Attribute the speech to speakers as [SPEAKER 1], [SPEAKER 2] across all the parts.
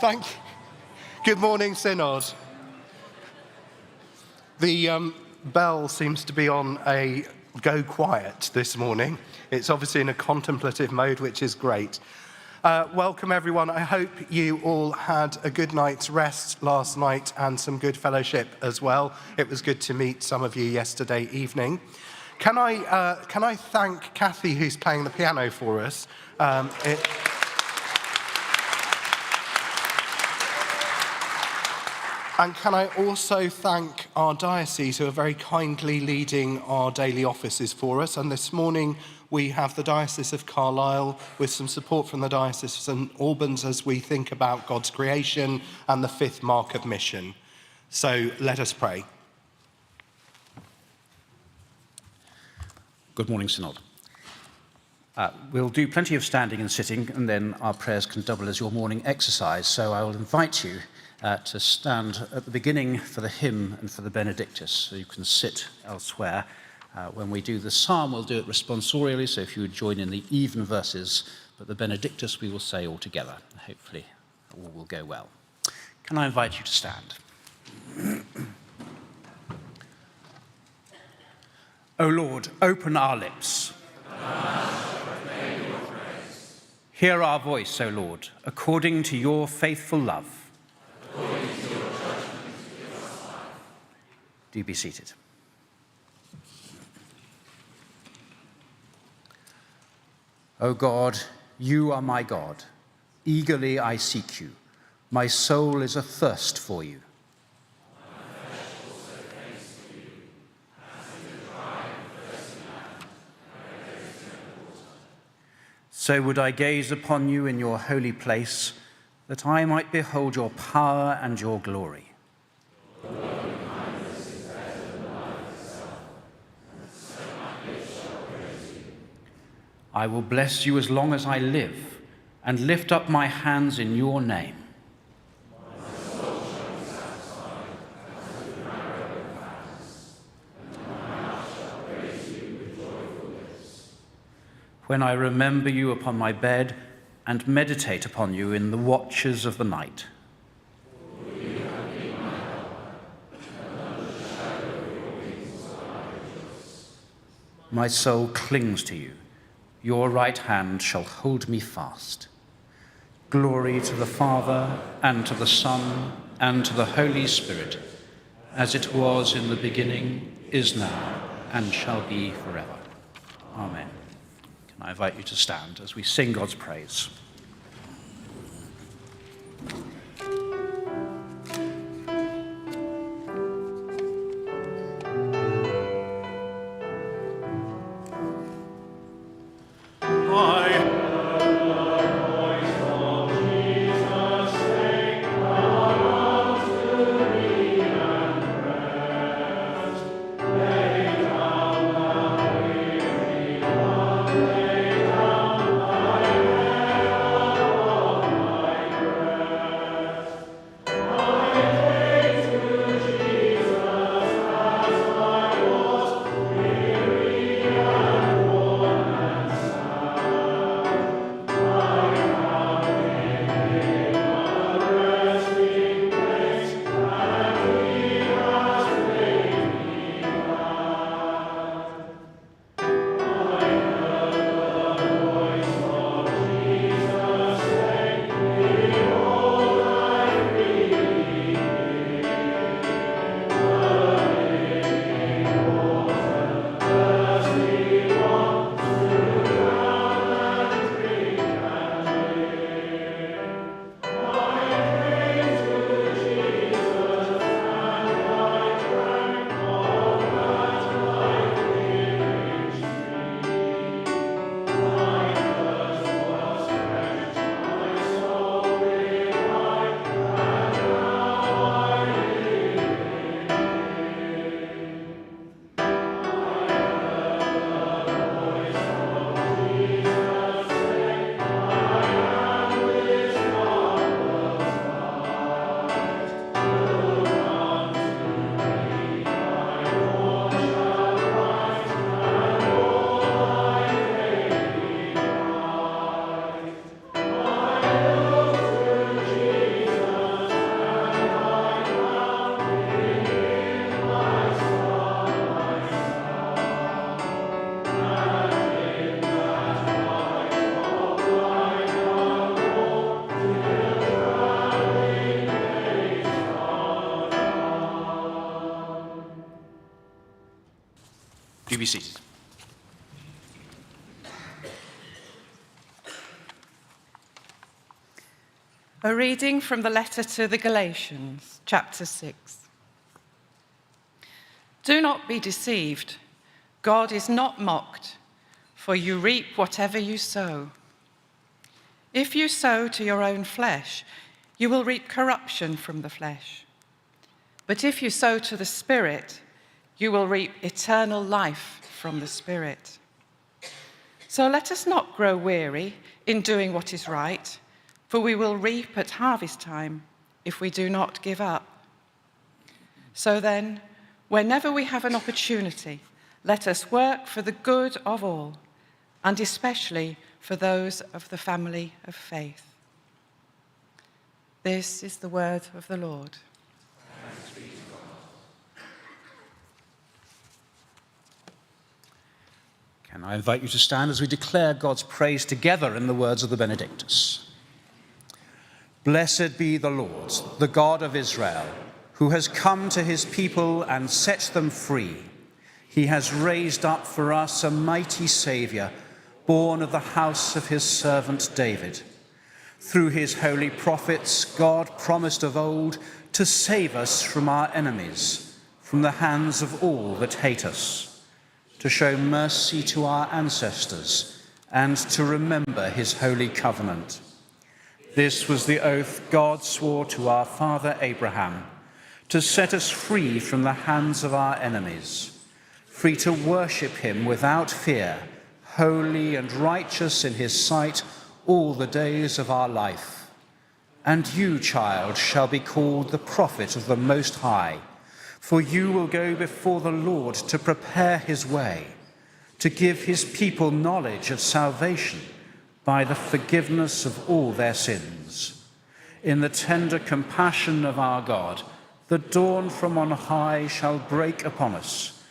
[SPEAKER 1] Thank you. Good morning, Synod. The bell seems to be on a go quiet this morning. It's obviously in a contemplative mode, which is great. Welcome, everyone. I hope you all had a good night's rest last night and some good fellowship as well. It was good to meet some of you yesterday evening. Can I thank Kathy, who's playing the piano for us? And can I also thank our diocese, who are very kindly leading our daily offices for us. And this morning we have the Diocese of Carlisle with some support from the Diocese of St Albans as we think about God's creation and the fifth mark of mission. So let us pray.
[SPEAKER 2] Good morning, Synod. We'll do plenty of standing and sitting, and then our prayers can double as your morning exercise. So I will invite you to stand at the beginning for the hymn and for the Benedictus, so you can sit elsewhere. When we do the psalm, we'll do it responsorially, so if you would join in the even verses, but the Benedictus we will say all together. Hopefully all will go well. Can I invite you to stand? O Lord, open our lips. Hear our voice, O Lord, according to your faithful love. Do be seated. O God, you are my God. Eagerly I seek you. My soul is athirst for you. So would I gaze upon you in your holy place, that I might behold your power and your glory. I will bless you as long as I live, and lift up my hands in your name. When I remember you upon my bed and meditate upon you in the watches of the night. My soul clings to you. Your right hand shall hold me fast. Glory to the Father, and to the Son, and to the Holy Spirit, as it was in the beginning, is now, and shall be forever. Amen. Can I invite you to stand as we sing God's praise? be seated.
[SPEAKER 3] A reading from the letter to the Galatians, chapter 6. Do not be deceived. God is not mocked, for you reap whatever you sow. If you sow to your own flesh, you will reap corruption from the flesh. But if you sow to the Spirit, you will reap eternal life from the Spirit. So let us not grow weary in doing what is right, for we will reap at harvest time if we do not give up. So then, whenever we have an opportunity, let us work for the good of all, and especially for those of the family of faith. This is the word of the Lord.
[SPEAKER 2] Thanks be to God. Can I invite you to stand as we declare God's praise together in the words of the Benedictus? Blessed be the Lord, the God of Israel, who has come to his people and set them free. He has raised up for us a mighty Saviour, born of the house of his servant David. Through his holy prophets, God promised of old to save us from our enemies, from the hands of all that hate us, to show mercy to our ancestors, and to remember his holy covenant. This was the oath God swore to our father Abraham, to set us free from the hands of our enemies, free to worship him without fear, holy and righteous in his sight all the days of our life. And you, child, shall be called the prophet of the Most High, for you will go before the Lord to prepare his way, to give his people knowledge of salvation by the forgiveness of all their sins. In the tender compassion of our God, the dawn from on high shall break upon us,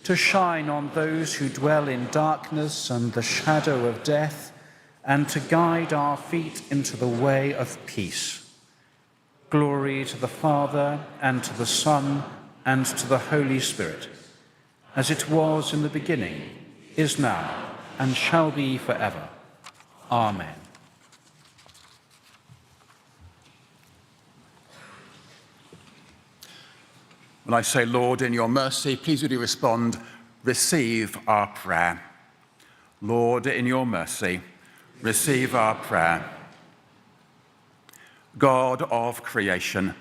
[SPEAKER 2] to shine on those who dwell in darkness and the shadow of death, and to guide our feet into the way of peace. Glory to the Father, and to the Son, and to the Holy Spirit, as it was in the beginning, is now, and shall be forever. Amen.
[SPEAKER 4] When I say, Lord, in your mercy, please would you respond, receive our prayer. Lord, in your mercy, receive our prayer. God of creation,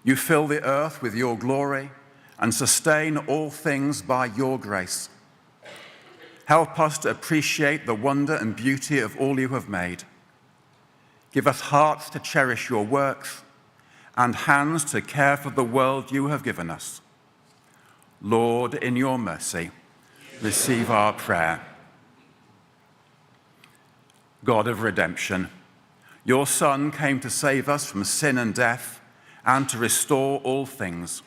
[SPEAKER 4] you fill the earth with your glory and sustain all things by your grace. Help us to appreciate the wonder and beauty of all you have made. Give us hearts to cherish your works and hands to care for the world you have given us. Lord, in your mercy, receive our prayer. God of redemption, your Son came to save us from sin and death and to restore all things.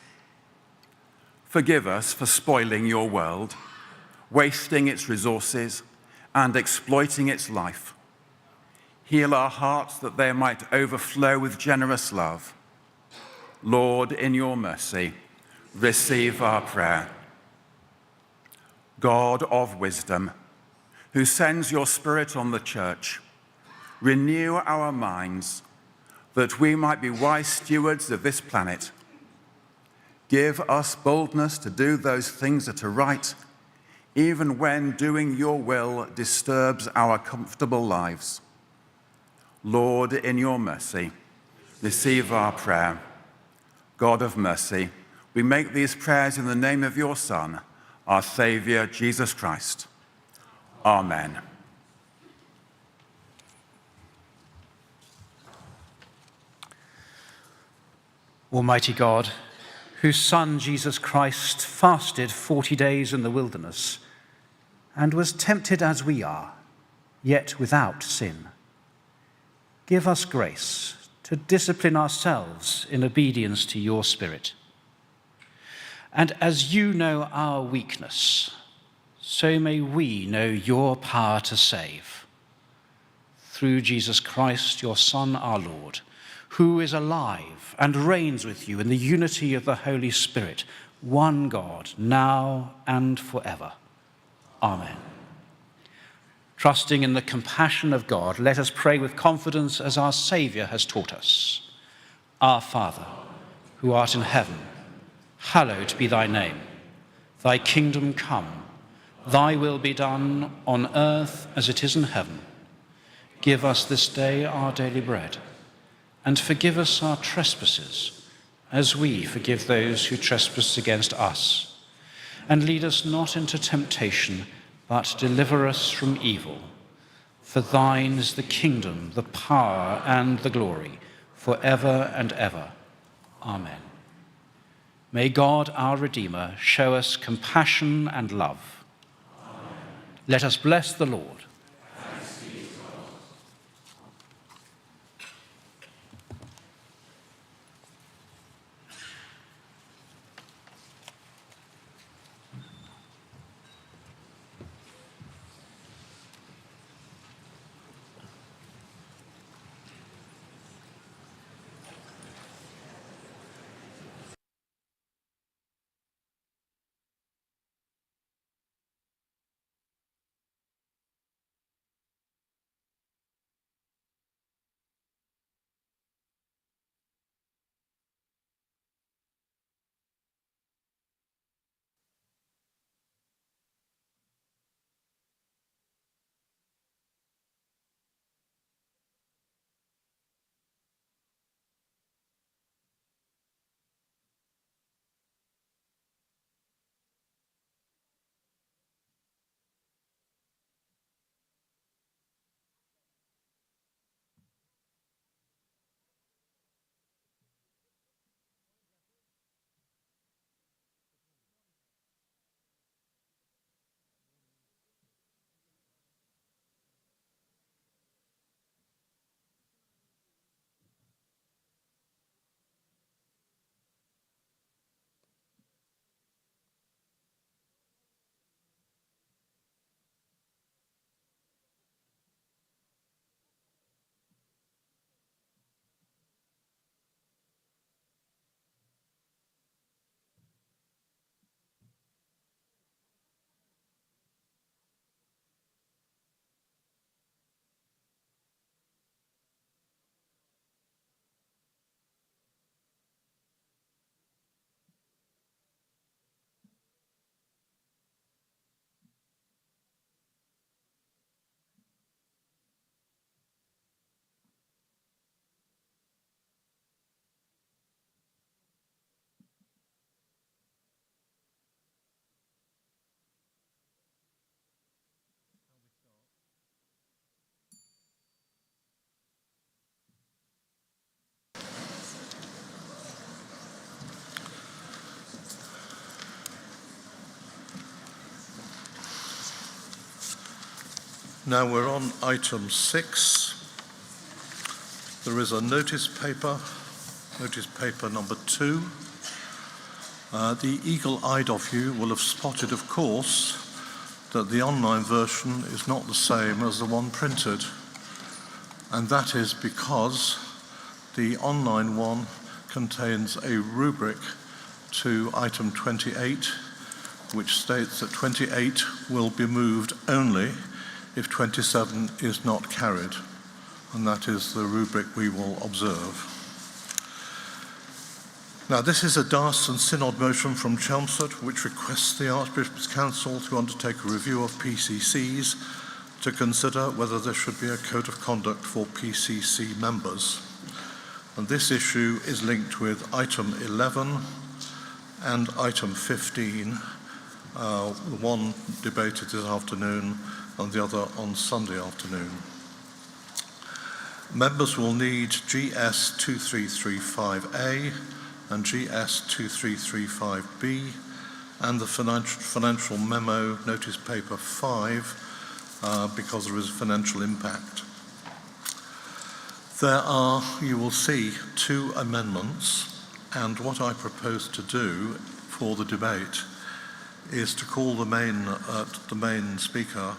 [SPEAKER 4] Forgive us for spoiling your world, wasting its resources and exploiting its life. Heal our hearts that they might overflow with generous love. Lord, in your mercy, receive our prayer. God of wisdom, who sends your Spirit on the church, renew our minds that we might be wise stewards of this planet. Give us boldness to do those things that are right, even when doing your will disturbs our comfortable lives. Lord, in your mercy, receive our prayer. God of mercy, we make these prayers in the name of your Son, our Saviour, Jesus Christ. Amen.
[SPEAKER 2] Almighty God, whose Son, Jesus Christ, fasted 40 days in the wilderness and was tempted as we are, yet without sin, give us grace to discipline ourselves in obedience to your Spirit. And as you know our weakness, so may we know your power to save. Through Jesus Christ, your Son, our Lord, who is alive and reigns with you in the unity of the Holy Spirit, one God, now and forever. Amen. Trusting in the compassion of God, let us pray with confidence as our Saviour has taught us. Our Father, who art in heaven, hallowed be thy name. Thy kingdom come, thy will be done on earth as it is in heaven. Give us this day our daily bread, and forgive us our trespasses, as we forgive those who trespass against us. And lead us not into temptation, but deliver us from evil. For thine is the kingdom, the power, and the glory, forever and ever. Amen. May God, our Redeemer, show us compassion and love. Amen. Let us bless the Lord.
[SPEAKER 5] Now we're on item 6. There is a notice paper number 2. The eagle-eyed of you will have spotted, of course, that the online version is not the same as the one printed. And that is because the online one contains a rubric to item 28, which states that 28 will be moved only if 27 is not carried, and that is the rubric we will observe. Now, this is a diocese and synod motion from Chelmsford, which requests the Archbishop's Council to undertake a review of PCCs to consider whether there should be a code of conduct for PCC members. And this issue is linked with item 11 and item 15, the one debated this afternoon and the other on Sunday afternoon. Members will need GS 2335A and GS 2335B and the financial memo, notice paper 5, because there is a financial impact. There are, you will see, 2 amendments, and what I propose to do for the debate is to call the main speaker,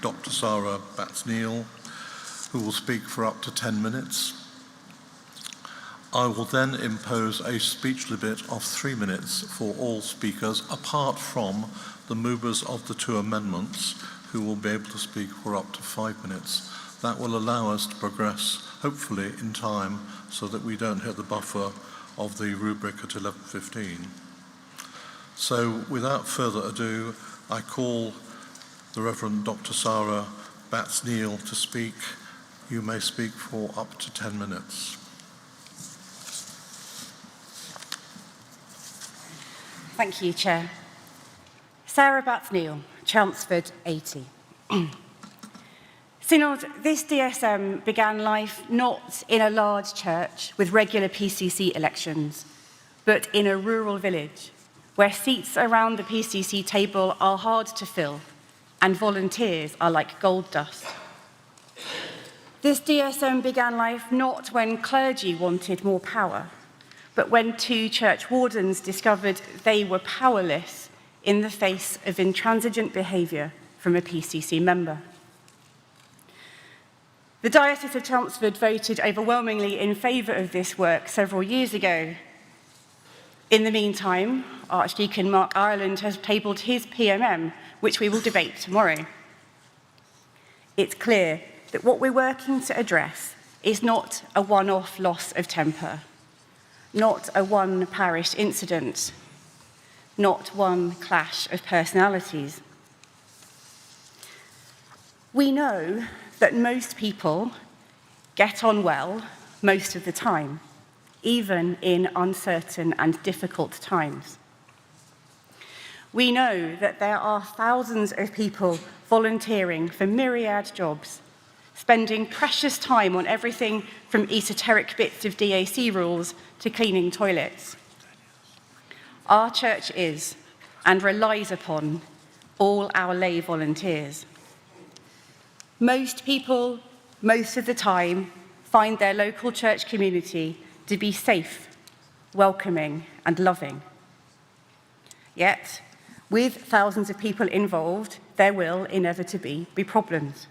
[SPEAKER 5] Dr. Sarah Batts-Neal, who will speak for up to 10 minutes. I will then impose a speech limit of 3 minutes for all speakers, apart from the movers of the two amendments, who will be able to speak for up to 5 minutes. That will allow us to progress, hopefully in time, so that we don't hit the buffer of the rubric at 11:15. So without further ado, I call the Reverend Dr. Sarah Batts-Neal to speak. You may speak for up to 10 minutes.
[SPEAKER 6] Thank you, Chair. Sarah Batts-Neal, Chelmsford 80. Synod, this DSM began life not in a large church with regular PCC elections, but in a rural village where seats around the PCC table are hard to fill and volunteers are like gold dust. This DSM began life not when clergy wanted more power, but when two church wardens discovered they were powerless in the face of intransigent behaviour from a PCC member. The Diocese of Chelmsford voted overwhelmingly in favour of this work several years ago. In the meantime, Archdeacon Mark Ireland has tabled his PMM, which we will debate tomorrow. It's clear that what we're working to address is not a one-off loss of temper, not a one parish incident, not one clash of personalities. We know that most people get on well most of the time, even in uncertain and difficult times. We know that there are thousands of people volunteering for myriad jobs, spending precious time on everything from esoteric bits of DAC rules to cleaning toilets. Our church is and relies upon all our lay volunteers. Most people, most of the time, find their local church community to be safe, welcoming, and loving. Yet, with thousands of people involved, there will inevitably be problems.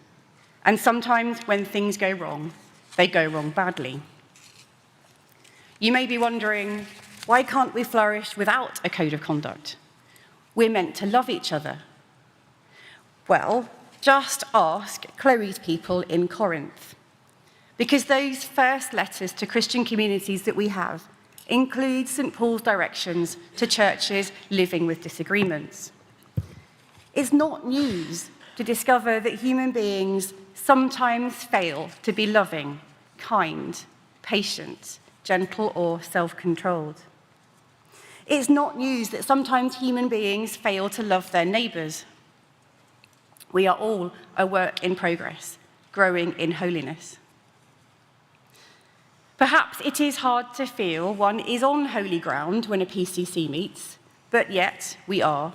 [SPEAKER 6] And sometimes when things go wrong, they go wrong badly. You may be wondering, why can't we flourish without a code of conduct? We're meant to love each other. Well, just ask Chloe's people in Corinth. Because those first letters to Christian communities that we have include St. Paul's directions to churches living with disagreements. It's not news to discover that human beings sometimes fail to be loving, kind, patient, gentle, or self-controlled. It's not news that sometimes human beings fail to love their neighbours. We are all a work in progress, growing in holiness. Perhaps it is hard to feel one is on holy ground when a PCC meets, but yet we are.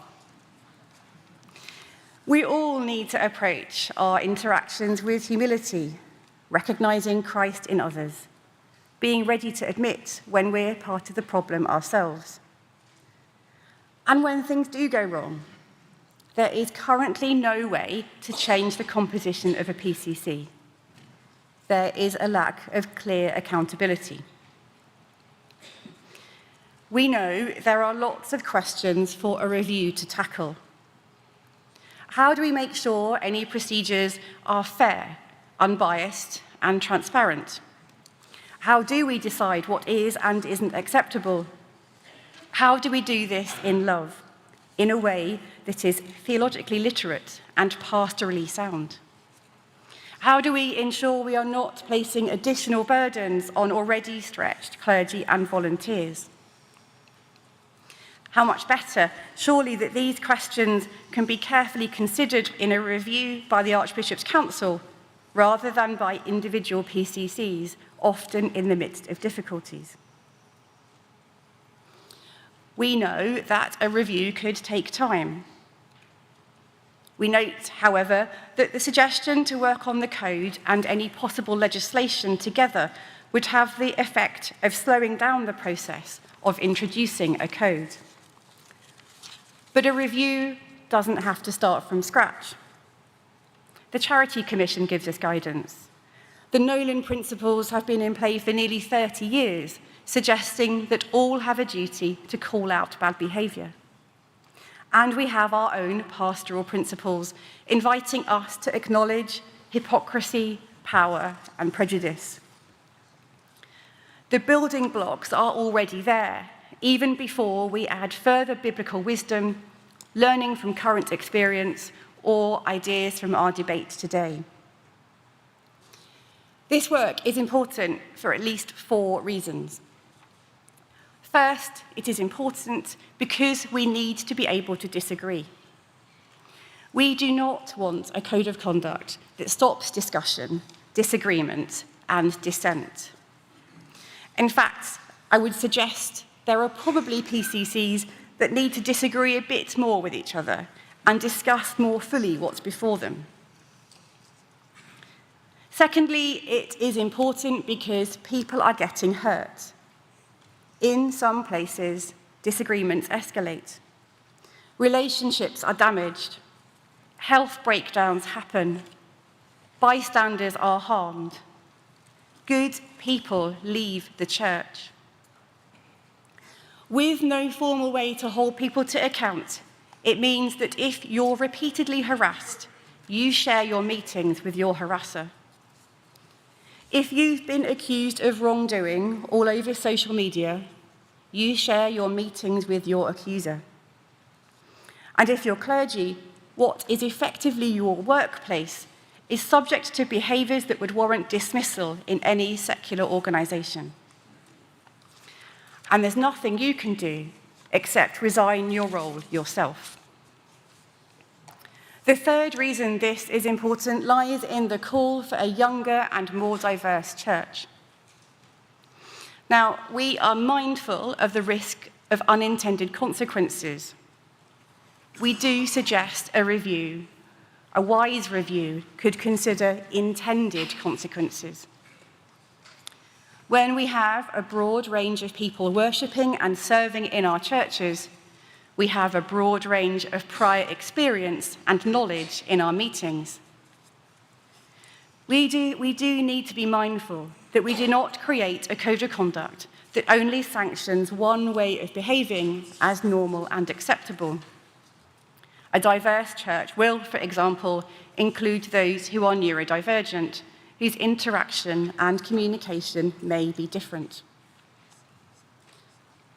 [SPEAKER 6] We all need to approach our interactions with humility, recognising Christ in others, being ready to admit when we're part of the problem ourselves. And when things do go wrong, there is currently no way to change the composition of a PCC. There is a lack of clear accountability. We know there are lots of questions for a review to tackle. How do we make sure any procedures are fair, unbiased, and transparent? How do we decide what is and isn't acceptable? How do we do this in love, in a way that is theologically literate and pastorally sound? How do we ensure we are not placing additional burdens on already stretched clergy and volunteers? How much better, surely, that these questions can be carefully considered in a review by the Archbishop's Council rather than by individual PCCs, often in the midst of difficulties. We know that a review could take time. We note, however, that the suggestion to work on the code and any possible legislation together would have the effect of slowing down the process of introducing a code. But a review doesn't have to start from scratch. The Charity Commission gives us guidance. The Nolan Principles have been in play for nearly 30 years suggesting that all have a duty to call out bad behaviour. And we have our own pastoral principles, inviting us to acknowledge hypocrisy, power, and prejudice. The building blocks are already there, even before we add further biblical wisdom, learning from current experience, or ideas from our debate today. This work is important for at least 4 reasons. First, it is important because we need to be able to disagree. We do not want a code of conduct that stops discussion, disagreement, and dissent. In fact, I would suggest there are probably PCCs that need to disagree a bit more with each other and discuss more fully what's before them. Secondly, it is important because people are getting hurt. In some places, disagreements escalate. Relationships are damaged. Health breakdowns happen. Bystanders are harmed. Good people leave the church. With no formal way to hold people to account, it means that if you're repeatedly harassed, you share your meetings with your harasser. If you've been accused of wrongdoing all over social media, you share your meetings with your accuser. And if you're clergy, what is effectively your workplace is subject to behaviours that would warrant dismissal in any secular organisation. And there's nothing you can do except resign your role yourself. The third reason this is important lies in the call for a younger and more diverse church. Now, we are mindful of the risk of unintended consequences. We do suggest a review. A wise review could consider intended consequences. When we have a broad range of people worshipping and serving in our churches, we have a broad range of prior experience and knowledge in our meetings. We do need to be mindful that we do not create a code of conduct that only sanctions one way of behaving as normal and acceptable. A diverse church will, for example, include those who are neurodivergent, whose interaction and communication may be different.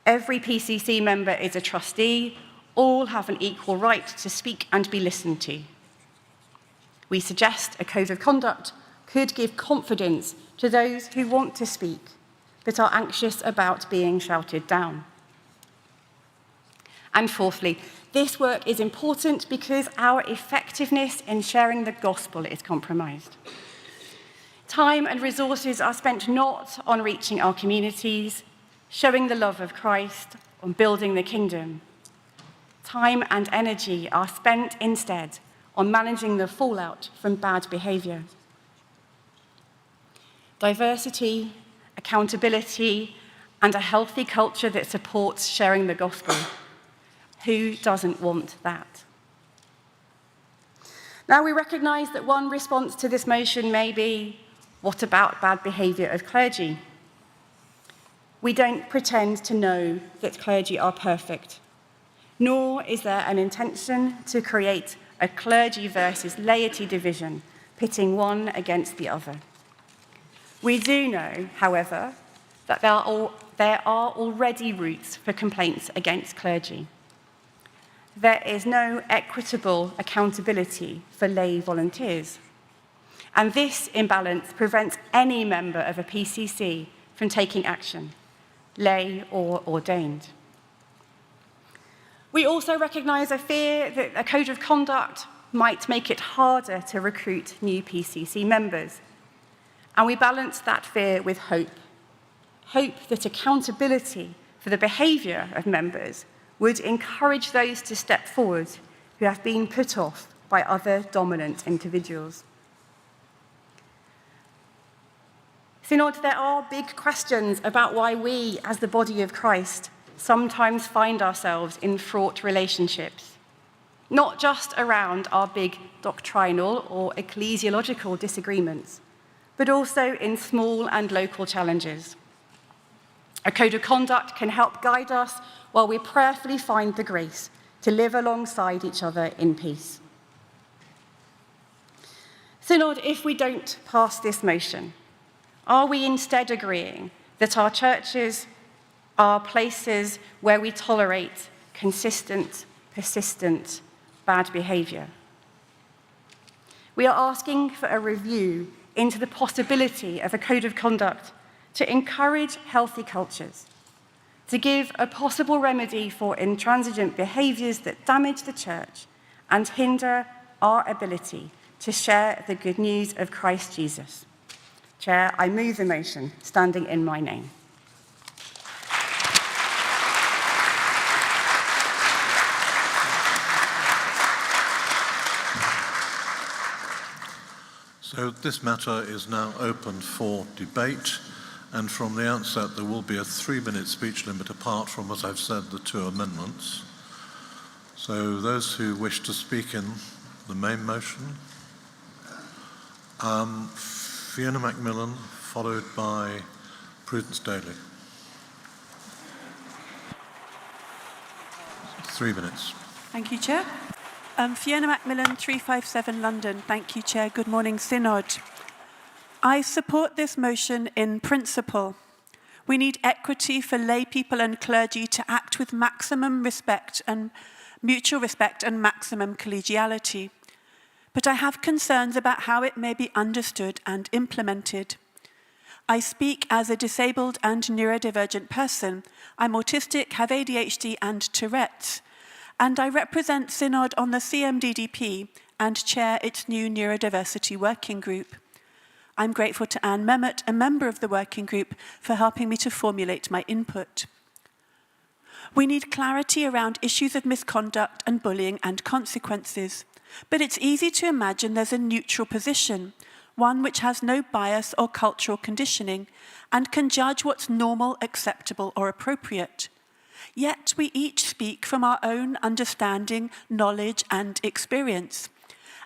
[SPEAKER 6] Every PCC member is a trustee. All have an equal right to speak and be listened to. We suggest a code of conduct could give confidence to those who want to speak but are anxious about being shouted down. And fourthly, this work is important because our effectiveness in sharing the gospel is compromised. Time and resources are spent not on reaching our communities, showing the love of Christ, on building the kingdom. Time and energy are spent instead on managing the fallout from bad behaviour. Diversity, accountability, and a healthy culture that supports sharing the gospel. Who doesn't want that? Now, we recognise that one response to this motion may be, what about bad behaviour of clergy? We don't pretend to know that clergy are perfect, nor is there an intention to create a clergy versus laity division, pitting one against the other. We do know, however, that there are already routes for complaints against clergy. There is no equitable accountability for lay volunteers. And this imbalance prevents any member of a PCC from taking action, lay or ordained. We also recognise a fear that a code of conduct might make it harder to recruit new PCC members. And we balance that fear with hope. Hope that accountability for the behaviour of members would encourage those to step forward who have been put off by other dominant individuals. Synod, there are big questions about why we, as the body of Christ, sometimes find ourselves in fraught relationships, not just around our big doctrinal or ecclesiological disagreements, but also in small and local challenges. A code of conduct can help guide us while we prayerfully find the grace to live alongside each other in peace. Synod, if we don't pass this motion, are we instead agreeing that our churches are places where we tolerate consistent, persistent, bad behaviour? We are asking for a review into the possibility of a code of conduct to encourage healthy cultures, to give a possible remedy for intransigent behaviours that damage the church and hinder our ability to share the good news of Christ Jesus. Chair, I move the motion, standing in my name.
[SPEAKER 5] So this matter is now open for debate, and from the outset there will be a 3-minute speech limit apart from, as I've said, the 2 amendments. So those who wish to speak in the main motion, Fiona Macmillan, followed by Prudence Daly. 3 minutes.
[SPEAKER 7] Thank you, Chair. Fiona Macmillan, 357 London. Thank you, Chair. Good morning, Synod. I support this motion in principle. We need equity for lay people and clergy to act with maximum respect and mutual respect and maximum collegiality. But I have concerns about how it may be understood and implemented. I speak as a disabled and neurodivergent person. I'm autistic, have ADHD and Tourette's, and I represent Synod on the CMDDP and chair its new neurodiversity working group. I'm grateful to Anne Memmott, a member of the working group, for helping me to formulate my input. We need clarity around issues of misconduct and bullying and consequences. But it's easy to imagine there's a neutral position, one which has no bias or cultural conditioning and can judge what's normal, acceptable, or appropriate. Yet we each speak from our own understanding, knowledge, and experience.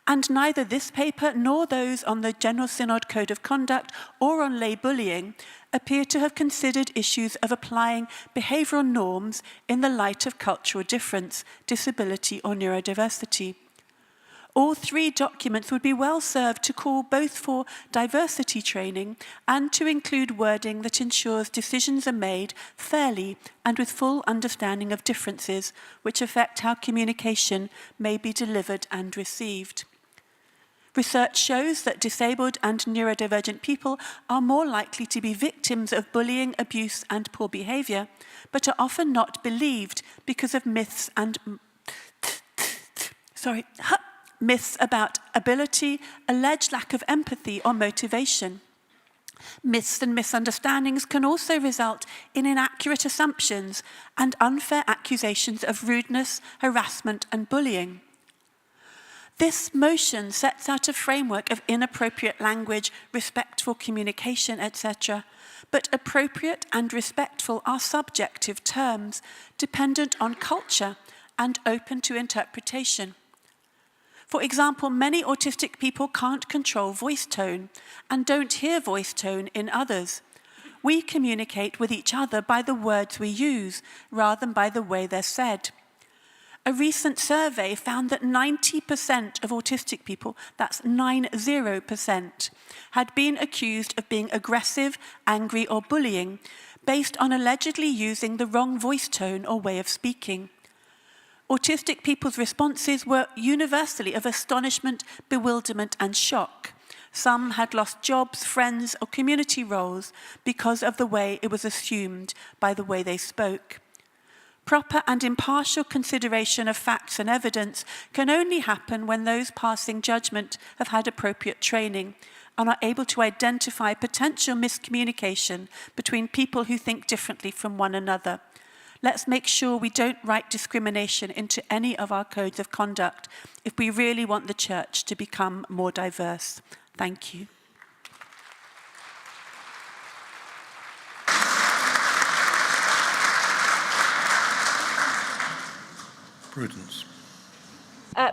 [SPEAKER 7] And neither this paper nor those on the General Synod Code of Conduct or on lay bullying appear to have considered issues of applying behavioural norms in the light of cultural difference, disability, or neurodiversity. All 3 documents would be well served to call both for diversity training and to include wording that ensures decisions are made fairly and with full understanding of differences which affect how communication may be delivered and received. Research shows that disabled and neurodivergent people are more likely to be victims of bullying, abuse, and poor behaviour, but are often not believed because of myths about ability, alleged lack of empathy, or motivation. Myths and misunderstandings can also result in inaccurate assumptions and unfair accusations of rudeness, harassment, and bullying. This motion sets out a framework of inappropriate language, respectful communication, etc. But appropriate and respectful are subjective terms, dependent on culture and open to interpretation. For example, many autistic people can't control voice tone and don't hear voice tone in others. We communicate with each other by the words we use, rather than by the way they're said. A recent survey found that 90% of autistic people, that's 90%, had been accused of being aggressive, angry, or bullying, based on allegedly using the wrong voice tone or way of speaking. Autistic people's responses were universally of astonishment, bewilderment, and shock. Some had lost jobs, friends, or community roles because of the way it was assumed by the way they spoke. Proper and impartial consideration of facts and evidence can only happen when those passing judgment have had appropriate training and are able to identify potential miscommunication between people who think differently from one another. Let's make sure we don't write discrimination into any of our codes of conduct if we really want the church to become more diverse. Thank you.
[SPEAKER 5] Prudence.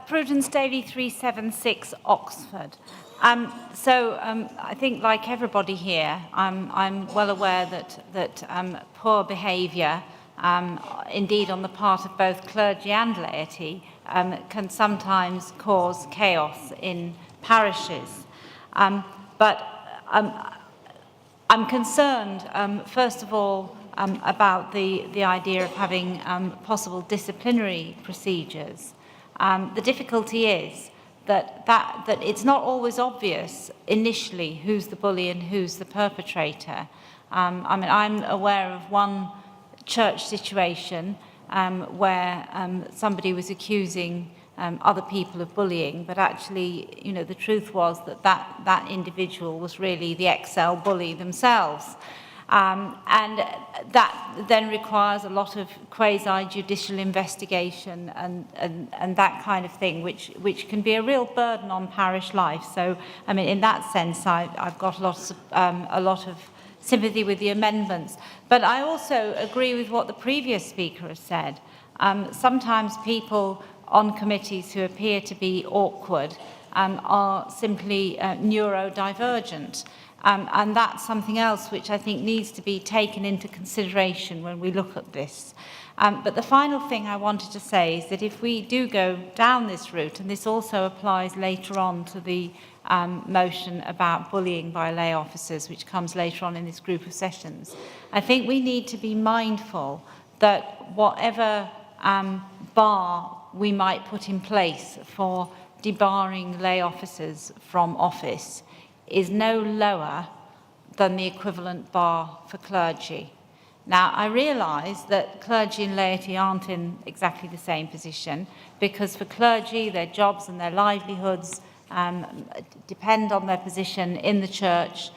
[SPEAKER 8] Prudence Daly, 376 Oxford. I think, like everybody here, I'm well aware that poor behaviour, indeed on the part of both clergy and laity, can sometimes cause chaos in parishes. But I'm concerned, first of all, about the idea of having possible disciplinary procedures. The difficulty is that it's not always obvious initially who's the bully and who's the perpetrator. I'm aware of one church situation where somebody was accusing other people of bullying, but actually, the truth was that individual was really the XL bully themselves. And that then requires a lot of quasi-judicial investigation and that kind of thing, which can be a real burden on parish life. So, in that sense, I've got a lot of sympathy with the amendments. But I also agree with what the previous speaker has said. Sometimes people on committees who appear to be awkward are simply neurodivergent. And that's something else which I think needs to be taken into consideration when we look at this. But the final thing I wanted to say is that if we do go down this route, and this also applies later on to the motion about bullying by lay officers, which comes later on in this group of sessions, I think we need to be mindful that whatever bar we might put in place for debarring lay officers from office is no lower than the equivalent bar for clergy. Now, I realise that clergy and laity aren't in exactly the same position, because for clergy, their jobs and their livelihoods depend on their position in the church,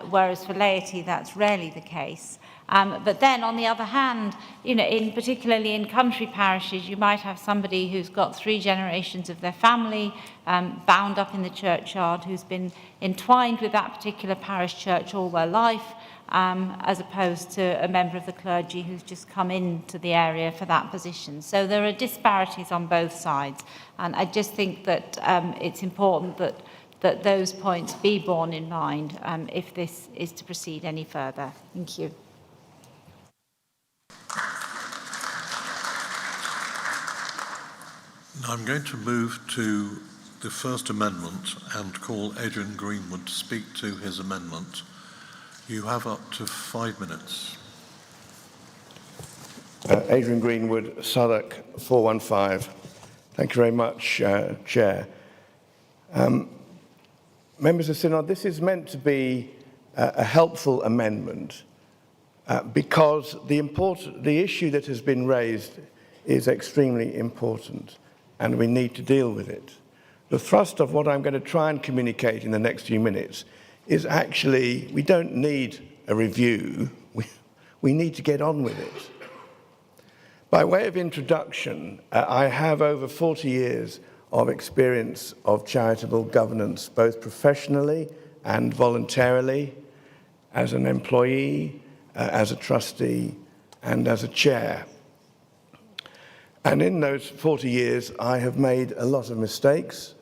[SPEAKER 8] whereas for laity, that's rarely the case. But then, on the other hand, particularly in country parishes, you might have somebody who's got 3 generations of their family bound up in the churchyard, who's been entwined with that particular parish church all their life, as opposed to a member of the clergy who's just come into the area for that position. So there are disparities on both sides, and I just think that it's important that those points be borne in mind if this is to proceed any further. Thank you.
[SPEAKER 5] Now I'm going to move to the first amendment and call Adrian Greenwood to speak to his amendment. You have up to 5 minutes.
[SPEAKER 9] Adrian Greenwood, Southwark 415. Thank you very much, Chair. Members of Synod, this is meant to be a helpful amendment because the issue that has been raised is extremely important and we need to deal with it. The thrust of what I'm going to try and communicate in the next few minutes is actually, we don't need a review, we need to get on with it. By way of introduction, I have over 40 years of experience of charitable governance, both professionally and voluntarily, as an employee, as a trustee, and as a chair. And in those 40 years, I have made a lot of mistakes.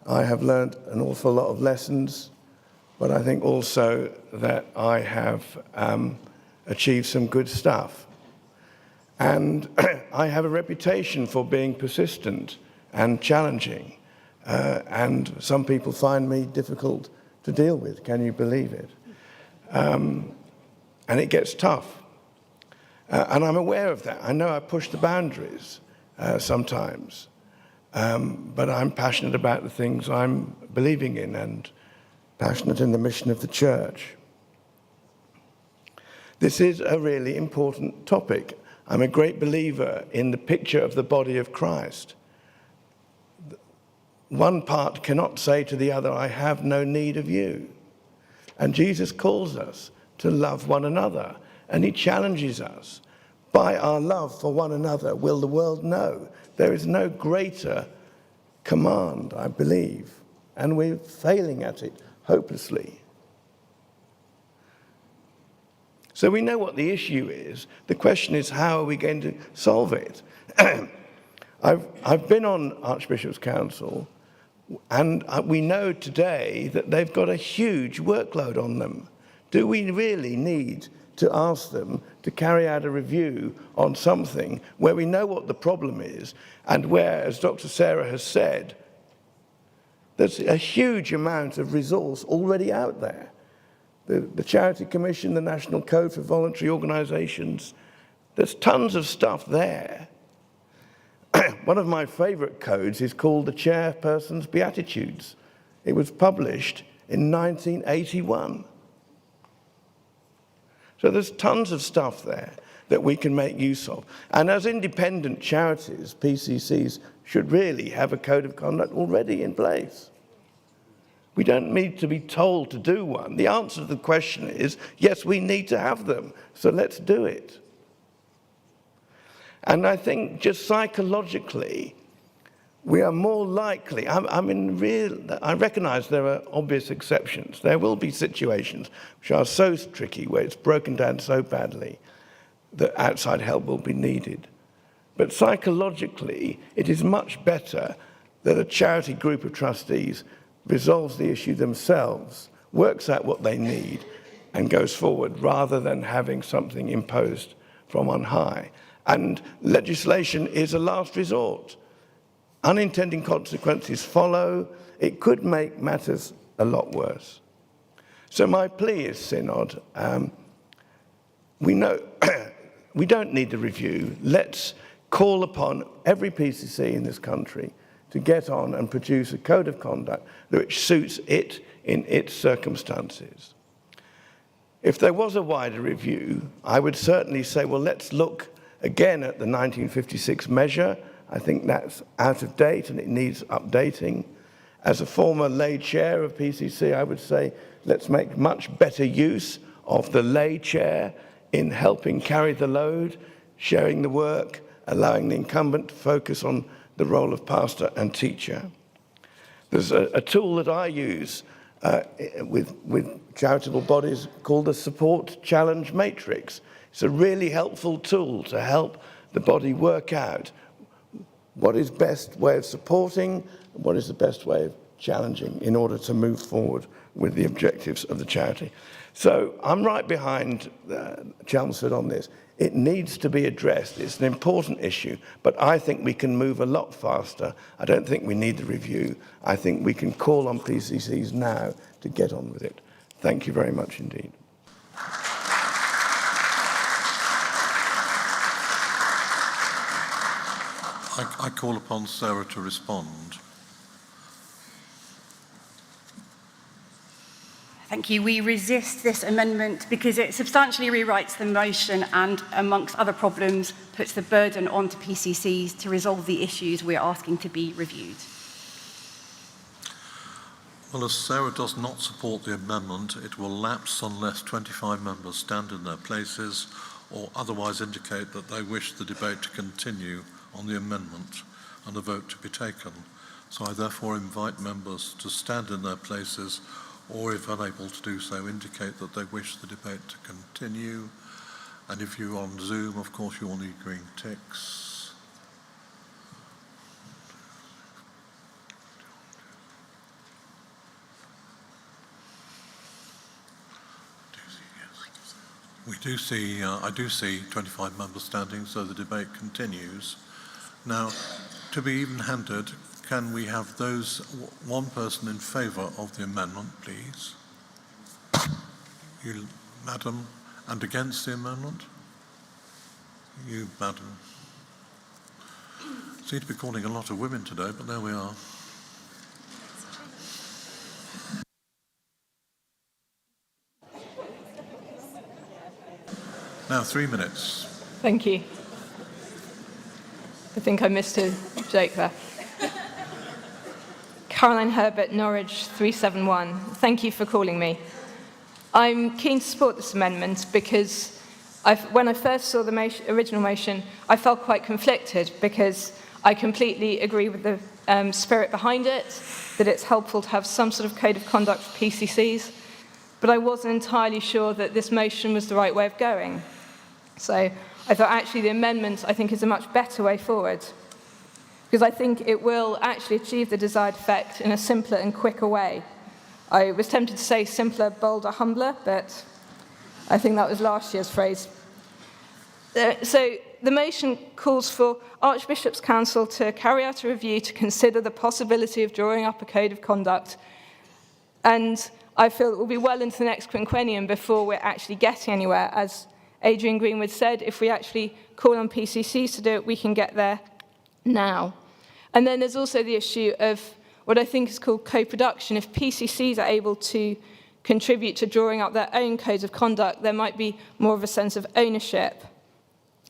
[SPEAKER 9] I have learned an awful lot of lessons, but I think also that I have achieved some good stuff. And I have a reputation for being persistent and challenging, and some people find me difficult to deal with. Can you believe it? And it gets tough. And I'm aware of that. I know I push the boundaries sometimes, but I'm passionate about the things I'm believing in and passionate in the mission of the church. This is a really important topic. I'm a great believer in the picture of the body of Christ. One part cannot say to the other, I have no need of you. And Jesus calls us to love one another. And he challenges us. By our love for one another will the world know. There is no greater command, I believe. And we're failing at it hopelessly. So we know what the issue is. The question is, how are we going to solve it? I've been on Archbishop's Council And we know today that they've got a huge workload on them. Do we really need to ask them to carry out a review on something where we know what the problem is and where, as Dr. Sarah has said, there's a huge amount of resource already out there? The Charity Commission, the National Code for Voluntary Organisations, there's tons of stuff there. One of my favourite codes is called the Chairperson's Beatitudes. It was published in 1981. So there's tons of stuff there that we can make use of. And as independent charities, PCCs should really have a code of conduct already in place. We don't need to be told to do one. The answer to the question is, yes, we need to have them, so let's do it. And I think just psychologically, we are more likely, I recognise there are obvious exceptions. There will be situations which are so tricky, where it's broken down so badly that outside help will be needed. But psychologically, it is much better that a charity group of trustees resolves the issue themselves, works out what they need, and goes forward, rather than having something imposed from on high. And legislation is a last resort. Unintended consequences follow. It could make matters a lot worse. So my plea is, Synod, we know we don't need the review. Let's call upon every PCC in this country to get on and produce a code of conduct which suits it in its circumstances. If there was a wider review, I would certainly say, well, let's look again at the 1956 measure. I think that's out of date and it needs updating. As a former lay chair of PCC, I would say let's make much better use of the lay chair in helping carry the load, sharing the work, allowing the incumbent to focus on the role of pastor and teacher. There's a tool that I use with charitable bodies called the Support Challenge Matrix. It's a really helpful tool to help the body work out what is best way of supporting, and what is the best way of challenging in order to move forward with the objectives of the charity. So I'm right behind Chelmsford on this. It needs to be addressed. It's an important issue, but I think we can move a lot faster. I don't think we need the review. I think we can call on PCCs now to get on with it. Thank you very much indeed.
[SPEAKER 5] I call upon Sarah to respond.
[SPEAKER 6] Thank you. We resist this amendment because it substantially rewrites the motion and, amongst other problems, puts the burden onto PCCs to resolve the issues we're asking to be reviewed.
[SPEAKER 5] Well, as Sarah does not support the amendment, it will lapse unless 25 members stand in their places or otherwise indicate that they wish the debate to continue on the amendment and a vote to be taken. So I therefore invite members to stand in their places, or if unable to do so, indicate that they wish the debate to continue. And if you're on Zoom, of course, you will need green ticks. I do see 25 members standing, so the debate continues. Now, to be even-handed, can we have those, one person in favour of the amendment, please? You, madam, and against the amendment? You, madam. Seem to be calling a lot of women today, but there we are. Now, 3 minutes.
[SPEAKER 10] Thank you. I think I missed a joke there. Caroline Herbert, Norwich 371. Thank you for calling me. I'm keen to support this amendment because when I first saw the original motion, I felt quite conflicted because I completely agree with the spirit behind it, that it's helpful to have some sort of code of conduct for PCCs, but I wasn't entirely sure that this motion was the right way of going. So I thought actually the amendment, I think, is a much better way forward. because I think it will actually achieve the desired effect in a simpler and quicker way. I was tempted to say simpler, bolder, humbler, but I think that was last year's phrase. So the motion calls for Archbishop's Council to carry out a review to consider the possibility of drawing up a code of conduct. And I feel it will be well into the next quinquennium before we're actually getting anywhere. As Adrian Greenwood said, if we actually call on PCCs to do it, we can get there now. And then there's also the issue of what I think is called co-production. If PCCs are able to contribute to drawing up their own codes of conduct, there might be more of a sense of ownership.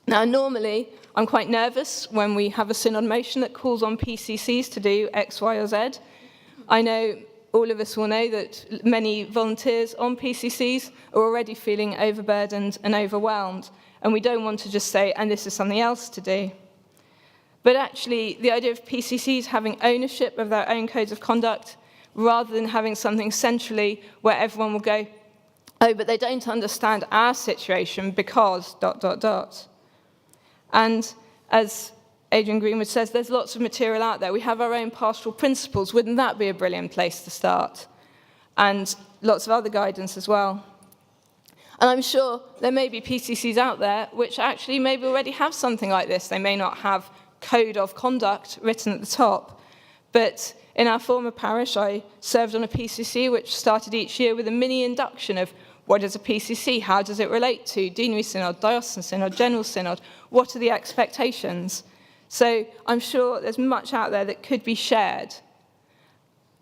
[SPEAKER 10] Now, normally, I'm quite nervous when we have a synod motion that calls on PCCs to do X, Y, or Z. I know all of us will know that many volunteers on PCCs are already feeling overburdened and overwhelmed, and we don't want to just say, and this is something else to do. But actually, the idea of PCCs having ownership of their own codes of conduct, rather than having something centrally where everyone will go, oh, but they don't understand our situation because ... And as Adrian Greenwood says, there's lots of material out there. We have our own pastoral principles. Wouldn't that be a brilliant place to start? And lots of other guidance as well. And I'm sure there may be PCCs out there which actually maybe already have something like this. They may not have code of conduct written at the top. But in our former parish, I served on a PCC which started each year with a mini induction of what is a PCC? How does it relate to Deanery Synod, Diocesan Synod, General Synod? What are the expectations? So I'm sure there's much out there that could be shared.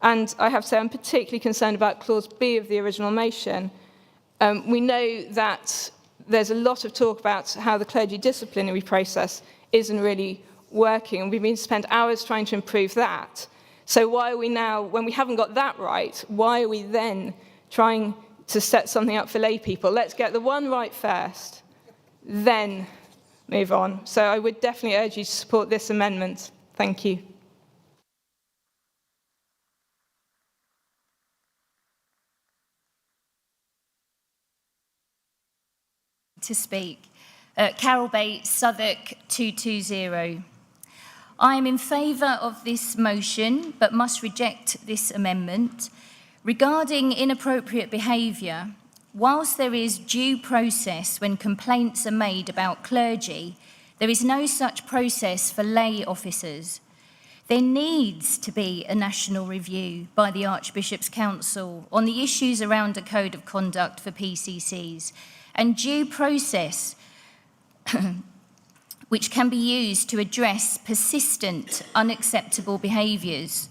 [SPEAKER 10] And I have to say, I'm particularly concerned about Clause B of the original motion. We know that there's a lot of talk about how the clergy disciplinary process isn't really working, and we've been spent hours trying to improve that. So why are we now, when we haven't got that right, why are we then trying to set something up for lay people? Let's get the one right first, then move on. So I would definitely urge you to support this amendment. Thank you.
[SPEAKER 11] To speak. Carol Bates, Southwark 220. I am in favour of this motion, but must reject this amendment. Regarding inappropriate behaviour, whilst there is due process when complaints are made about clergy, there is no such process for lay officers. There needs to be a national review by the Archbishop's Council on the issues around a code of conduct for PCCs, and due process which can be used to address persistent, unacceptable behaviours.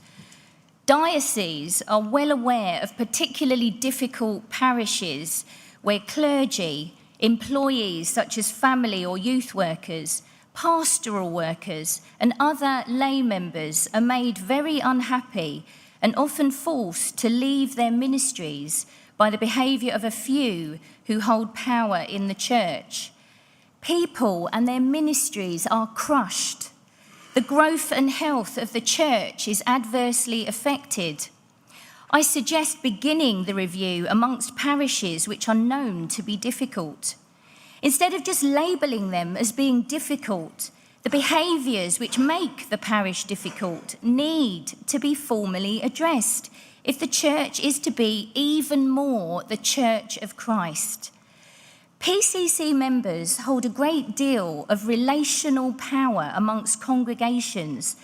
[SPEAKER 11] Dioceses are well aware of particularly difficult parishes where clergy, employees such as family or youth workers, pastoral workers and other lay members are made very unhappy and often forced to leave their ministries by the behaviour of a few who hold power in the church. People and their ministries are crushed. The growth and health of the church is adversely affected. I suggest beginning the review amongst parishes which are known to be difficult. Instead of just labelling them as being difficult, the behaviours which make the parish difficult need to be formally addressed if the church is to be even more the Church of Christ. PCC members hold a great deal of relational power amongst congregations,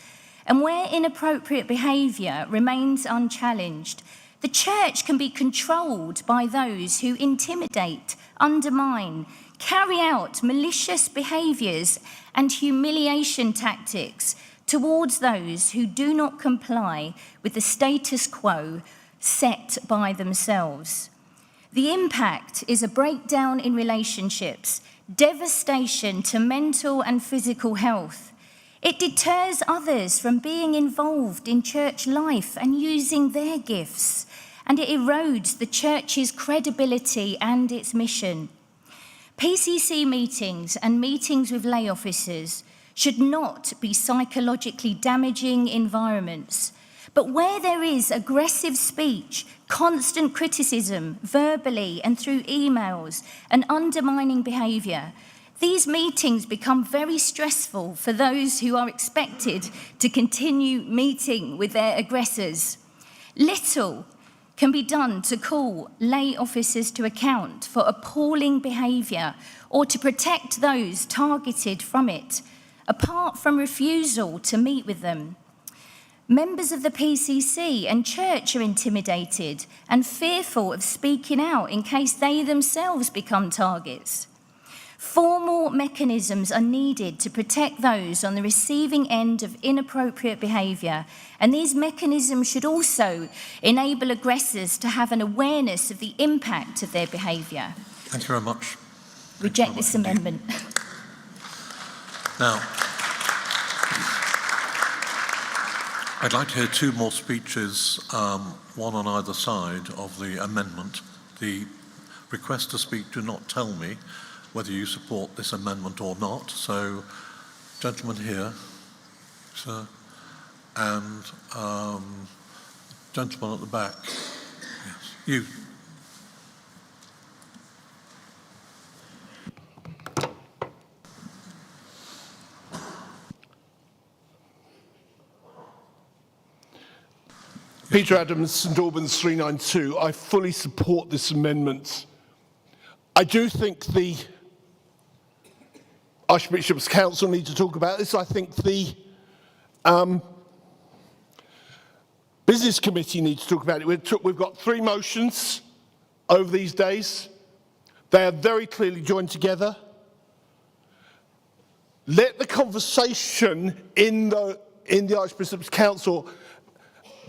[SPEAKER 11] and where inappropriate behaviour remains unchallenged, the church can be controlled by those who intimidate, undermine, carry out malicious behaviours and humiliation tactics towards those who do not comply with the status quo set by themselves. The impact is a breakdown in relationships, devastation to mental and physical health. It deters others from being involved in church life and using their gifts, and it erodes the church's credibility and its mission. PCC meetings and meetings with lay officers should not be psychologically damaging environments, but where there is aggressive speech, constant criticism, verbally and through emails, and undermining behaviour, These meetings become very stressful for those who are expected to continue meeting with their aggressors. Little can be done to call lay officers to account for appalling behaviour or to protect those targeted from it, apart from refusal to meet with them. Members of the PCC and church are intimidated and fearful of speaking out in case they themselves become targets. Formal mechanisms are needed to protect those on the receiving end of inappropriate behaviour, and these mechanisms should also enable aggressors to have an awareness of the impact of their behaviour.
[SPEAKER 5] Thank you very much.
[SPEAKER 11] Reject this amendment.
[SPEAKER 5] Now, I'd like to hear two more speeches, one on either side of the amendment. The request to speak do not tell me whether you support this amendment or not. So, gentleman here, sir, and gentleman at the back. Yes, you.
[SPEAKER 12] Peter Adams, St Albans 392. I fully support this amendment. I do think the Archbishop's Council need to talk about this. I think the Business Committee needs to talk about it. We've got 3 motions over these days. They are very clearly joined together. Let the conversation in the Archbishop's Council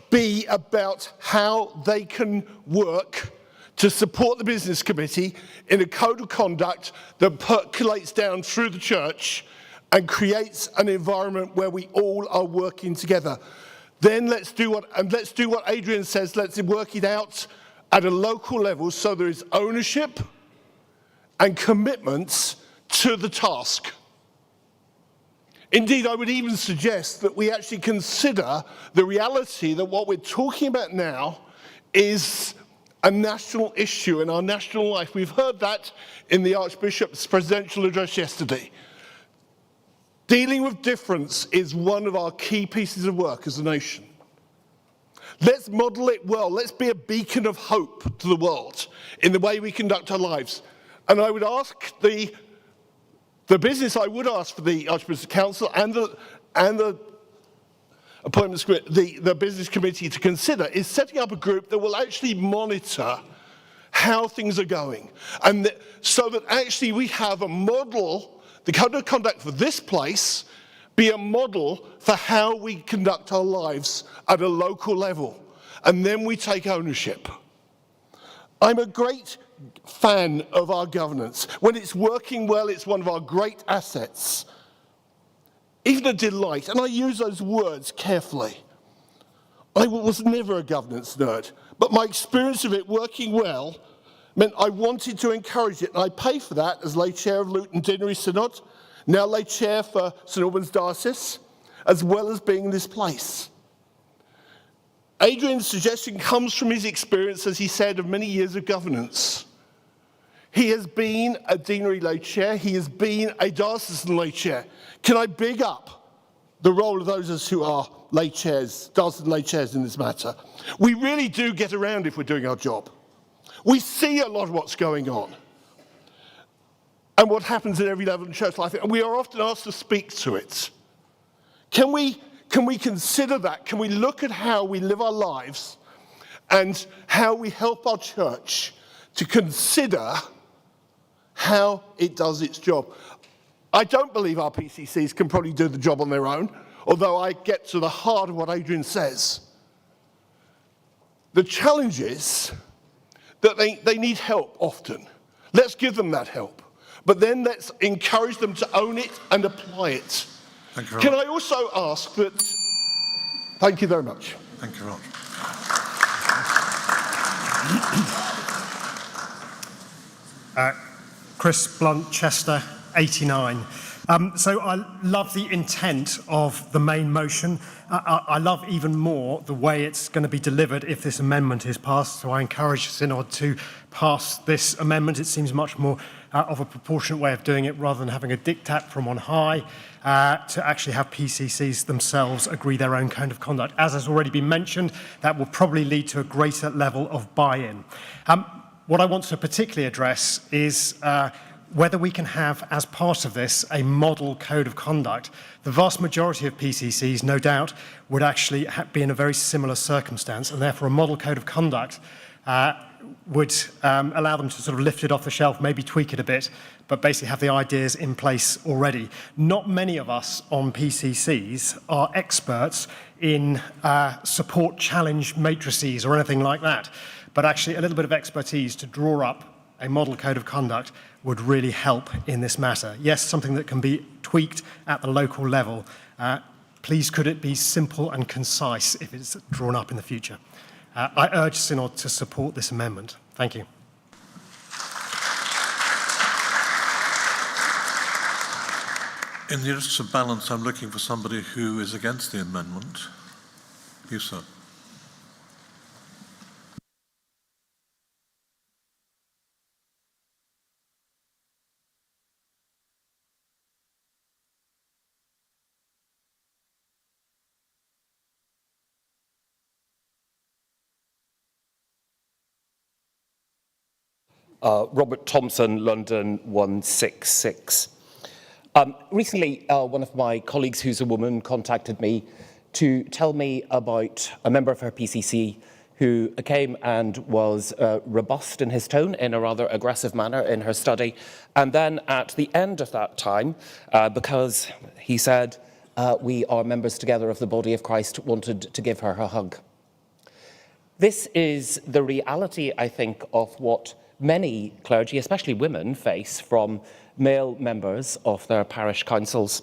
[SPEAKER 12] be about how they can work to support the Business Committee in a code of conduct that percolates down through the church and creates an environment where we all are working together. Then let's do what Adrian says, let's work it out at a local level so there is ownership and commitments to the task. Indeed, I would even suggest that we actually consider the reality that what we're talking about now is a national issue in our national life. We've heard that in the Archbishop's presidential address yesterday. Dealing with difference is one of our key pieces of work as a nation. Let's model it well. Let's be a beacon of hope to the world in the way we conduct our lives. And I would ask the business, I would ask for the Archbishop's Council and the Appointments the Business Committee to consider is setting up a group that will actually monitor how things are going, and so that actually we have a model, the code of conduct for this place, be a model for how we conduct our lives at a local level, and then we take ownership. I'm a great fan of our governance. When it's working well, it's one of our great assets. Even a delight, and I use those words carefully. I was never a governance nerd, but my experience of it working well meant I wanted to encourage it, and I pay for that as lay chair of Luton Dinery Synod, now lay chair for St Albans Diocese, as well as being in this place. Adrian's suggestion comes from his experience, as he said, of many years of governance. He has been a deanery lay chair, he has been a diocesan lay chair. Can I big up the role of those of us who are lay chairs, diocesan lay chairs in this matter? We really do get around if we're doing our job. We see a lot of what's going on and what happens at every level in church life, and we are often asked to speak to it. Can we consider that? Can we look at how we live our lives and how we help our church to consider how it does its job? I don't believe our PCCs can probably do the job on their own, although I get to the heart of what Adrian says. The challenge is that they need help often. Let's give them that help, but then let's encourage them to own it and apply it.
[SPEAKER 5] Thank you very
[SPEAKER 12] Can
[SPEAKER 5] much.
[SPEAKER 12] I also ask that... Thank you very much.
[SPEAKER 5] Thank you very much.
[SPEAKER 13] Chris Blunt, Chester, 89. So I love the intent of the main motion. I love even more the way it's going to be delivered if this amendment is passed. So I encourage Synod to pass this amendment. It seems much more of a proportionate way of doing it rather than having a diktat from on high, to actually have PCCs themselves agree their own code of conduct. As has already been mentioned, that will probably lead to a greater level of buy-in. What I want to particularly address is whether we can have, as part of this, a model code of conduct. The vast majority of PCCs, no doubt, would actually be in a very similar circumstance, and therefore a model code of conduct would allow them to sort of lift it off the shelf, maybe tweak it a bit, but basically have the ideas in place already. Not many of us on PCCs are experts in support challenge matrices or anything like that, but actually a little bit of expertise to draw up a model code of conduct would really help in this matter. Yes, something that can be tweaked at the local level. Please could it be simple and concise if it's drawn up in the future? I urge Synod to support this amendment. Thank you.
[SPEAKER 5] In the interest of balance, I'm looking for somebody who is against the amendment. You, sir.
[SPEAKER 14] Robert Thompson, London 166. Recently, one of my colleagues who's a woman contacted me to tell me about a member of her PCC who came and was robust in his tone in a rather aggressive manner in her study. And then at the end of that time, because he said, we are members together of the body of Christ, wanted to give her a hug. This is the reality, I think, of what many clergy, especially women, face from male members of their parish councils.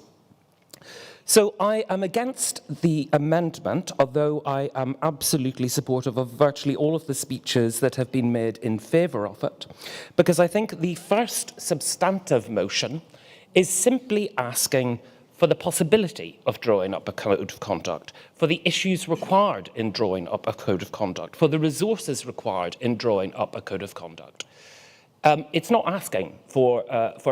[SPEAKER 14] So I am against the amendment, although I am absolutely supportive of virtually all of the speeches that have been made in favour of it, because I think the first substantive motion is simply asking for the possibility of drawing up a code of conduct, for the issues required in drawing up a code of conduct, for the resources required in drawing up a code of conduct. It's not asking for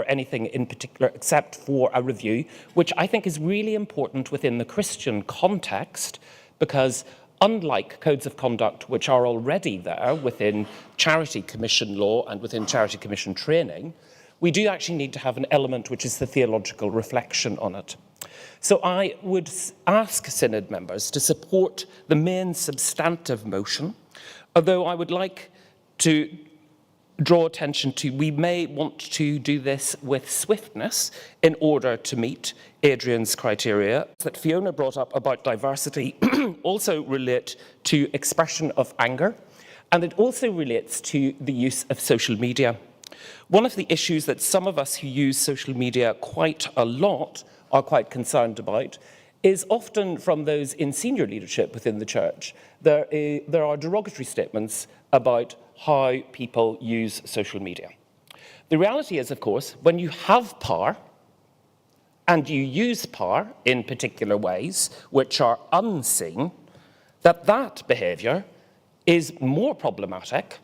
[SPEAKER 14] anything in particular except for a review, which I think is really important within the Christian context, because unlike codes of conduct which are already there within Charity Commission law and within Charity Commission training, we do actually need to have an element which is the theological reflection on it. So I would ask Synod members to support the main substantive motion, although I would like to draw attention to we may want to do this with swiftness in order to meet Adrian's criteria. That Fiona brought up about diversity also relate to expression of anger, and it also relates to the use of social media. One of the issues that some of us who use social media quite a lot are quite concerned about is often from those in senior leadership within the church. There are derogatory statements about how people use social media. The reality is, of course, when you have power and you use power in particular ways which are unseen, that behaviour is more problematic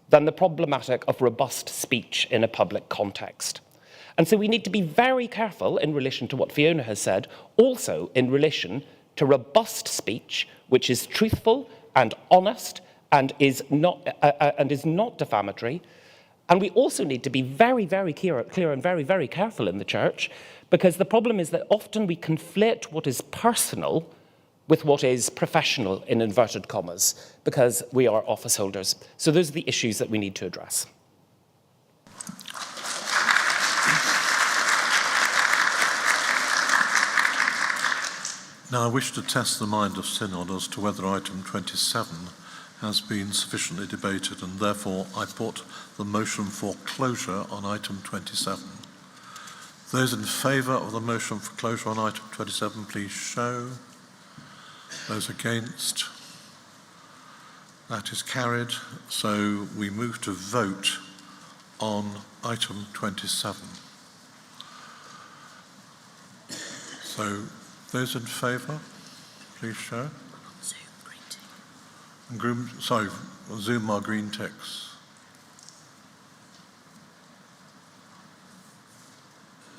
[SPEAKER 14] than the problematic of robust speech in a public context. And so we need to be very careful in relation to what Fiona has said, also in relation to robust speech, which is truthful and honest and is not defamatory. And we also need to be very, very clear and very, very careful in the church, because the problem is that often we conflate what is personal with what is professional, in inverted commas, because we are office holders. So those are the issues that we need to address.
[SPEAKER 5] Now, I wish to test the mind of Synod as to whether item 27 has been sufficiently debated, and therefore I put the motion for closure on item 27. Those in favour of the motion for closure on item 27, please show. Those against? That is carried. So we move to vote on item 27. So those in favour, please show. And Zoom are green ticks.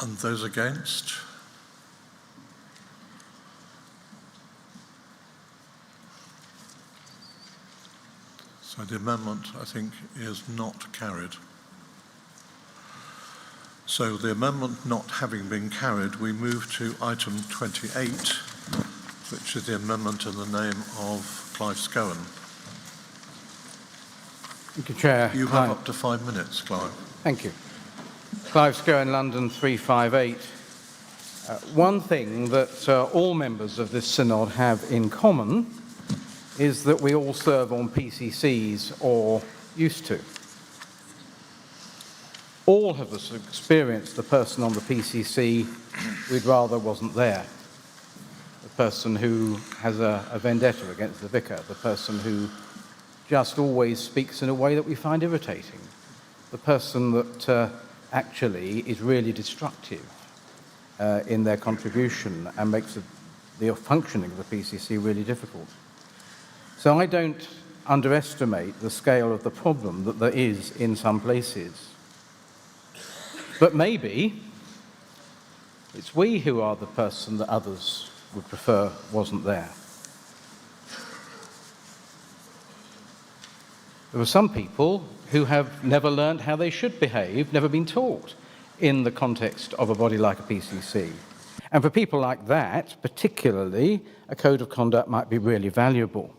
[SPEAKER 5] And those against? So the amendment, I think, is not carried. So the amendment not having been carried, we move to item 28, which is the amendment in the name of Clive Scowen.
[SPEAKER 2] Thank you, Chair.
[SPEAKER 5] You have up to 5 minutes, Clive.
[SPEAKER 2] Thank you. Clive Scowen, London 358. One thing that all members of this synod have in common is that we all serve on PCCs or used to. All of us have experienced the person on the PCC we'd rather wasn't there. The person who has a vendetta against the vicar, the person who just always speaks in a way that we find irritating, the person that actually is really destructive in their contribution and makes the functioning of the PCC really difficult. So I don't underestimate the scale of the problem that there is in some places. But maybe it's we who are the person that others would prefer wasn't there. There are some people who have never learned how they should behave, never been taught in the context of a body like a PCC. And for people like that, particularly, a code of conduct might be really valuable.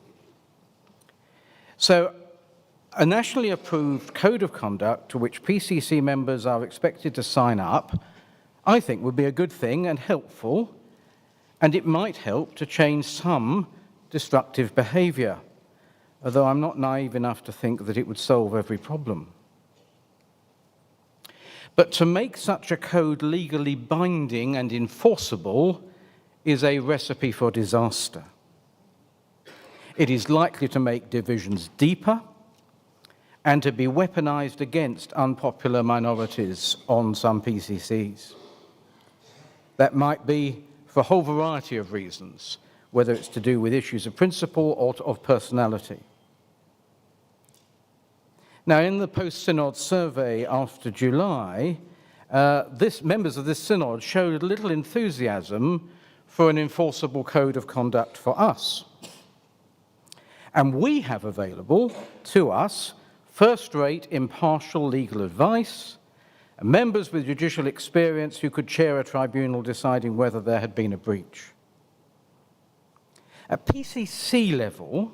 [SPEAKER 2] So, a nationally approved code of conduct to which PCC members are expected to sign up, I think would be a good thing and helpful, and it might help to change some destructive behaviour, although I'm not naive enough to think that it would solve every problem. But to make such a code legally binding and enforceable is a recipe for disaster. It is likely to make divisions deeper and to be weaponized against unpopular minorities on some PCCs. That might be for a whole variety of reasons, whether it's to do with issues of principle or of personality. Now, in the post-synod survey after July, members of this synod showed little enthusiasm for an enforceable code of conduct for us. And we have available to us first-rate impartial legal advice, and members with judicial experience who could chair a tribunal deciding whether there had been a breach. At PCC level,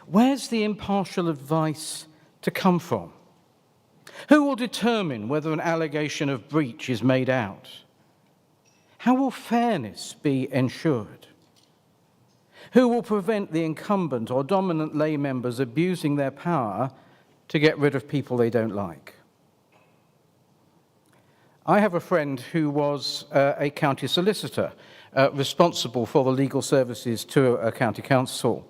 [SPEAKER 2] where's the impartial advice to come from? Who will determine whether an allegation of breach is made out? How will fairness be ensured? Who will prevent the incumbent or dominant lay members abusing their power to get rid of people they don't like? I have a friend who was a county solicitor responsible for the legal services to a county council.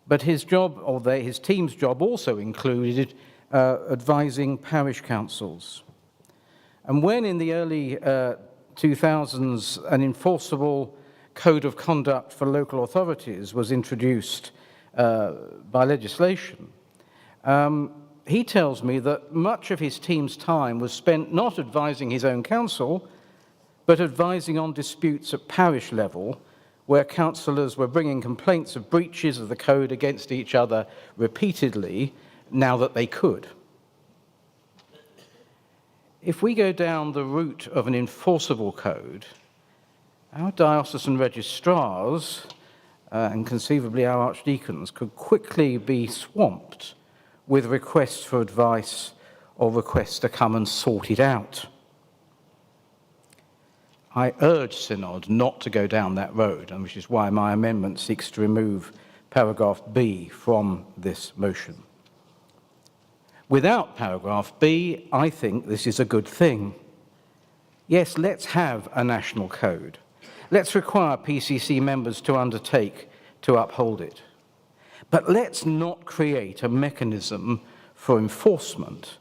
[SPEAKER 2] But his job, or his team's job, also included advising parish councils. And when in the early 2000s an enforceable code of conduct for local authorities was introduced by legislation, he tells me that much of his team's time was spent not advising his own council, but advising on disputes at parish level, where councillors were bringing complaints of breaches of the code against each other repeatedly, now that they could. If we go down the route of an enforceable code, our diocesan registrars, and conceivably our archdeacons, could quickly be swamped with requests for advice or requests to come and sort it out. I urge Synod not to go down that road, and which is why my amendment seeks to remove paragraph B from this motion. Without paragraph B, I think this is a good thing. Yes, let's have a national code. Let's require PCC members to undertake to uphold it. But let's not create a mechanism for enforcement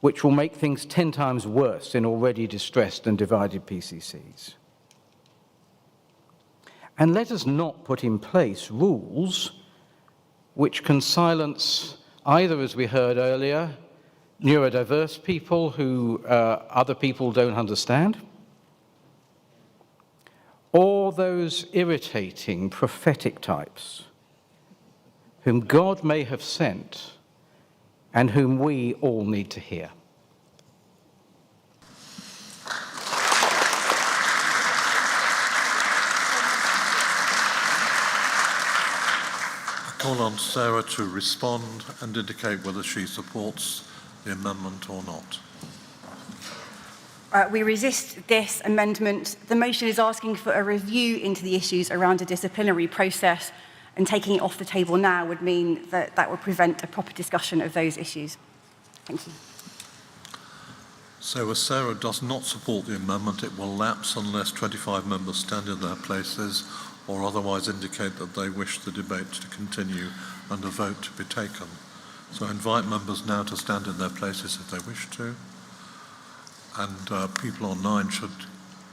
[SPEAKER 2] which will make things 10 times worse in already distressed and divided PCCs. And let us not put in place rules which can silence either, as we heard earlier, neurodiverse people who other people don't understand, or those irritating prophetic types whom God may have sent and whom we all need to hear.
[SPEAKER 5] I call on Sarah to respond and indicate whether she supports the amendment or not.
[SPEAKER 6] We resist this amendment. The motion is asking for a review into the issues around a disciplinary process, and taking it off the table now would mean that that would prevent a proper discussion of those issues. Thank you.
[SPEAKER 5] So as Sarah does not support the amendment, it will lapse unless 25 members stand in their places or otherwise indicate that they wish the debate to continue and a vote to be taken. So I invite members now to stand in their places if they wish to. And people online should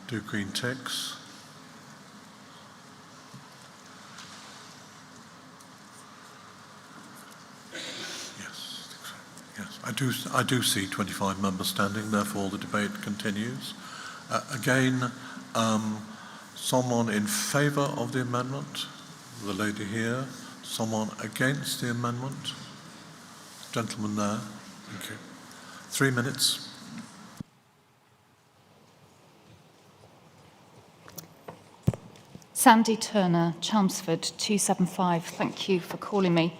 [SPEAKER 5] do green ticks. Yes, I do see 25 members standing, therefore the debate continues. Again, someone in favour of the amendment? The lady here. Someone against the amendment? Gentleman there. Thank you. 3 minutes.
[SPEAKER 15] Sandy Turner, Chelmsford, 275. Thank you for calling me.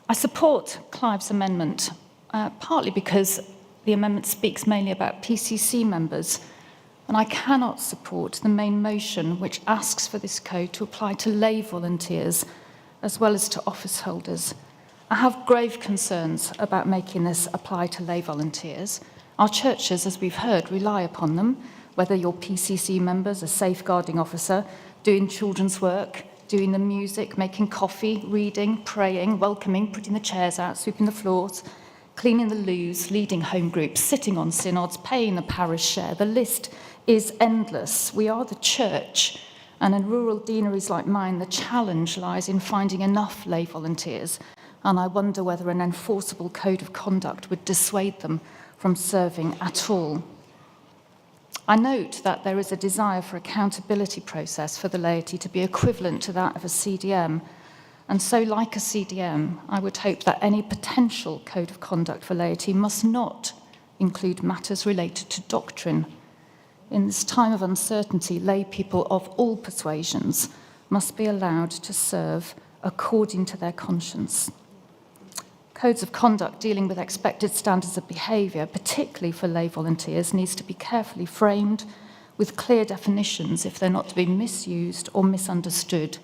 [SPEAKER 15] I support Clive's amendment, partly because the amendment speaks mainly about PCC members, and I cannot support the main motion which asks for this code to apply to lay volunteers as well as to office holders. I have grave concerns about making this apply to lay volunteers. Our churches, as we've heard, rely upon them, whether you're PCC members, a safeguarding officer, doing children's work, doing the music, making coffee, reading, praying, welcoming, putting the chairs out, sweeping the floors, cleaning the loos, leading home groups, sitting on synods, paying the parish share. The list is endless. We are the church, and in rural deaneries like mine, the challenge lies in finding enough lay volunteers, and I wonder whether an enforceable code of conduct would dissuade them from serving at all. I note that there is a desire for accountability process for the laity to be equivalent to that of a CDM, and so like a CDM, I would hope that any potential code of conduct for laity must not include matters related to doctrine. In this time of uncertainty, lay people of all persuasions must be allowed to serve according to their conscience. Codes of conduct dealing with expected standards of behaviour, particularly for lay volunteers, needs to be carefully framed with clear definitions if they're not to be misused or misunderstood.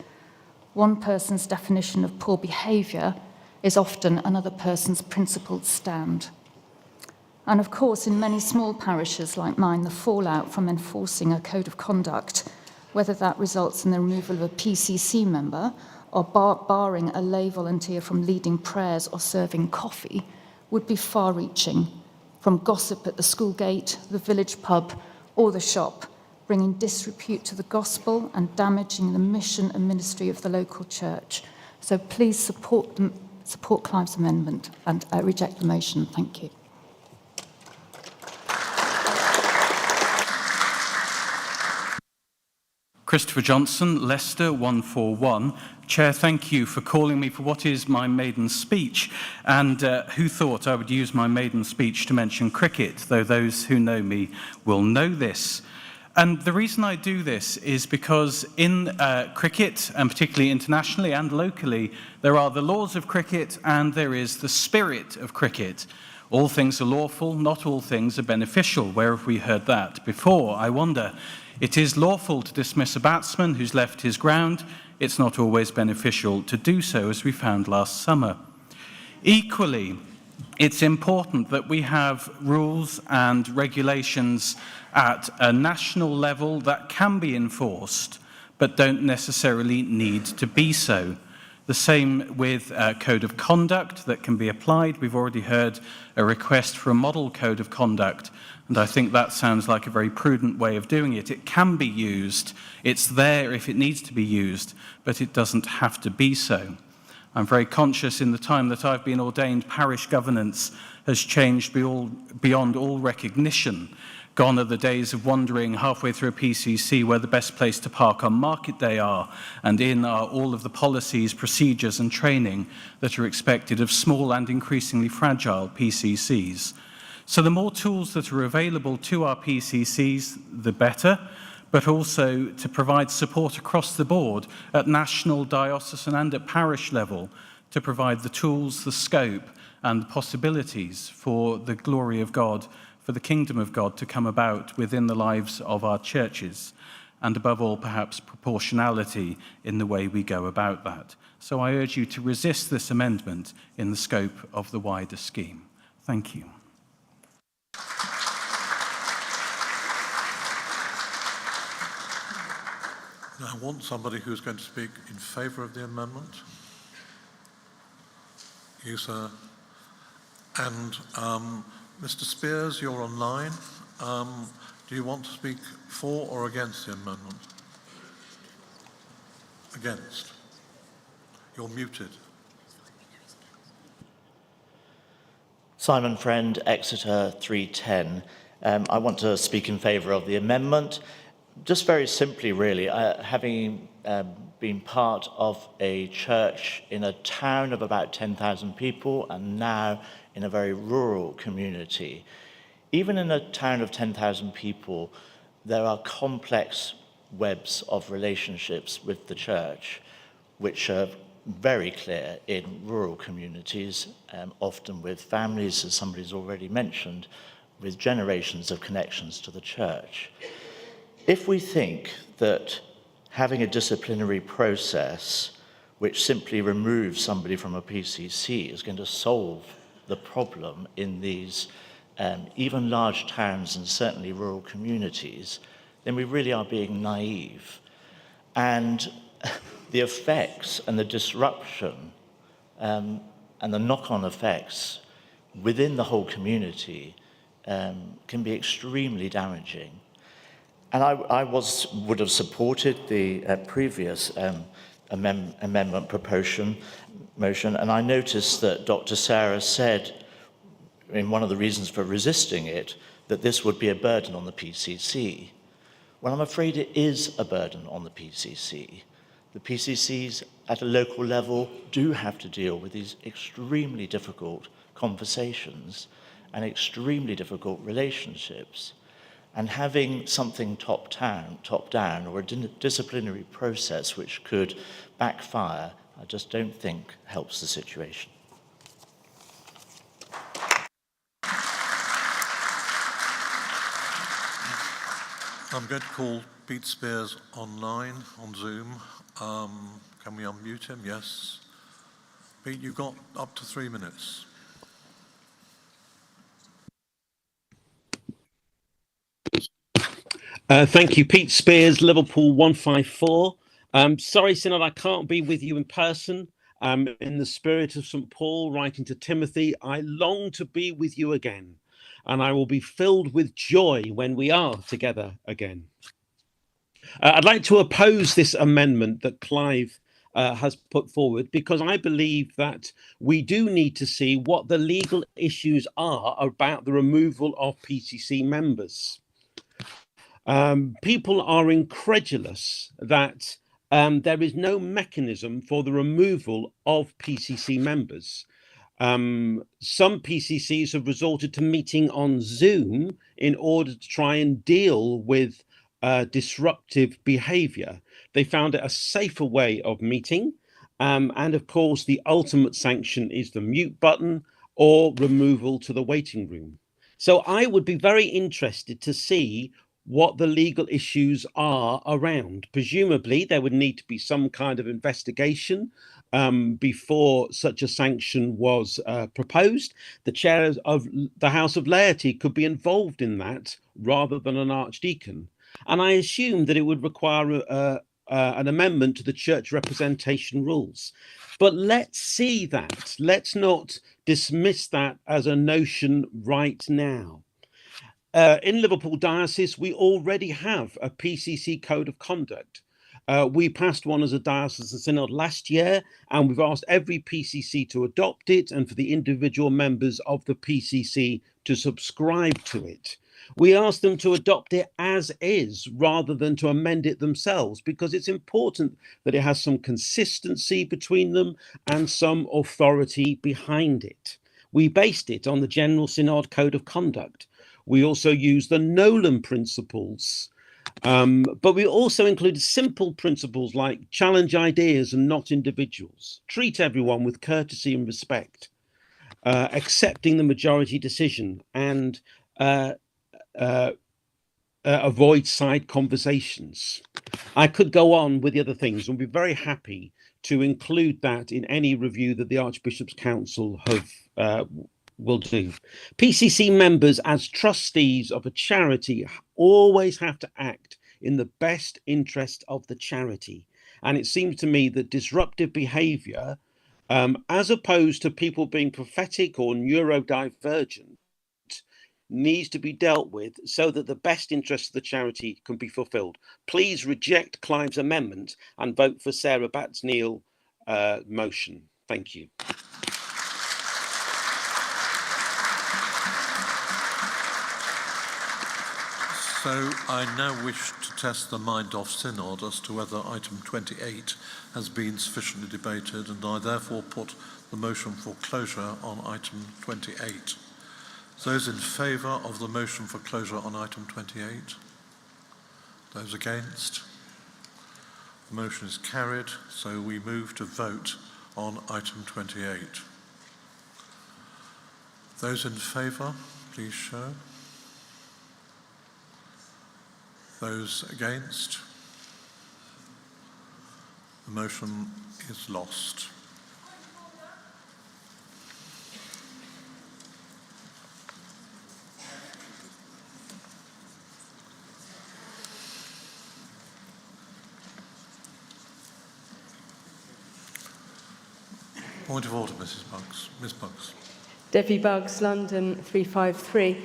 [SPEAKER 15] One person's definition of poor behaviour is often another person's principled stand. And of course, in many small parishes like mine, the fallout from enforcing a code of conduct, whether that results in the removal of a PCC member or barring a lay volunteer from leading prayers or serving coffee, would be far-reaching, from gossip at the school gate, the village pub, or the shop, bringing disrepute to the gospel and damaging the mission and ministry of the local church. So please support Clive's amendment and reject the motion. Thank you.
[SPEAKER 16] Christopher Johnson, Leicester 141. Chair, thank you for calling me for what is my maiden speech. And who thought I would use my maiden speech to mention cricket, though those who know me will know this. And the reason I do this is because in cricket, and particularly internationally and locally, there are the laws of cricket and there is the spirit of cricket. All things are lawful, not all things are beneficial. Where have we heard that before? I wonder. It is lawful to dismiss a batsman who's left his ground. It's not always beneficial to do so, as we found last summer. Equally, it's important that we have rules and regulations at a national level that can be enforced, but don't necessarily need to be so. The same with a code of conduct that can be applied. We've already heard a request for a model code of conduct, and I think that sounds like a very prudent way of doing it. It can be used. It's there if it needs to be used, but it doesn't have to be so. I'm very conscious in the time that I've been ordained, parish governance has changed beyond all recognition. Gone are the days of wondering halfway through a PCC where the best place to park on market day are, and in are all of the policies, procedures and training that are expected of small and increasingly fragile PCCs. So the more tools that are available to our PCCs, the better, but also to provide support across the board at national, diocesan and at parish level to provide the tools, the scope and the possibilities for the glory of God, for the kingdom of God to come about within the lives of our churches, and above all, perhaps proportionality in the way we go about that. So I urge you to resist this amendment in the scope of the wider scheme. Thank you.
[SPEAKER 5] Now, I want somebody who's going to speak in favour of the amendment. You, sir. And Mr. Spears, you're online. Do you want to speak for or against the amendment? Against. You're muted.
[SPEAKER 17] Simon Friend, Exeter 310. I want to speak in favour of the amendment. Just very simply, really, having been part of a church in a town of about 10,000 people and now in a very rural community. Even in a town of 10,000 people, there are complex webs of relationships with the church, which are very clear in rural communities, often with families, as somebody's already mentioned, with generations of connections to the church. If we think that having a disciplinary process which simply removes somebody from a PCC is going to solve the problem in these even large towns and certainly rural communities, then we really are being naive. And the effects and the disruption and the knock-on effects within the whole community can be extremely damaging. And I would have supported the previous amendment motion, and I noticed that Dr. Sarah said, in one of the reasons for resisting it, that this would be a burden on the PCC. Well, I'm afraid it is a burden on the PCC. The PCCs at a local level do have to deal with these extremely difficult conversations and extremely difficult relationships. And having something top down, or a disciplinary process which could backfire, I just don't think helps the situation.
[SPEAKER 5] I'm going to call Pete Spears online on Zoom. Can we unmute him? Yes. Pete, you've got up to 3 minutes.
[SPEAKER 18] Thank you, Pete Spears, Liverpool 154. Sorry, Synod, I can't be with you in person. In the spirit of St. Paul writing to Timothy, I long to be with you again, and I will be filled with joy when we are together again. I'd like to oppose this amendment that Clive has put forward, because I believe that we do need to see what the legal issues are about the removal of PCC members. People are incredulous that there is no mechanism for the removal of PCC members. Some PCCs have resorted to meeting on Zoom in order to try and deal with disruptive behavior. They found it a safer way of meeting. And of course, the ultimate sanction is the mute button or removal to the waiting room. So I would be very interested to see what the legal issues are around. Presumably, there would need to be some kind of investigation before such a sanction was proposed. The chair of the House of Laity could be involved in that rather than an archdeacon. And I assume that it would require an amendment to the church representation rules. But let's see that. Let's not dismiss that as a notion right now. In Liverpool Diocese, we already have a PCC code of conduct. We passed one as a diocesan synod last year, and we've asked every PCC to adopt it and for the individual members of the PCC to subscribe to it. We asked them to adopt it as is rather than to amend it themselves, because it's important that it has some consistency between them and some authority behind it. We based it on the General Synod Code of Conduct. We also used the Nolan principles, but we also included simple principles like challenge ideas and not individuals, treat everyone with courtesy and respect, accepting the majority decision, and avoid side conversations. I could go on with the other things and be very happy to include that in any review that the Archbishop's Council will do. PCC members, as trustees of a charity, always have to act in the best interest of the charity. And it seems to me that disruptive behaviour, as opposed to people being prophetic or neurodivergent, needs to be dealt with so that the best interest of the charity can be fulfilled. Please reject Clive's amendment and vote for Sarah Batts-Neal motion. Thank you.
[SPEAKER 5] So I now wish to test the mind of Synod as to whether item 28 has been sufficiently debated, and I therefore put the motion for closure on item 28. Those in favour of the motion for closure on item 28? Those against? The motion is carried, so we move to vote on item 28. Those in favour, please show. Those against? The motion is lost. Point of order, Mrs. Buggs. Ms. Buggs.
[SPEAKER 10] Debbie Buggs, London 353.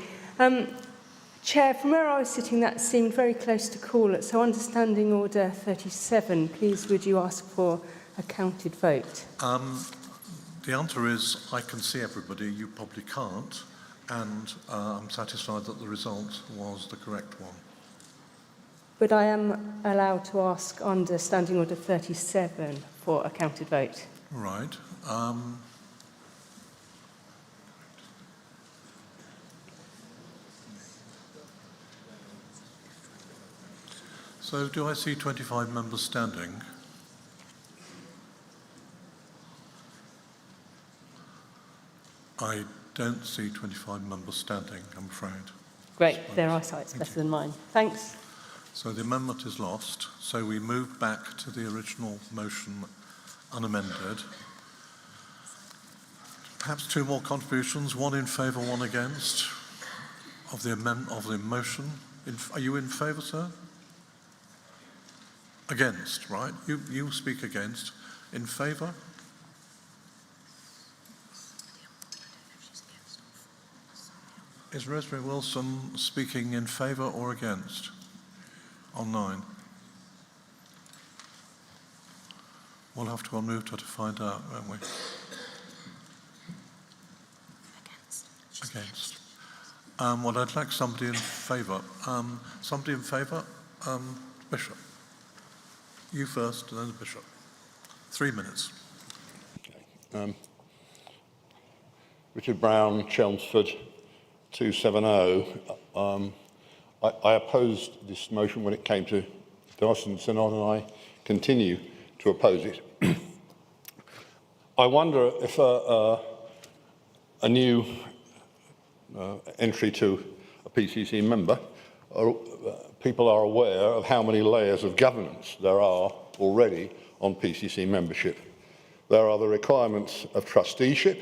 [SPEAKER 10] Chair, from where I was sitting, that seemed very close to call it. So understanding order 37, please would you ask for a counted vote?
[SPEAKER 5] The answer is I can see everybody, you probably can't, and I'm satisfied that the result was the correct one.
[SPEAKER 10] But I am allowed to ask under standing order 37 for a counted vote.
[SPEAKER 5] Right. So do I see 25 members standing? I don't see 25 members standing, I'm afraid.
[SPEAKER 10] Great, their eyesight's better than mine. Thanks.
[SPEAKER 5] So the amendment is lost. So we move back to the original motion unamended. Perhaps two more contributions, one in favour, one against, of the motion. Are you in favour, sir? Against, right? You speak against. In favour? Is Rosemary Wilson speaking in favour or against? Online. We'll have to unmute her to find out, won't we? Against. Well, I'd like somebody in favour. Somebody in favour? Bishop. You first, and then the Bishop. 3 minutes.
[SPEAKER 19] Richard Brown, Chelmsford, 270. I opposed this motion when it came to Diocesan Synod, and I continue to oppose it. I wonder if a new entry to a PCC member, people are aware of how many layers of governance there are already on PCC membership. There are the requirements of trusteeship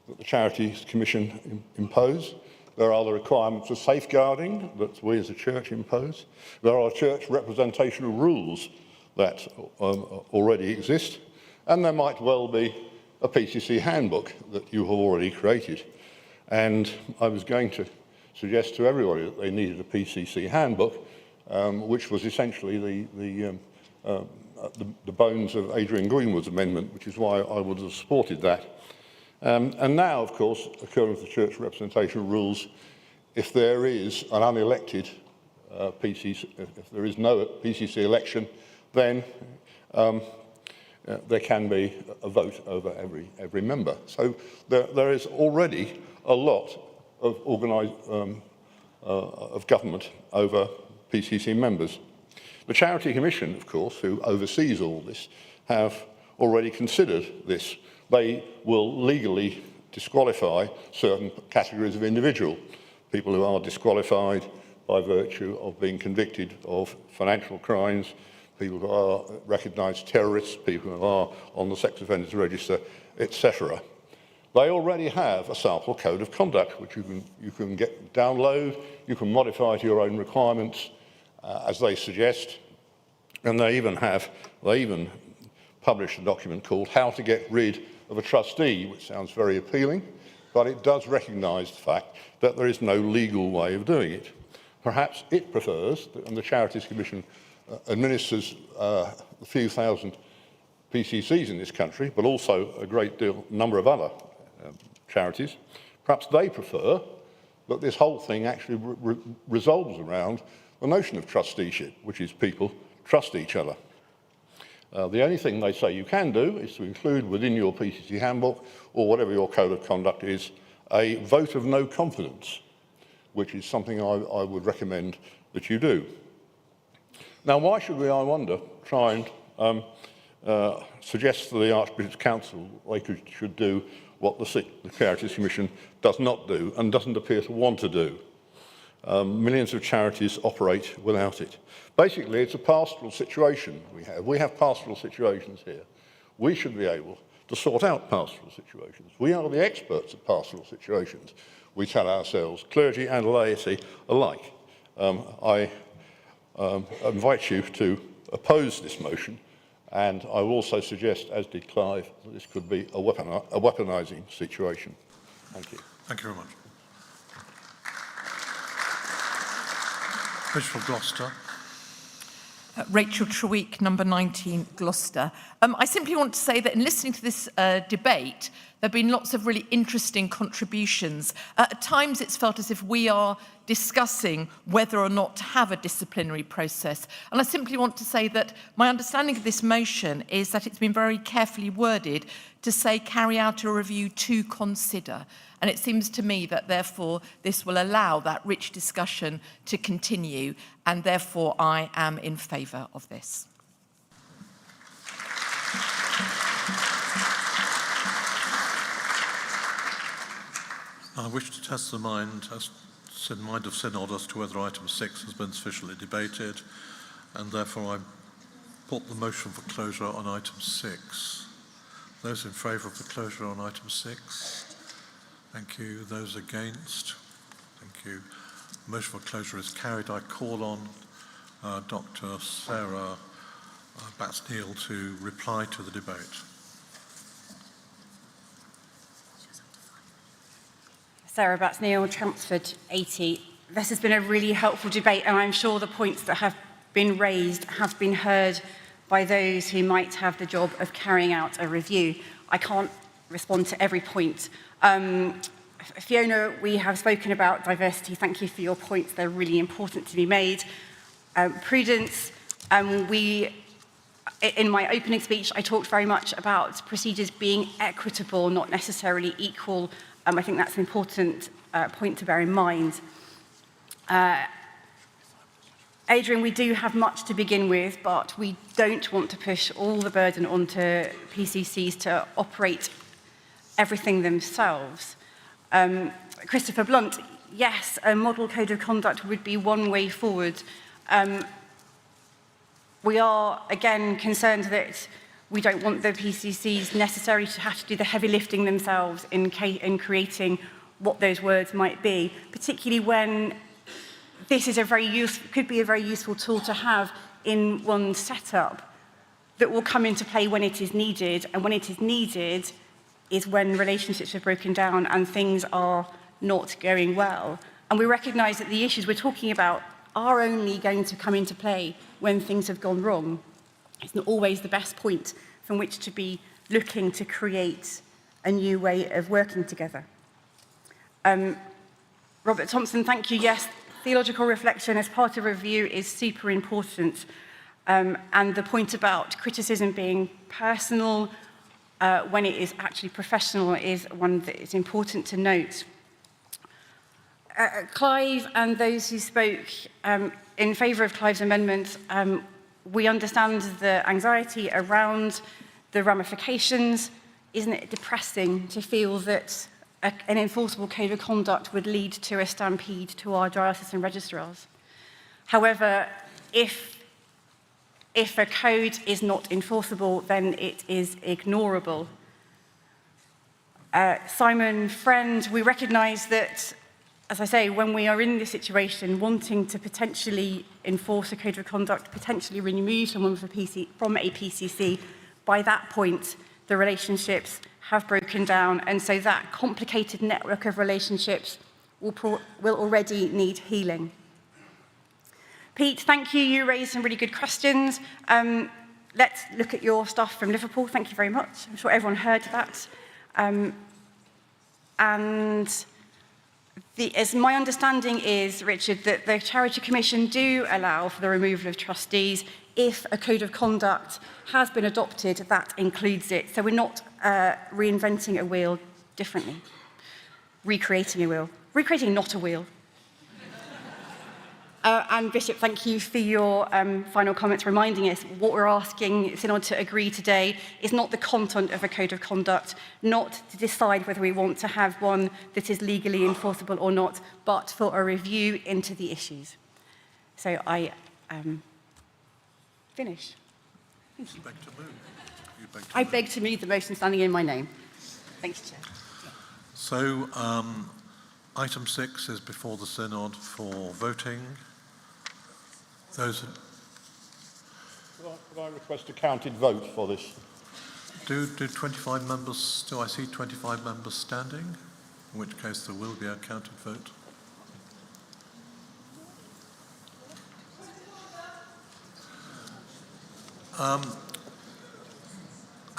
[SPEAKER 19] that the Charities Commission impose. There are the requirements of safeguarding that we as a church impose. There are church representational rules that already exist, and there might well be a PCC handbook that you have already created. And I was going to suggest to everybody that they needed a PCC handbook, which was essentially the bones of Adrian Greenwood's amendment, which is why I would have supported that. And now, of course, according to the church representation rules, if there is an unelected PCC, if there is no PCC election, then there can be a vote over every member. So there is already a lot of of government over PCC members. The Charity Commission, of course, who oversees all this, have already considered this. They will legally disqualify certain categories of individual, people who are disqualified by virtue of being convicted of financial crimes, people who are recognised terrorists, people who are on the sex offenders register, etc. They already have a sample code of conduct, which you can download, you can modify to your own requirements, as they suggest, and they even published a document called How to Get Rid of a Trustee, which sounds very appealing, but it does recognise the fact that there is no legal way of doing it. Perhaps it prefers, and the Charities Commission administers a few thousand PCCs in this country, but also a number of other charities. Perhaps they prefer that this whole thing actually resolves around the notion of trusteeship, which is people trust each other. The only thing they say you can do is to include within your PCC handbook, or whatever your code of conduct is, a vote of no confidence, which is something I would recommend that you do. Now, why should we, I wonder, try and suggest to the Archbishop's Council they should do what the Charities Commission does not do and doesn't appear to want to do? Millions of charities operate without it. Basically, it's a pastoral situation we have. We have pastoral situations here. We should be able to sort out pastoral situations. We are the experts at pastoral situations. We tell ourselves, clergy and laity alike. I invite you to oppose this motion, and I will also suggest, as did Clive, that this could be a weaponising situation. Thank you.
[SPEAKER 5] Thank you very much. Bishop of Gloucester.
[SPEAKER 20] Rachel Treweek, number 19, Gloucester. I simply want to say that in listening to this debate, there have been lots of really interesting contributions. At times, it's felt as if we are discussing whether or not to have a disciplinary process. And I simply want to say that my understanding of this motion is that it's been very carefully worded to say carry out a review to consider. And it seems to me that, therefore, this will allow that rich discussion to continue, and therefore I am in favour of this.
[SPEAKER 5] I wish to test the mind of Synod as to whether item 6 has been sufficiently debated, and therefore I put the motion for closure on item 6. Those in favour of the closure on item 6? Thank you. Those against? Thank you. Motion for closure is carried. I call on Dr. Sarah Batts-Neal to reply to the debate.
[SPEAKER 6] Sarah Batts-Neal, Chelmsford 80. This has been a really helpful debate, and I'm sure the points that have been raised have been heard by those who might have the job of carrying out a review. I can't respond to every point. Fiona, we have spoken about diversity. Thank you for your points. They're really important to be made. Prudence, in my opening speech, I talked very much about procedures being equitable, not necessarily equal. I think that's an important point to bear in mind. Adrian, we do have much to begin with, but we don't want to push all the burden onto PCCs to operate everything themselves. Christopher Blunt, yes, a model code of conduct would be one way forward. We are, again, concerned that we don't want the PCCs necessarily to have to do the heavy lifting themselves in creating what those words might be, particularly when this is could be a very useful tool to have in one setup. that will come into play when it is needed, and when it is needed is when relationships have broken down and things are not going well. And we recognise that the issues we're talking about are only going to come into play when things have gone wrong. It's not always the best point from which to be looking to create a new way of working together. Robert Thompson, thank you. Yes, theological reflection as part of review is super important. And the point about criticism being personal when it is actually professional is one that is important to note. Clive and those who spoke in favour of Clive's amendment, we understand the anxiety around the ramifications. Isn't it depressing to feel that an enforceable code of conduct would lead to a stampede to our diocesan registrars? However, if a code is not enforceable, then it is ignorable. Simon, friend, we recognise that, as I say, when we are in this situation, wanting to potentially enforce a code of conduct, potentially remove someone from a PCC, by that point, the relationships have broken down, and so that complicated network of relationships will already need healing. Pete, thank you. You raised some really good questions. Let's look at your stuff from Liverpool. Thank you very much. I'm sure everyone heard that. As my understanding is, Richard, that the Charity Commission do allow for the removal of trustees if a code of conduct has been adopted that includes it. So we're not reinventing a wheel differently, recreating a wheel, recreating not a wheel. And Bishop, thank you for your final comments, reminding us what we're asking Synod to agree today is not the content of a code of conduct, not to decide whether we want to have one that is legally enforceable or not, but for a review into the issues. So I finish. Thank you. I beg to move the motion standing in my name. Thank you, Chair.
[SPEAKER 5] So item 6 is before the Synod for voting. Those.
[SPEAKER 19] Could I request a counted vote for this?
[SPEAKER 5] Do 25 members, do I see 25 members standing? In which case there will be a counted vote. I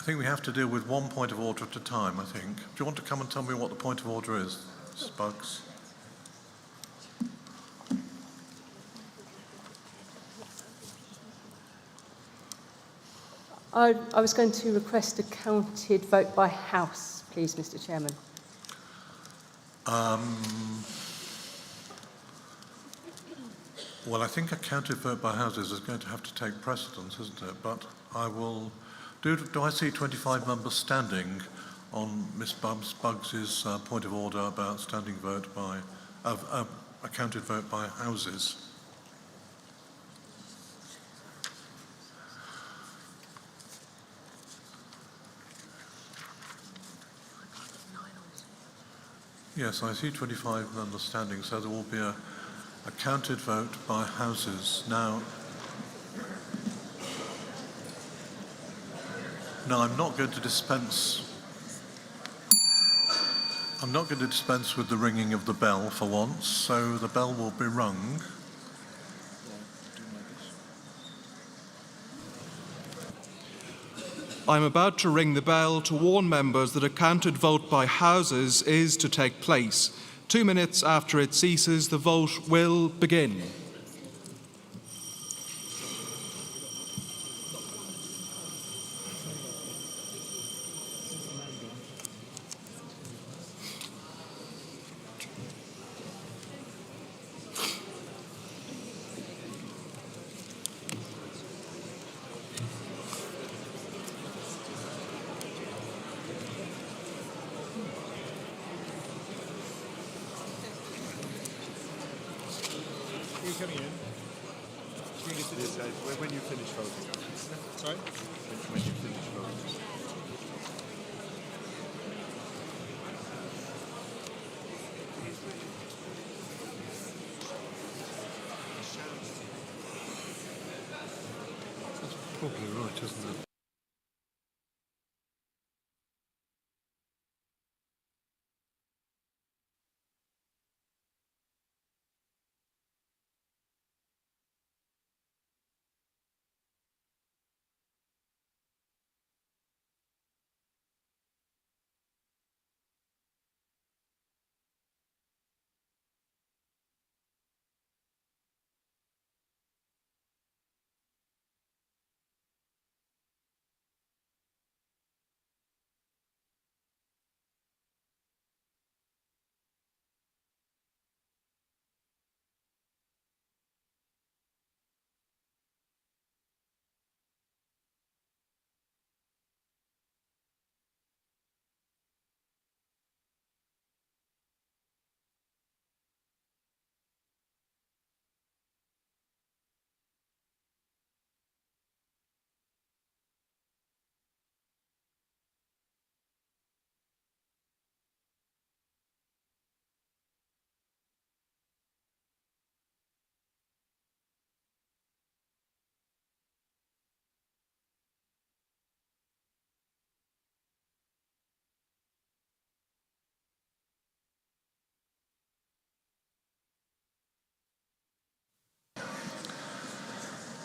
[SPEAKER 5] think we have to deal with one point of order at a time, I think. Do you want to come and tell me what the point of order is, Spugs?
[SPEAKER 21] I was going to request a counted vote by House, please, Mr. Chairman.
[SPEAKER 5] Well, I think a counted vote by Houses is going to have to take precedence, isn't it? But I will... Do I see 25 members standing on Ms. Spugs' point of order about standing vote by... a counted vote by Houses? Yes, I see 25 members standing, so there will be a counted vote by Houses. Now, I'm not going to dispense. I'm not going to dispense with the ringing of the bell for once, so the bell will be rung.
[SPEAKER 22] I'm about to ring the bell to warn members that a counted vote by Houses is to take place. 2 minutes after it ceases, the vote will begin.
[SPEAKER 23] Are you coming in? When you finish voting. Sorry? When you finish voting.
[SPEAKER 5] That's probably right, isn't it?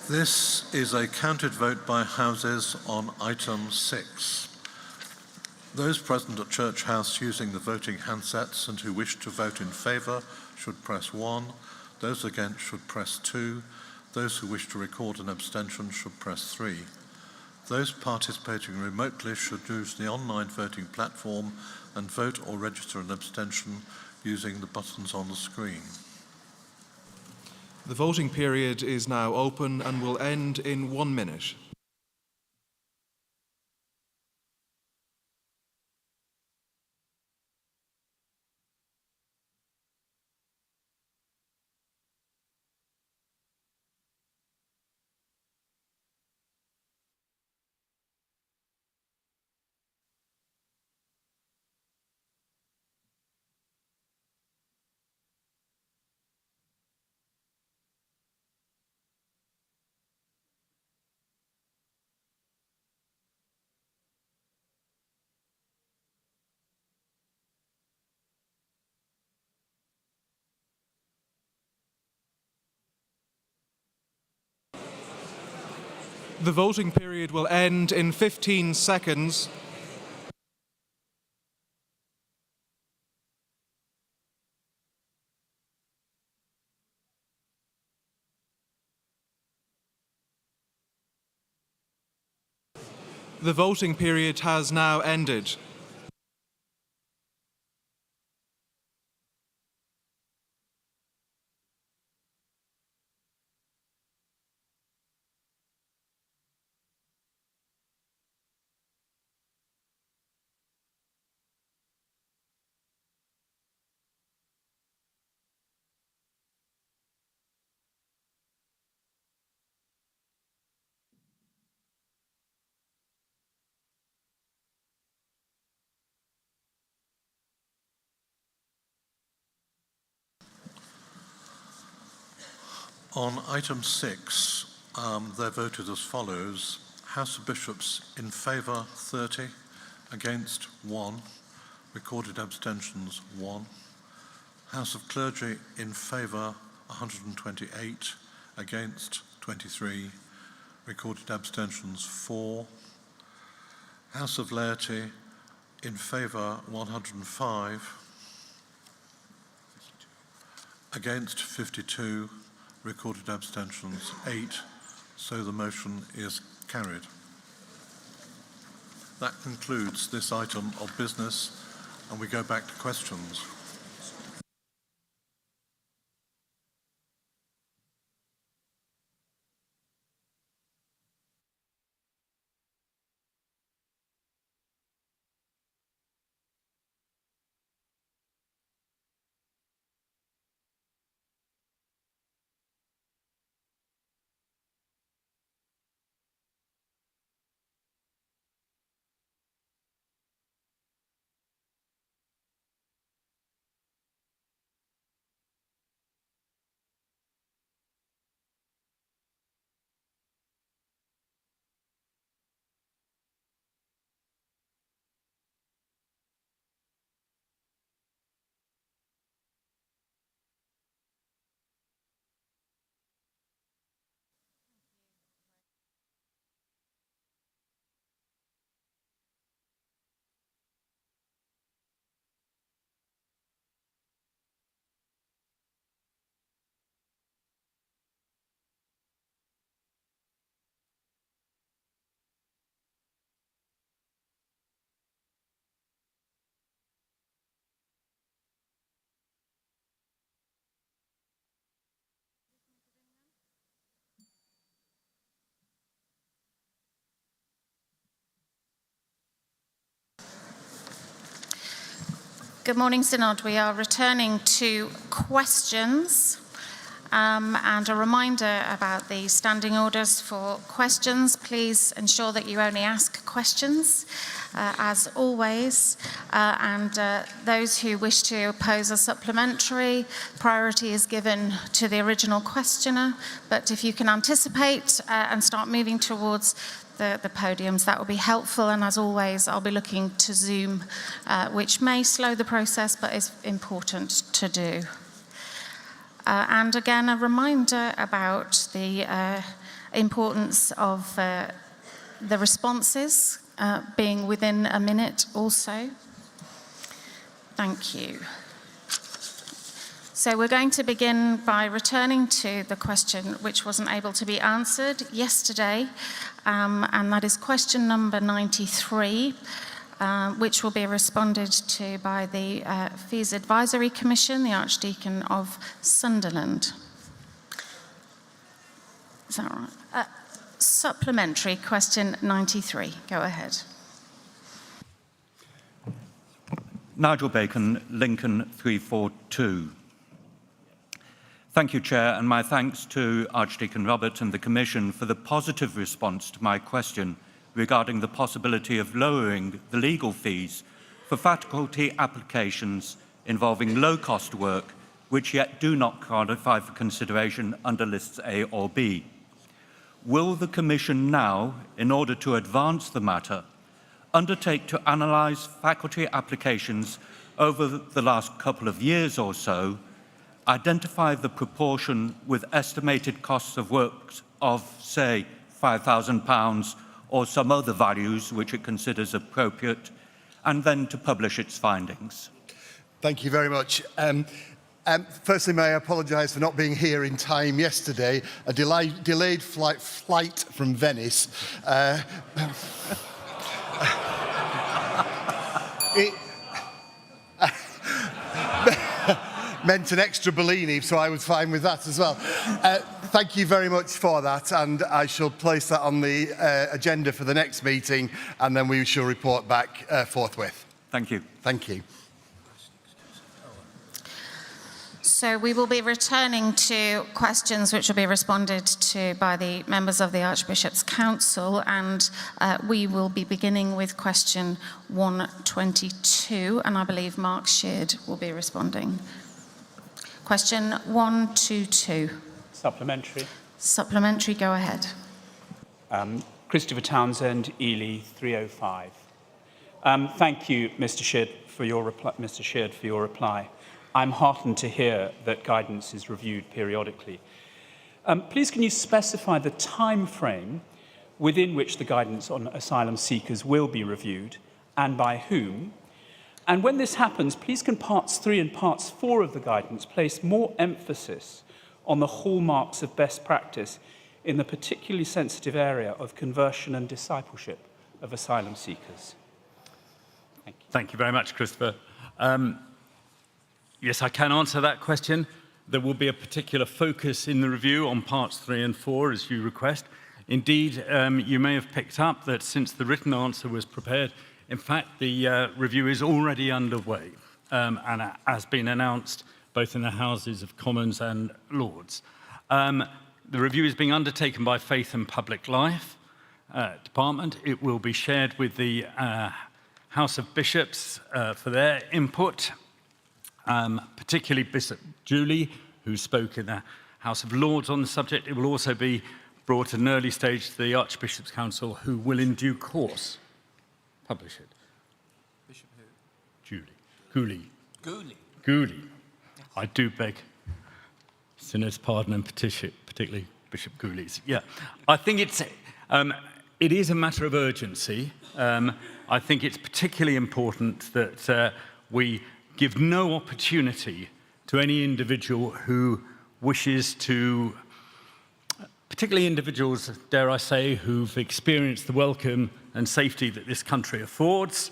[SPEAKER 5] This is a counted vote by houses on item 6. Those present at Church House using the voting handsets and who wish to vote in favour should press 1. Those against should press 2. Those who wish to record an abstention should press 3. Those participating remotely should use the online voting platform and vote or register an abstention using the buttons on the screen.
[SPEAKER 22] The voting period is now open and will end in 1 minute. The voting period will end in 15 seconds. The voting period has now ended.
[SPEAKER 5] On item 6, they're voted as follows. House of Bishops in favour 30, against 1, recorded abstentions 1. House of Clergy in favour 128, against 23, recorded abstentions 4. House of Laity in favour 105, against 52, recorded abstentions 8, so the motion is carried. That concludes this item of business, and we go back to questions.
[SPEAKER 1] Good morning, Synod. We are returning to questions. And a reminder about the standing orders for questions. Please ensure that you only ask questions, as always. Those who wish to pose a supplementary, priority is given to the original questioner. But if you can anticipate and start moving towards the podiums, that will be helpful. And as always, I'll be looking to Zoom, which may slow the process, but is important to do. And again, a reminder about the importance of the responses being within a minute also. Thank you. So we're going to begin by returning to the question which wasn't able to be answered yesterday, and that is question number 93, which will be responded to by the Fees Advisory Commission, the Archdeacon of Sunderland. Is that right? Supplementary question 93. Go ahead.
[SPEAKER 3] Nigel Bacon, Lincoln 342. Thank you, Chair, and my thanks to Archdeacon Robert and the Commission for the positive response to my question regarding the possibility of lowering the legal fees for faculty applications involving low-cost work which yet do not qualify for consideration under lists A or B. Will the Commission now, in order to advance the matter, undertake to analyse faculty applications over the last couple of years or so, identify the proportion with estimated costs of work of, say, £5,000 or some other values which it considers appropriate, and then to publish its findings?
[SPEAKER 4] Thank you very much. Firstly, may I apologise for not being here in time yesterday. A delayed flight from Venice. It meant an extra Bellini, so I was fine with that as well. Thank you very much for that, and I shall place that on the agenda for the next meeting, and then we shall report back forthwith.
[SPEAKER 3] Thank you.
[SPEAKER 4] Thank you.
[SPEAKER 1] So we will be returning to questions which will be responded to by the members of the Archbishop's Council, and we will be beginning with question 122, and I believe Mark Sheard will be responding. Question 122.
[SPEAKER 7] Supplementary.
[SPEAKER 1] Supplementary, go ahead.
[SPEAKER 7] Christopher Townsend, Ely 305. Thank you, Mr. Sheard, for your reply. I'm heartened to hear that guidance is reviewed periodically. Please, can you specify the time frame within which the guidance on asylum seekers will be reviewed, and by whom? And when this happens, please can parts 3 and parts 4 of the guidance place more emphasis on the hallmarks of best practice in the particularly sensitive area of conversion and discipleship of asylum seekers? Thank you.
[SPEAKER 24] Thank you very much, Christopher. Yes, I can answer that question. There will be a particular focus in the review on parts 3 and 4, as you request. Indeed, you may have picked up that since the written answer was prepared, in fact, the review is already underway and has been announced both in the Houses of Commons and Lords. The review is being undertaken by Faith and Public Life Department. It will be shared with the House of Bishops for their input, particularly Bishop Julie, who spoke in the House of Lords on the subject. It will also be brought at an early stage to the Archbishop's Council, who will in due course publish it.
[SPEAKER 23] Bishop who?
[SPEAKER 24] Julie.
[SPEAKER 23] Gooley.
[SPEAKER 24] Gooley. I do beg Synod's pardon, and particularly Bishop Gooley's. Yeah, I think it is a matter of urgency. I think it's particularly important that we give no opportunity to any individual who wishes to, particularly individuals, dare I say, who've experienced the welcome and safety that this country affords,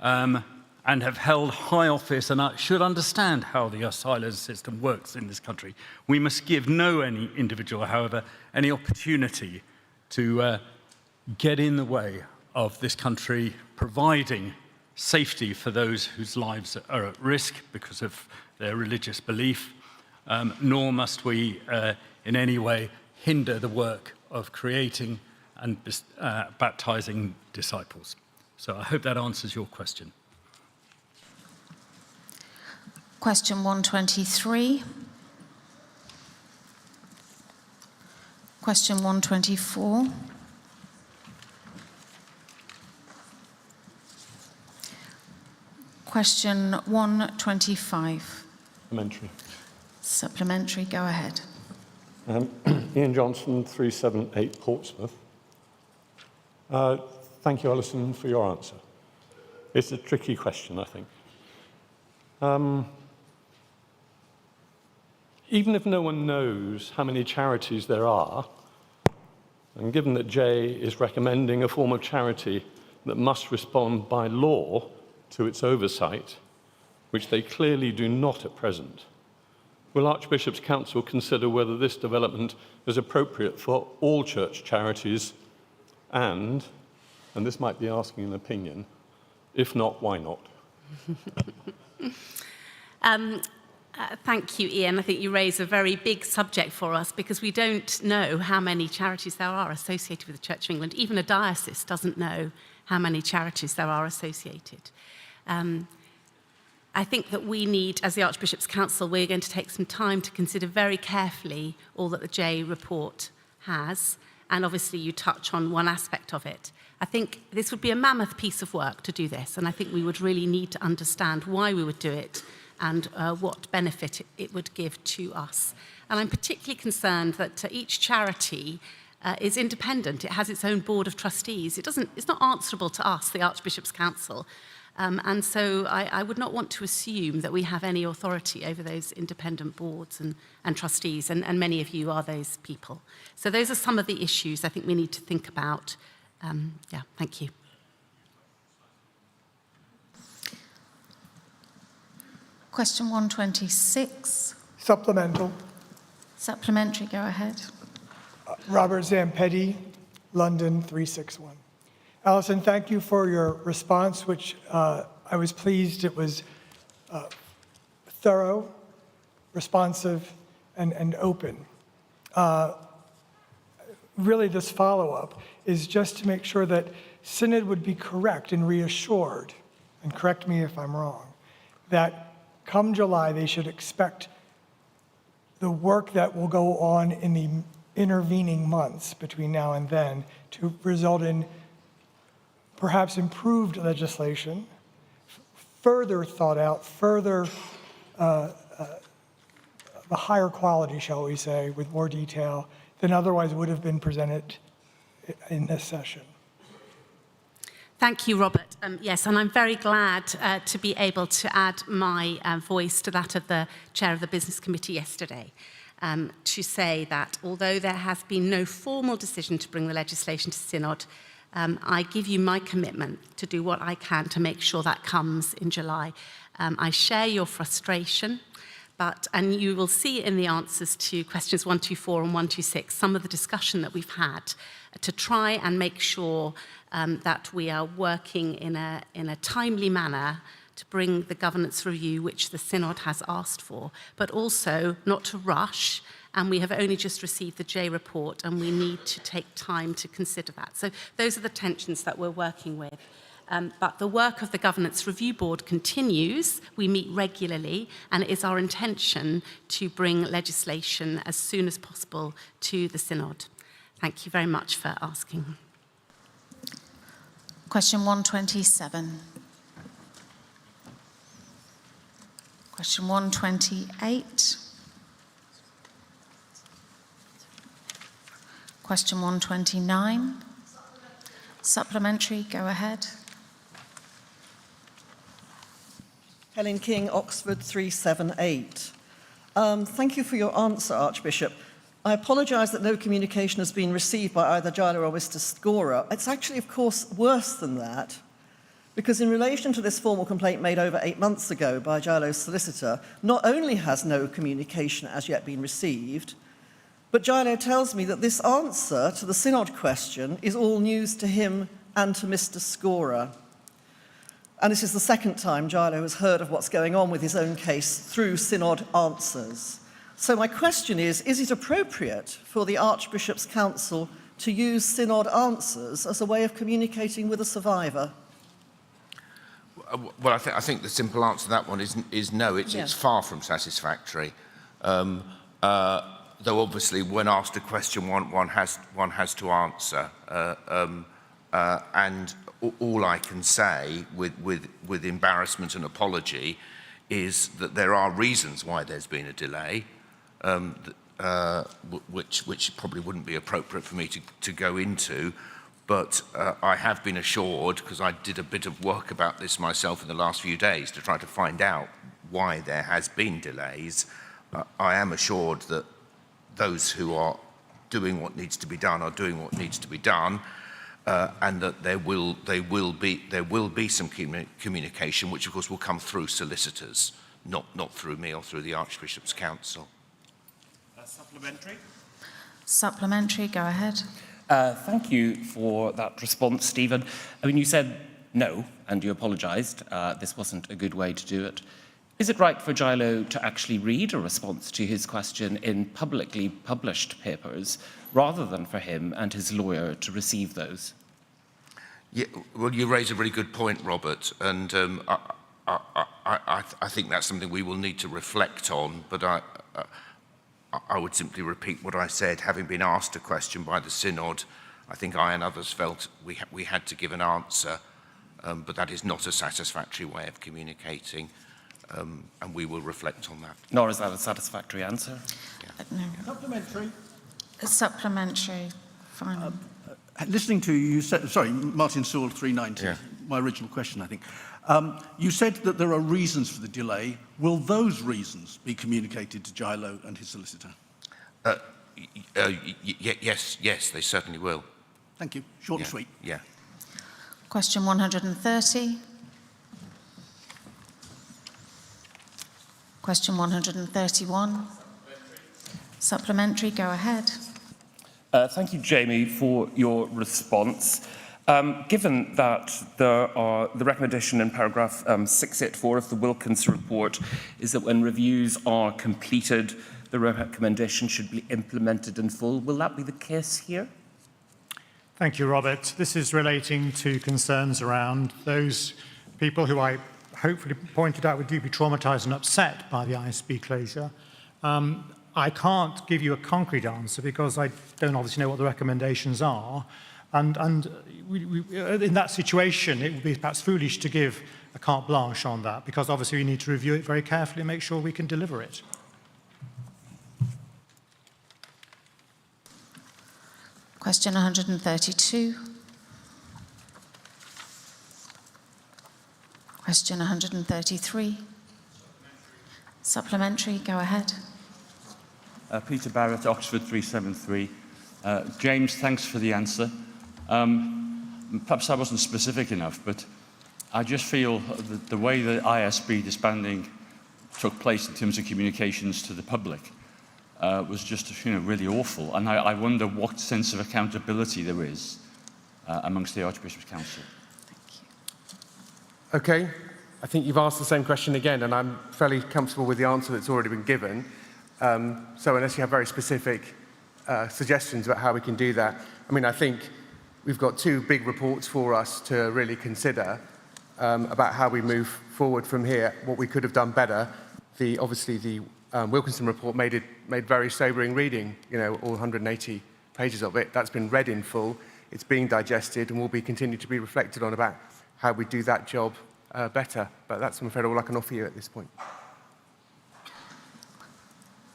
[SPEAKER 24] and have held high office and should understand how the asylum system works in this country. We must give any individual, however, any opportunity to get in the way of this country providing safety for those whose lives are at risk because of their religious belief, nor must we in any way hinder the work of creating and baptizing disciples. So I hope that answers your question.
[SPEAKER 1] Question 123. Question 124. Question 125.
[SPEAKER 23] Supplementary.
[SPEAKER 1] Supplementary, go ahead.
[SPEAKER 8] Ian Johnson, 378 Portsmouth. Thank you, Alison, for your answer. It's a tricky question, I think. Even if no one knows how many charities there are, and given that Jay is recommending a form of charity that must respond by law to its oversight, which they clearly do not at present, will Archbishop's Council consider whether this development is appropriate for all church charities and this might be asking an opinion, if not, why not?
[SPEAKER 9] Thank you, Ian. I think you raise a very big subject for us because we don't know how many charities there are associated with the Church of England. Even a diocese doesn't know how many charities there are associated. I think that we need, as the Archbishop's Council, we're going to take some time to consider very carefully all that the J report has, and obviously you touch on one aspect of it. I think this would be a mammoth piece of work to do this, and I think we would really need to understand why we would do it and what benefit it would give to us. And I'm particularly concerned that each charity is independent. It has its own board of trustees. It's not answerable to us, the Archbishop's Council. And so I would not want to assume that we have any authority over those independent boards and trustees, and many of you are those people. So those are some of the issues I think we need to think about. Yeah, thank you.
[SPEAKER 1] Question 126.
[SPEAKER 11] Supplemental.
[SPEAKER 1] Supplementary, go ahead.
[SPEAKER 11] Robert Zampetti, London 361. Alison, thank you for your response, which I was pleased it was thorough, responsive, and open. Really, this follow-up is just to make sure that Synod would be correct and reassured, and correct me if I'm wrong, that come July, they should expect the work that will go on in the intervening months between now and then to result in perhaps improved legislation, further thought out, further the higher quality, shall we say, with more detail than otherwise would have been presented in this session.
[SPEAKER 9] Thank you, Robert. Yes, and I'm very glad to be able to add my voice to that of the chair of the Business Committee yesterday, to say that although there has been no formal decision to bring the legislation to Synod, I give you my commitment to do what I can to make sure that comes in July. I share your frustration, and you will see in the answers to questions 124 and 126 some of the discussion that we've had to try and make sure that we are working in a timely manner to bring the governance review which the Synod has asked for, but also not to rush. And we have only just received the J report, and we need to take time to consider that. So those are the tensions that we're working with. But the work of the Governance Review Board continues. We meet regularly, and it is our intention to bring legislation as soon as possible to the Synod. Thank you very much for asking.
[SPEAKER 1] Question 127. Question 128. Question 129. Supplementary, go ahead.
[SPEAKER 12] Helen King, Oxford 378. Thank you for your answer, Archbishop. I apologise that no communication has been received by either Gilo or Mr. Scora. It's actually, of course, worse than that, because in relation to this formal complaint made over 8 months ago by Gilo's solicitor, not only has no communication as yet been received, but Gilo tells me that this answer to the Synod question is all news to him and to Mr. Scora. And this is the second time Gilo has heard of what's going on with his own case through Synod answers. So my question is it appropriate for the Archbishop's Council to use Synod answers as a way of communicating with a survivor?
[SPEAKER 25] Well, I think the simple answer to that one is no, it's far from satisfactory. Though obviously when asked a question, one has to answer. And all I can say with embarrassment and apology is that there are reasons why there's been a delay, which probably wouldn't be appropriate for me to go into. But I have been assured, because I did a bit of work about this myself in the last few days to try to find out why there has been delays. I am assured that those who are doing what needs to be done are doing what needs to be done, and that there will be some communication, which of course will come through solicitors, not through me or through the Archbishop's Council.
[SPEAKER 2] Supplementary?
[SPEAKER 1] Supplementary, go ahead.
[SPEAKER 13] Thank you for that response, Stephen. I mean, you said no, and you apologised. This wasn't a good way to do it. Is it right for Gilo to actually read a response to his question in publicly published papers, rather than for him and his lawyer to receive those?
[SPEAKER 25] Yeah, well, you raise a really good point, Robert, and I think that's something we will need to reflect on, but I would simply repeat what I said. Having been asked a question by the Synod, I think I and others felt we had to give an answer, but that is not a satisfactory way of communicating, and we will reflect on that.
[SPEAKER 13] Nor is that a satisfactory answer.
[SPEAKER 25] Yeah.
[SPEAKER 1] No.
[SPEAKER 14] Supplementary.
[SPEAKER 1] A supplementary, fine.
[SPEAKER 14] Listening to you, sorry, Martin Sewell, 390,
[SPEAKER 25] Yeah.
[SPEAKER 14] my original question, I think. You said that there are reasons for the delay. Will those reasons be communicated to Gilo and his solicitor?
[SPEAKER 25] Yes, they certainly will.
[SPEAKER 14] Thank you. Short and sweet.
[SPEAKER 25] Yeah.
[SPEAKER 1] Question 130. Question 131. Supplementary, go ahead.
[SPEAKER 13] Thank you, Jamie, for your response. Given that the recommendation in paragraph 684 of the Wilkins report is that when reviews are completed, the recommendation should be implemented in full, will that be the case here?
[SPEAKER 15] Thank you, Robert. This is relating to concerns around those people who I hopefully pointed out would be traumatised and upset by the ISB closure. I can't give you a concrete answer because I don't obviously know what the recommendations are. And in that situation, it would be perhaps foolish to give a carte blanche on that because obviously we need to review it very carefully and make sure we can deliver it.
[SPEAKER 1] Question 132. Question 133. Supplementary, go ahead.
[SPEAKER 24] Peter Barrett, Oxford 373. James, thanks for the answer. Perhaps I wasn't specific enough, but I just feel that the way the ISB disbanding took place in terms of communications to the public was just, really awful. And I wonder what sense of accountability there is amongst the Archbishop's Council.
[SPEAKER 16] Okay, I think you've asked the same question again, and I'm fairly comfortable with the answer that's already been given. So unless you have very specific suggestions about how we can do that, I mean, I think we've got two big reports for us to really consider about how we move forward from here, what we could have done better. Obviously, the Wilkinson report made very sobering reading, all 180 pages of it. That's been read in full. It's being digested and will be continued to be reflected on about how we do that job better. But that's, I'm afraid, all I can offer you at this point.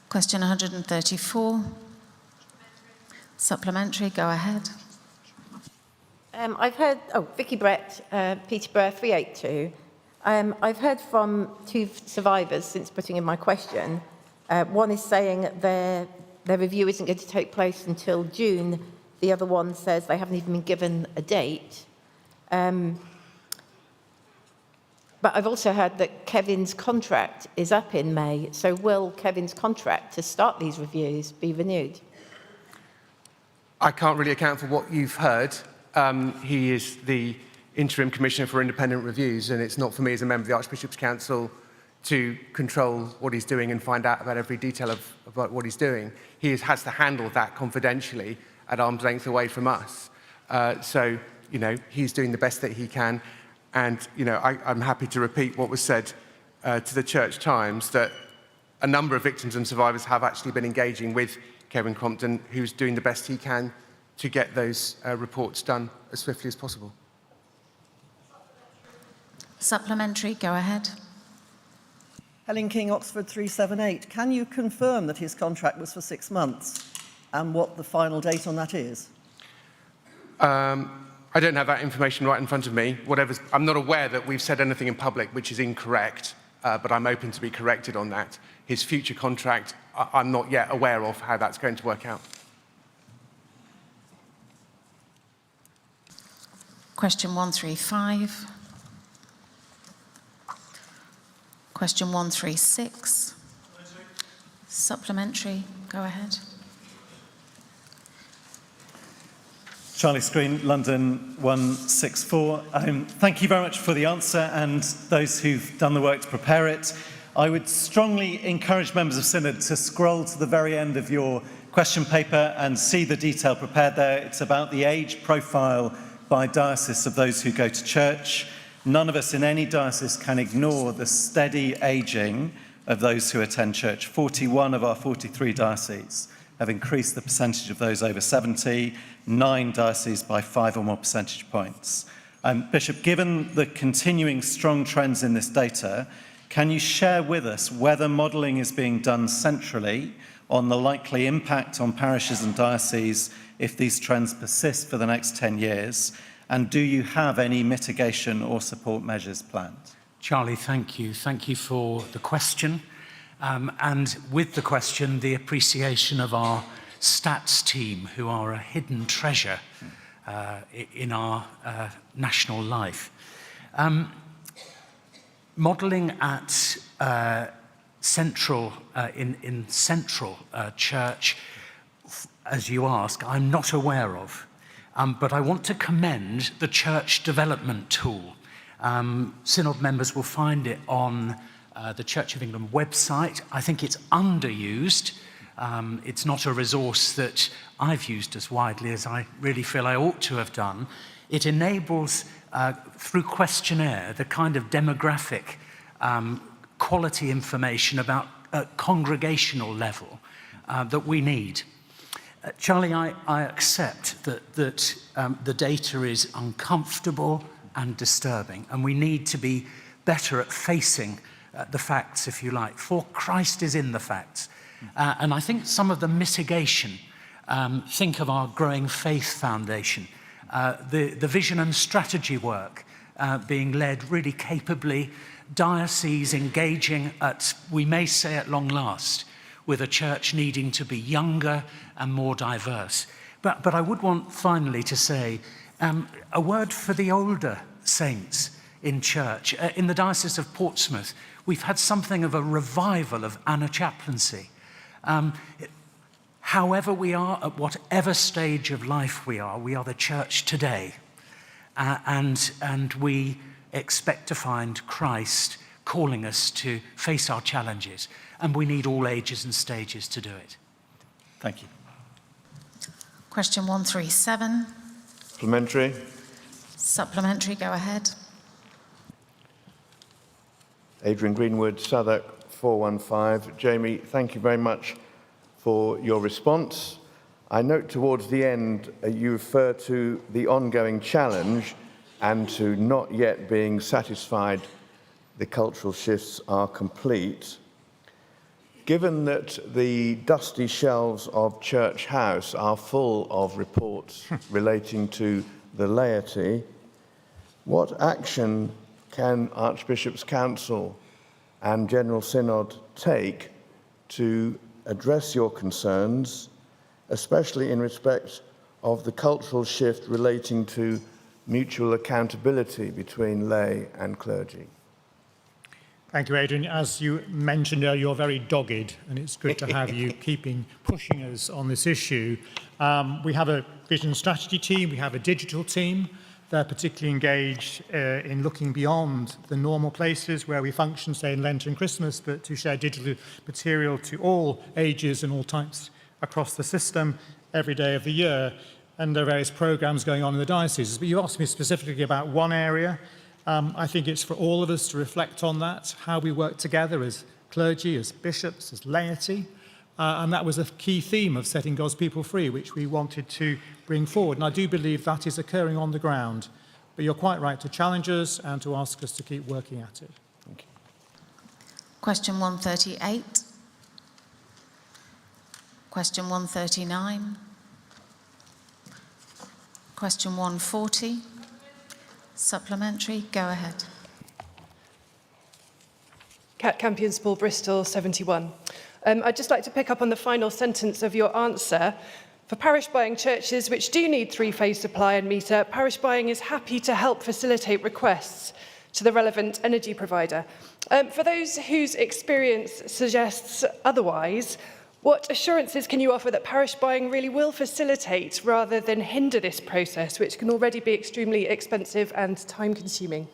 [SPEAKER 1] Question 134. Supplementary, go ahead.
[SPEAKER 26] I've heard, Vicky Brett, Peterborough 382. I've heard from two survivors since putting in my question. One is saying their review isn't going to take place until June. The other one says they haven't even been given a date. But I've also heard that Kevin's contract is up in May. So will Kevin's contract to start these reviews be renewed?
[SPEAKER 16] I can't really account for what you've heard. He is the Interim Commissioner for Independent Reviews, and it's not for me as a member of the Archbishop's Council to control what he's doing and find out about every detail about what he's doing. He has to handle that confidentially at arm's length away from us. So, he's doing the best that he can. And, I'm happy to repeat what was said to the Church Times, that a number of victims and survivors have actually been engaging with Kevin Crompton, who's doing the best he can to get those reports done as swiftly as possible.
[SPEAKER 1] Supplementary, go ahead.
[SPEAKER 12] Helen King, Oxford 378. Can you confirm that his contract was for 6 months and what the final date on that is?
[SPEAKER 16] I don't have that information right in front of me. I'm not aware that we've said anything in public which is incorrect, but I'm open to be corrected on that. His future contract, I'm not yet aware of how that's going to work out.
[SPEAKER 1] Question 135. Question 136. Supplementary, go ahead.
[SPEAKER 6] Charlie Screen, London 164. Thank you very much for the answer and those who've done the work to prepare it. I would strongly encourage members of Synod to scroll to the very end of your question paper and see the detail prepared there. It's about the age profile by diocese of those who go to church. None of us in any diocese can ignore the steady ageing of those who attend church. 41 of our 43 dioceses have increased the percentage of those over 70, 9 dioceses by 5 or more percentage points. Bishop, given the continuing strong trends in this data, can you share with us whether modelling is being done centrally on the likely impact on parishes and dioceses if these trends persist for the next 10 years? And do you have any mitigation or support measures planned?
[SPEAKER 10] Charlie, thank you. Thank you for the question. And with the question, the appreciation of our stats team, who are a hidden treasure in our national life. Modelling at central church, as you ask, I'm not aware of. But I want to commend the church development tool. Synod members will find it on the Church of England website. I think it's underused. It's not a resource that I've used as widely as I really feel I ought to have done. It enables, through questionnaire, the kind of demographic quality information about congregational level that we need. Charlie, I accept that the data is uncomfortable and disturbing, and we need to be better at facing the facts, if you like, for Christ is in the facts. And I think some of the mitigation, think of our Growing Faith Foundation, the vision and strategy work being led really capably, dioceses engaging at, we may say at long last, with a church needing to be younger and more diverse. But I would want finally to say a word for the older saints in church. In the Diocese of Portsmouth, we've had something of a revival of Anna chaplaincy. However we are, at whatever stage of life we are the church today. And we expect to find Christ calling us to face our challenges. And we need all ages and stages to do it.
[SPEAKER 6] Thank you.
[SPEAKER 1] Question 137.
[SPEAKER 17] Supplementary.
[SPEAKER 1] Supplementary, go ahead.
[SPEAKER 17] Adrian Greenwood, Southwark 415. Jamie, thank you very much for your response. I note towards the end you refer to the ongoing challenge and to not yet being satisfied the cultural shifts are complete. Given that the dusty shelves of Church House are full of reports relating to the laity, what action can Archbishop's Council and General Synod take to address your concerns, especially in respect of the cultural shift relating to mutual accountability between lay and clergy?
[SPEAKER 15] Thank you, Adrian. As you mentioned earlier, you're very dogged, and it's good to have you pushing us on this issue. We have a vision strategy team, we have a digital team. They're particularly engaged in looking beyond the normal places where we function, say in Lent and Christmas, but to share digital material to all ages and all types across the system every day of the year. And there are various programs going on in the dioceses. But you asked me specifically about one area. I think it's for all of us to reflect on that, how we work together as clergy, as bishops, as laity. And that was a key theme of Setting God's People Free, which we wanted to bring forward. And I do believe that is occurring on the ground. But you're quite right to challenge us and to ask us to keep working at it.
[SPEAKER 17] Thank you.
[SPEAKER 1] Question 138. Question 139. Question 140. Supplementary, go ahead.
[SPEAKER 5] Cat Campion Spall, Bristol, 71. I'd just like to pick up on the final sentence of your answer. For parish buying churches which do need three-phase supply and meter, parish buying is happy to help facilitate requests to the relevant energy provider. For those whose experience suggests otherwise, what assurances can you offer that parish buying really will facilitate rather than hinder this process, which can already be extremely expensive and time-consuming?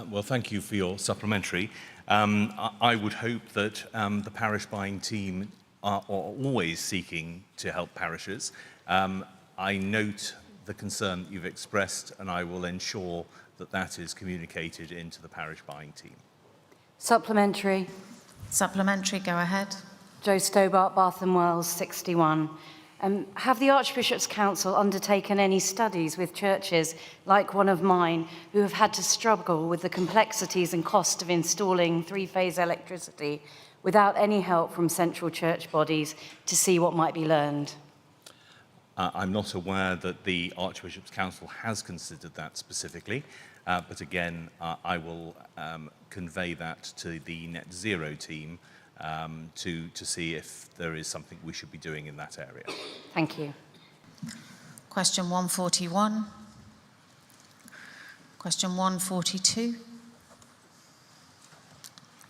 [SPEAKER 18] Well, thank you for your supplementary. I would hope that the parish buying team are always seeking to help parishes. I note the concern that you've expressed, and I will ensure that that is communicated into the parish buying team.
[SPEAKER 19] Supplementary.
[SPEAKER 1] Supplementary, go ahead.
[SPEAKER 19] Joe Stobart, Bath and Wells, 61. Have the Archbishop's Council undertaken any studies with churches like one of mine who have had to struggle with the complexities and cost of installing three-phase electricity without any help from central church bodies to see what might be learned?
[SPEAKER 18] I'm not aware that the Archbishop's Council has considered that specifically, but again, I will convey that to the Net Zero team to see if there is something we should be doing in that area.
[SPEAKER 19] Thank you.
[SPEAKER 1] Question 141. Question 142.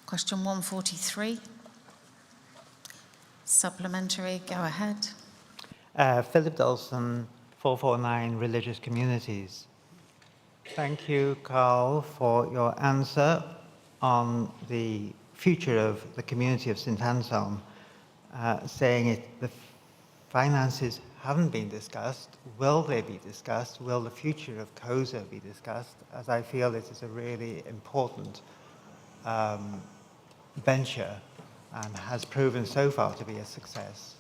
[SPEAKER 1] Question 143. Supplementary, go ahead.
[SPEAKER 20] Philip Dawson, 449 Religious Communities. Thank you, Carl, for your answer on the future of the community of St Anselm, saying the finances haven't been discussed. Will they be discussed? Will the future of COSA be discussed? As I feel it is a really important venture and has proven so far to be a success.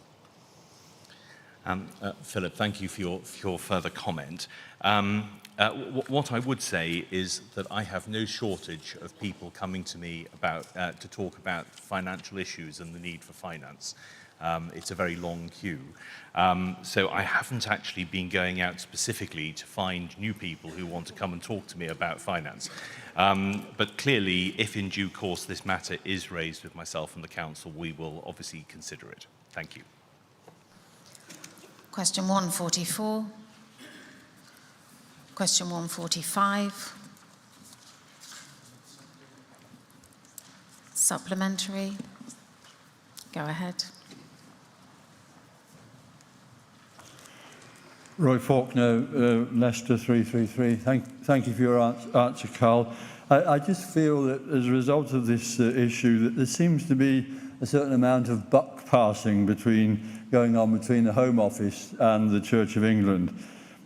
[SPEAKER 18] Philip, thank you for your further comment. What I would say is that I have no shortage of people coming to me about to talk about financial issues and the need for finance. It's a very long queue. So I haven't actually been going out specifically to find new people who want to come and talk to me about finance. But clearly, if in due course this matter is raised with myself and the Council, we will obviously consider it. Thank you.
[SPEAKER 1] Question 144. Question 145. Supplementary. Go ahead.
[SPEAKER 21] Roy Faulkner, Leicester 333. Thank you for your answer, Carl. I just feel that as a result of this issue, that there seems to be a certain amount of buck passing going on between the Home Office and the Church of England.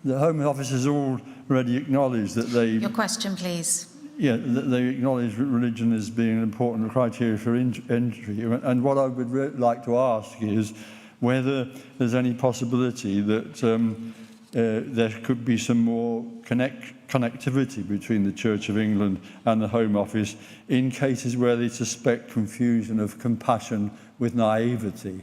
[SPEAKER 21] The Home Office has already acknowledged that they...
[SPEAKER 1] Your question, please.
[SPEAKER 21] Yeah, that they acknowledge religion as being an important criteria for entry. And what I would like to ask is whether there's any possibility that there could be some more connectivity between the Church of England and the Home Office in cases where they suspect confusion of compassion with naivety.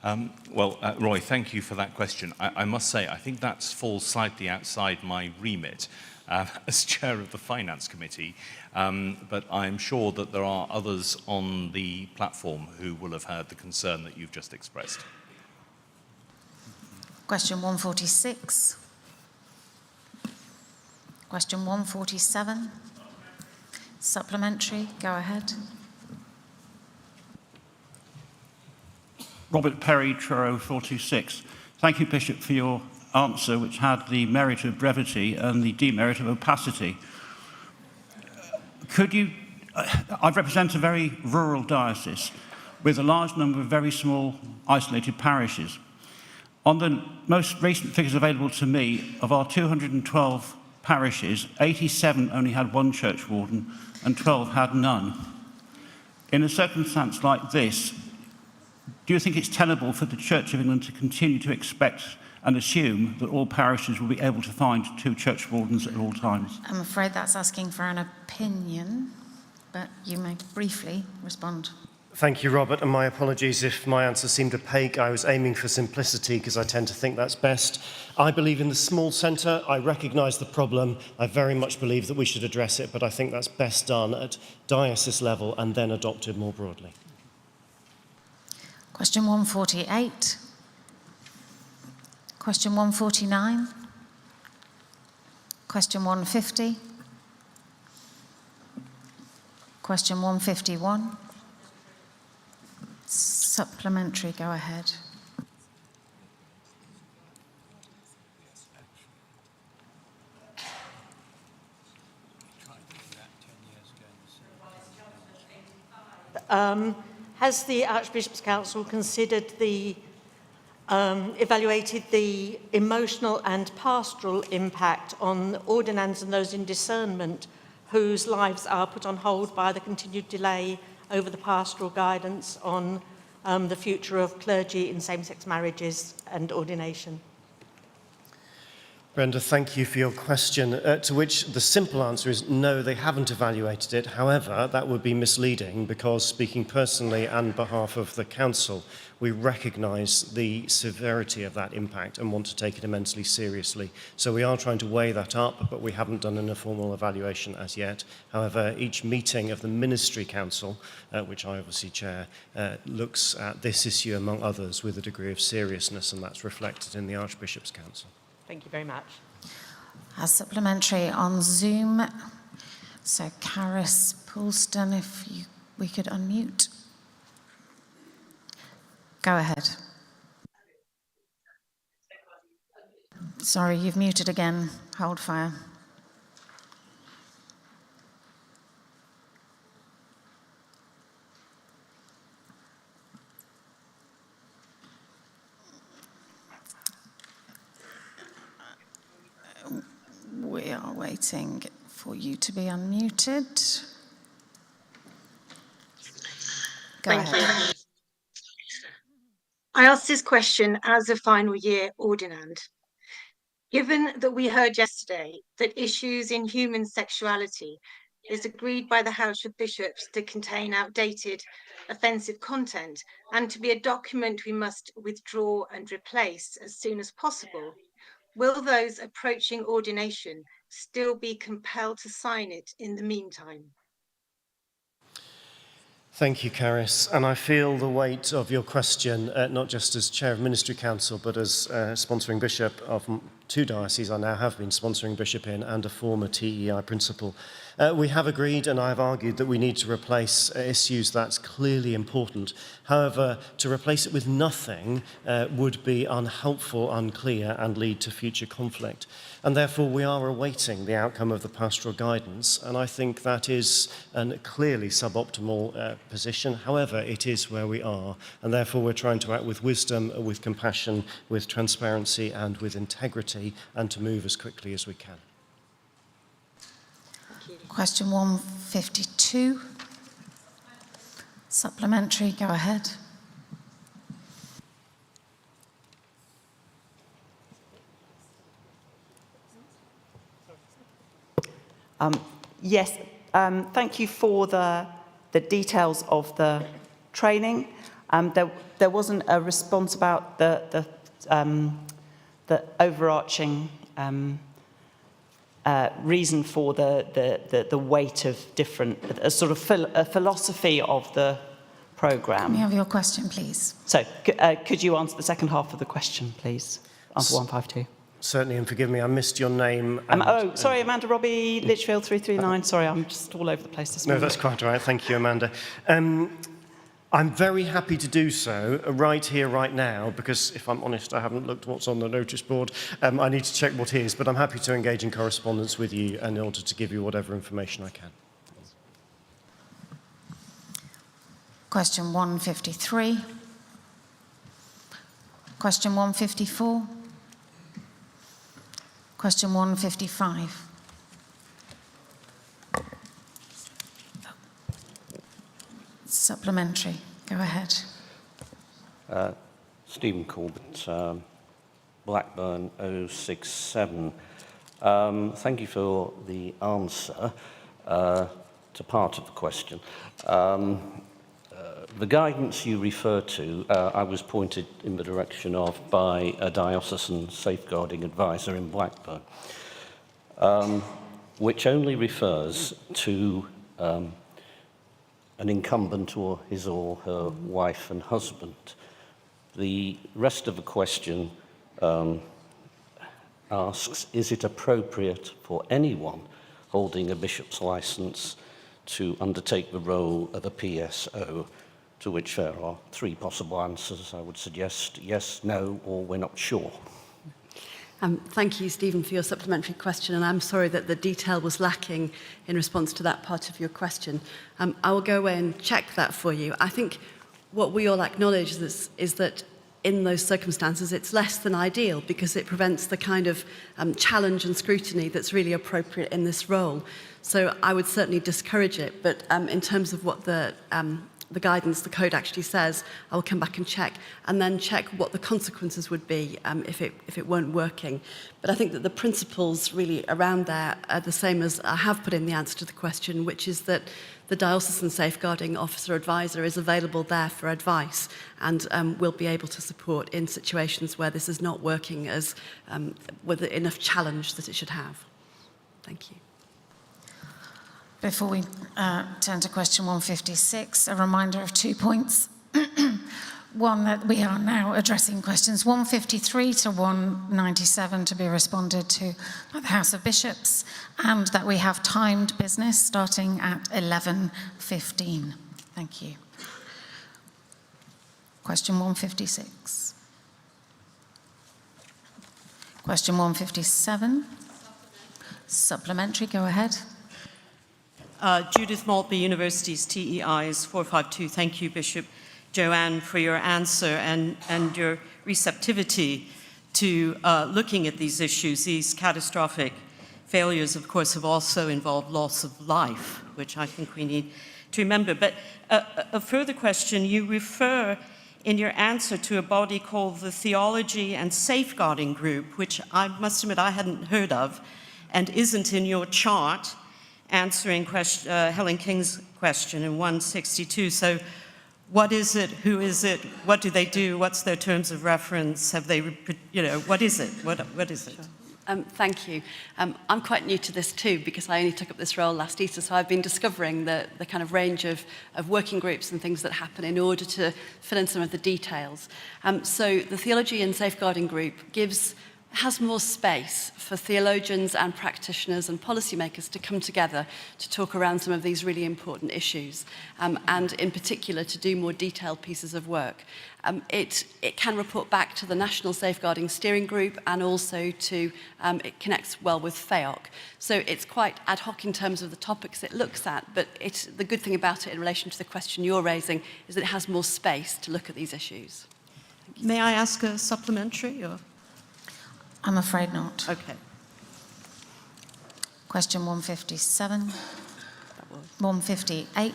[SPEAKER 18] Roy, thank you for that question. I must say, I think that falls slightly outside my remit as chair of the Finance Committee, but I'm sure that there are others on the platform who will have heard the concern that you've just expressed.
[SPEAKER 1] Question 146. Question 147. Supplementary, go ahead.
[SPEAKER 22] Robert Perry, Truro 426. Thank you, Bishop, for your answer, which had the merit of brevity and the demerit of opacity. I represent a very rural diocese with a large number of very small, isolated parishes. On the most recent figures available to me, of our 212 parishes, 87 only had one church warden and 12 had none. In a circumstance like this, do you think it's tenable for the Church of England to continue to expect and assume that all parishes will be able to find 2 church wardens at all times?
[SPEAKER 1] I'm afraid that's asking for an opinion, but you may briefly respond.
[SPEAKER 3] Thank you, Robert, and my apologies if my answer seemed opaque. I was aiming for simplicity because I tend to think that's best. I believe in the small centre. I recognise the problem. I very much believe that we should address it, but I think that's best done at diocese level and then adopted more broadly.
[SPEAKER 1] Question 148. Question 149. Question 150. Question 151. Supplementary, go ahead.
[SPEAKER 4] Has the Archbishop's Council considered evaluated the emotional and pastoral impact on ordinands and those in discernment whose lives are put on hold by the continued delay over the pastoral guidance on the future of clergy in same-sex marriages and ordination?
[SPEAKER 3] Brenda, thank you for your question, to which the simple answer is no, they haven't evaluated it. However, that would be misleading because, speaking personally and on behalf of the Council, we recognise the severity of that impact and want to take it immensely seriously. So we are trying to weigh that up, but we haven't done a formal evaluation as yet. However, each meeting of the Ministry Council, which I obviously chair, looks at this issue, among others, with a degree of seriousness, and that's reflected in the Archbishop's Council.
[SPEAKER 4] Thank you very much.
[SPEAKER 1] A supplementary on Zoom. So, Caris Poulston, if we could unmute. Go ahead. Sorry, you've muted again. Hold fire. We are waiting for you to be unmuted. Go
[SPEAKER 7] Thank
[SPEAKER 1] ahead.
[SPEAKER 7] you. I asked this question as a final year ordinand. Given that we heard yesterday that issues in human sexuality is agreed by the House of Bishops to contain outdated, offensive content and to be a document we must withdraw and replace as soon as possible, will those approaching ordination still be compelled to sign it in the meantime?
[SPEAKER 3] Thank you, Caris. And I feel the weight of your question, not just as Chair of Ministry Council, but as sponsoring bishop of 2 dioceses I now have been sponsoring bishop in, and a former TEI principal. We have agreed, and I have argued, that we need to replace issues that's clearly important. However, to replace it with nothing would be unhelpful, unclear, and lead to future conflict. And therefore, we are awaiting the outcome of the pastoral guidance, and I think that is a clearly suboptimal position. However, it is where we are, and therefore we're trying to act with wisdom, with compassion, with transparency, and with integrity, and to move as quickly as we can.
[SPEAKER 1] Question 152. Supplementary, go ahead.
[SPEAKER 8] Yes, thank you for the details of the training. There wasn't a response about the overarching reason for the weight of different, a sort of a philosophy of the programme.
[SPEAKER 1] May I have your question, please?
[SPEAKER 8] So, could you answer the second half of the question, please? Answer 152.
[SPEAKER 3] Certainly, and forgive me, I missed your name.
[SPEAKER 8] Sorry, Amanda Robbie, Lichfield 339. Sorry, I'm just all over the place this morning.
[SPEAKER 3] No, that's quite all right. Thank you, Amanda. I'm very happy to do so right here, right now, because if I'm honest, I haven't looked what's on the notice board. I need to check what is, but I'm happy to engage in correspondence with you in order to give you whatever information I can.
[SPEAKER 1] Question 153. Question 154. Question 155. Supplementary. Go ahead.
[SPEAKER 2] Stephen Corbett, Blackburn 067. Thank you for the answer to part of the question. The guidance you refer to, I was pointed in the direction of by a diocesan safeguarding advisor in Blackburn, which only refers to an incumbent or his or her wife and husband. The rest of the question asks, is it appropriate for anyone holding a bishop's licence to undertake the role of a PSO, to which there are three possible answers. I would suggest yes, no, or we're not sure.
[SPEAKER 9] Thank you, Stephen, for your supplementary question, and I'm sorry that the detail was lacking in response to that part of your question. I will go away and check that for you. I think what we all acknowledge is that in those circumstances, it's less than ideal because it prevents the kind of challenge and scrutiny that's really appropriate in this role. So I would certainly discourage it, but in terms of what the guidance, the code actually says, I will come back and check what the consequences would be if it weren't working. But I think that the principles really around there are the same as I have put in the answer to the question, which is that the diocesan safeguarding officer advisor is available there for advice and will be able to support in situations where this is not working as with enough challenge that it should have. Thank you.
[SPEAKER 1] Before we turn to question 156, a reminder of 2 points. One, that we are now addressing questions 153 to 197 to be responded to by the House of Bishops, and that we have timed business starting at 11:15. Thank you. Question 156. Question 157. Supplementary, go ahead.
[SPEAKER 11] Judith Maltby, University's TEI is 452. Thank you, Bishop Joanne, for your answer and your receptivity to looking at these issues. These catastrophic failures, of course, have also involved loss of life, which I think we need to remember. But a further question, you refer in your answer to a body called the Theology and Safeguarding Group, which I must admit I hadn't heard of and isn't in your chart answering Helen King's question in 162. So what is it? Who is it? What do they do? What's their terms of reference? Have they, what is it? What is it?
[SPEAKER 9] Sure. Thank you. I'm quite new to this too because I only took up this role last Easter, so I've been discovering the kind of range of working groups and things that happen in order to fill in some of the details. So the Theology and Safeguarding Group has more space for theologians and practitioners and policymakers to come together to talk around some of these really important issues, and in particular to do more detailed pieces of work. It can report back to the National Safeguarding Steering Group and also to, it connects well with FEOC. So it's quite ad hoc in terms of the topics it looks at, but the good thing about it in relation to the question you're raising is that it has more space to look at these issues.
[SPEAKER 11] May I ask a supplementary? Or?
[SPEAKER 1] I'm afraid not.
[SPEAKER 11] Okay.
[SPEAKER 1] Question 157. 158.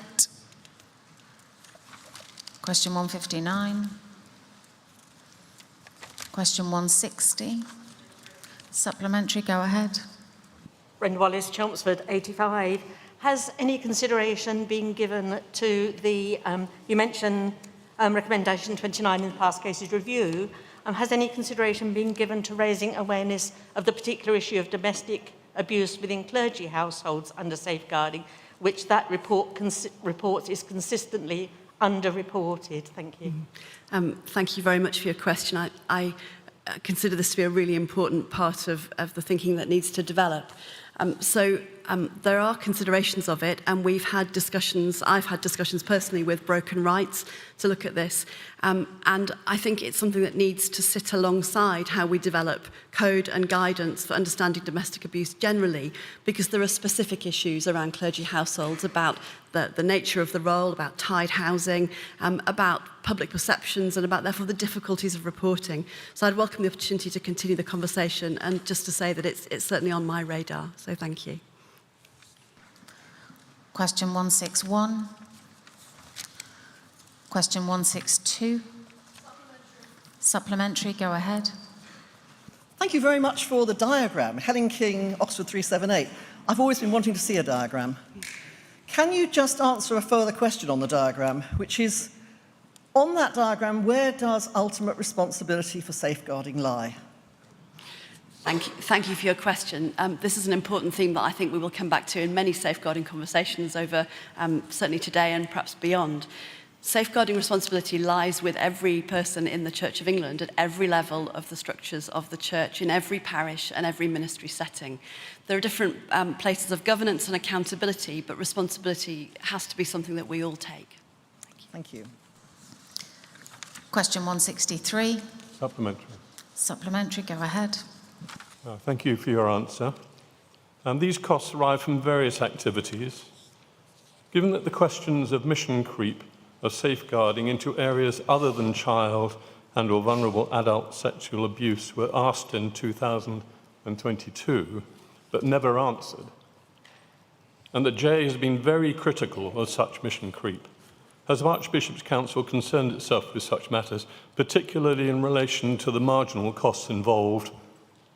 [SPEAKER 1] Question 159. Question 160. Supplementary, go ahead.
[SPEAKER 4] Brenda Wallace, Chelmsford, 85. Has any consideration been given to the, you mentioned recommendation 29 in the past cases review, has any consideration been given to raising awareness of the particular issue of domestic abuse within clergy households under safeguarding, which that report reports is consistently underreported? Thank you.
[SPEAKER 9] Thank you very much for your question. I consider this to be a really important part of the thinking that needs to develop. There are considerations of it, and I've had discussions personally with Broken Rights to look at this, and I think it's something that needs to sit alongside how we develop code and guidance for understanding domestic abuse generally, because there are specific issues around clergy households about the nature of the role, about tied housing, about public perceptions, and about therefore the difficulties of reporting. So I'd welcome the opportunity to continue the conversation, and just to say that it's certainly on my radar, so thank you.
[SPEAKER 1] Question 161. Question 162. Supplementary, go ahead.
[SPEAKER 12] Thank you very much for the diagram. Helen King, Oxford 378. I've always been wanting to see a diagram. Can you just answer a further question on the diagram, which is, on that diagram, where does ultimate responsibility for safeguarding lie?
[SPEAKER 9] Thank you for your question. This is an important theme that I think we will come back to in many safeguarding conversations over certainly today and perhaps beyond. Safeguarding responsibility lies with every person in the Church of England at every level of the structures of the Church, in every parish and every ministry setting. There are different places of governance and accountability, but responsibility has to be something that we all take.
[SPEAKER 12] Thank you.
[SPEAKER 1] Question 163.
[SPEAKER 13] Supplementary.
[SPEAKER 1] Supplementary, go ahead.
[SPEAKER 13] Thank you for your answer. These costs arise from various activities. Given that the questions of mission creep of safeguarding into areas other than child and or vulnerable adult sexual abuse were asked in 2022, but never answered, and that J has been very critical of such mission creep, has the Archbishop's Council concerned itself with such matters, particularly in relation to the marginal costs involved,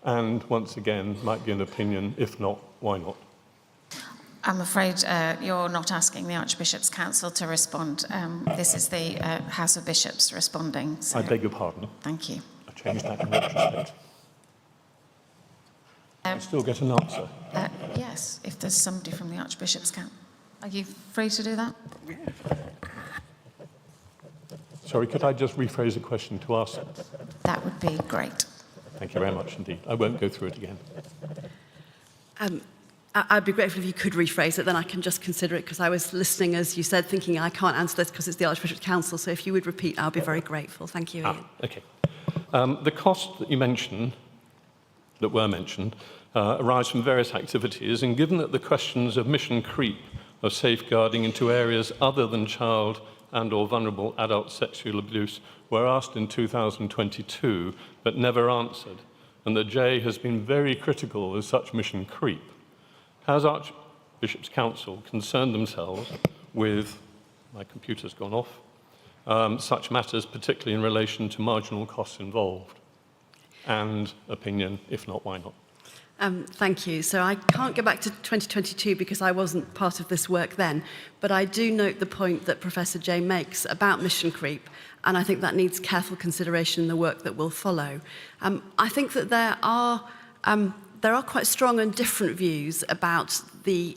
[SPEAKER 13] and once again, might be an opinion, if not, why not?
[SPEAKER 1] I'm afraid you're not asking the Archbishop's Council to respond. This is the House of Bishops responding. So.
[SPEAKER 13] I beg your pardon.
[SPEAKER 1] Thank you.
[SPEAKER 13] I changed that in retrospect. I still get an answer.
[SPEAKER 1] Yes, if there's somebody from the Archbishop's Council. Are you free to do that?
[SPEAKER 13] Sorry, could I just rephrase the question to ask?
[SPEAKER 1] That would be great.
[SPEAKER 13] Thank you very much indeed. I won't go through it again.
[SPEAKER 9] I'd be grateful if you could rephrase it, then I can just consider it, because I was listening, as you said, thinking I can't answer this because it's the Archbishop's Council, so if you would repeat, I'll be very grateful. Thank you, Ian.
[SPEAKER 13] Okay. The costs that you mentioned, that were mentioned, arise from various activities, and given that the questions of mission creep of safeguarding into areas other than child and or vulnerable adult sexual abuse were asked in 2022 but never answered, and that J has been very critical of such mission creep, has Archbishop's Council concerned themselves with, my computer's gone off, such matters, particularly in relation to marginal costs involved? And opinion, if not, why not?
[SPEAKER 9] Thank you. So I can't go back to 2022 because I wasn't part of this work then, but I do note the point that Professor Jay makes about mission creep, and I think that needs careful consideration in the work that will follow. I think that there are quite strong and different views about the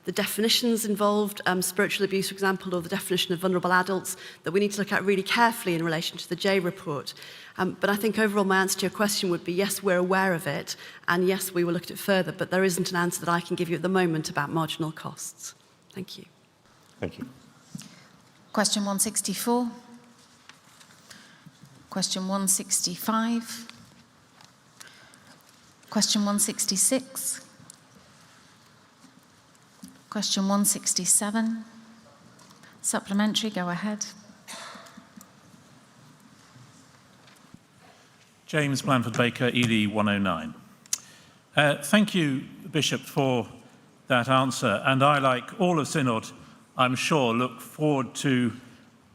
[SPEAKER 9] definitions involved, spiritual abuse, for example, or the definition of vulnerable adults, that we need to look at really carefully in relation to the J report. But I think overall my answer to your question would be yes, we're aware of it, and yes, we will look at it further, but there isn't an answer that I can give you at the moment about marginal costs. Thank you.
[SPEAKER 13] Thank you.
[SPEAKER 1] Question 164. Question 165. Question 166. Question 167. Supplementary, go ahead.
[SPEAKER 14] James Blanford Baker, ED 109. Thank you, Bishop, for that answer. And I, like all of Synod, I'm sure, look forward to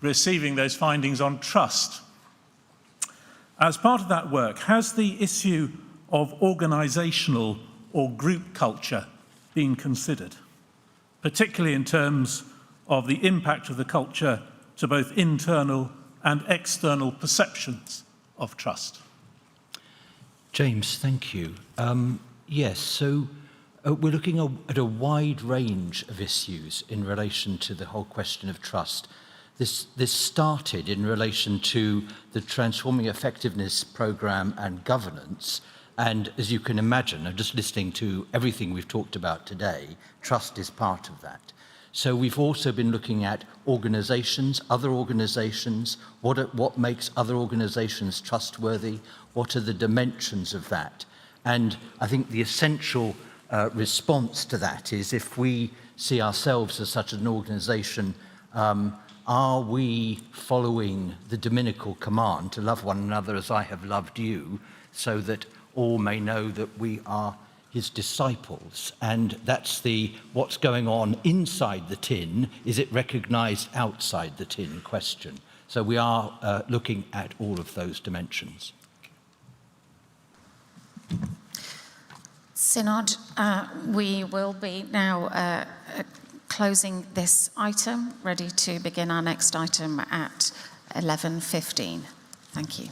[SPEAKER 14] receiving those findings on trust. As part of that work, has the issue of organisational or group culture been considered, particularly in terms of the impact of the culture to both internal and external perceptions of trust?
[SPEAKER 10] James, thank you. Yes, so we're looking at a wide range of issues in relation to the whole question of trust. This started in relation to the Transforming Effectiveness programme and governance, and as you can imagine, I'm just listening to everything we've talked about today, trust is part of that. So we've also been looking at organisations, other organisations, what makes other organisations trustworthy, what are the dimensions of that. And I think the essential response to that is, if we see ourselves as such an organisation, are we following the dominical command to love one another as I have loved you, so that all may know that we are his disciples? And that's what's going on inside the tin, is it recognised outside the tin question.
[SPEAKER 6] So we are looking at all of those dimensions.
[SPEAKER 1] Synod, we will be now closing this item, ready to begin our next item at 11:15. Thank you.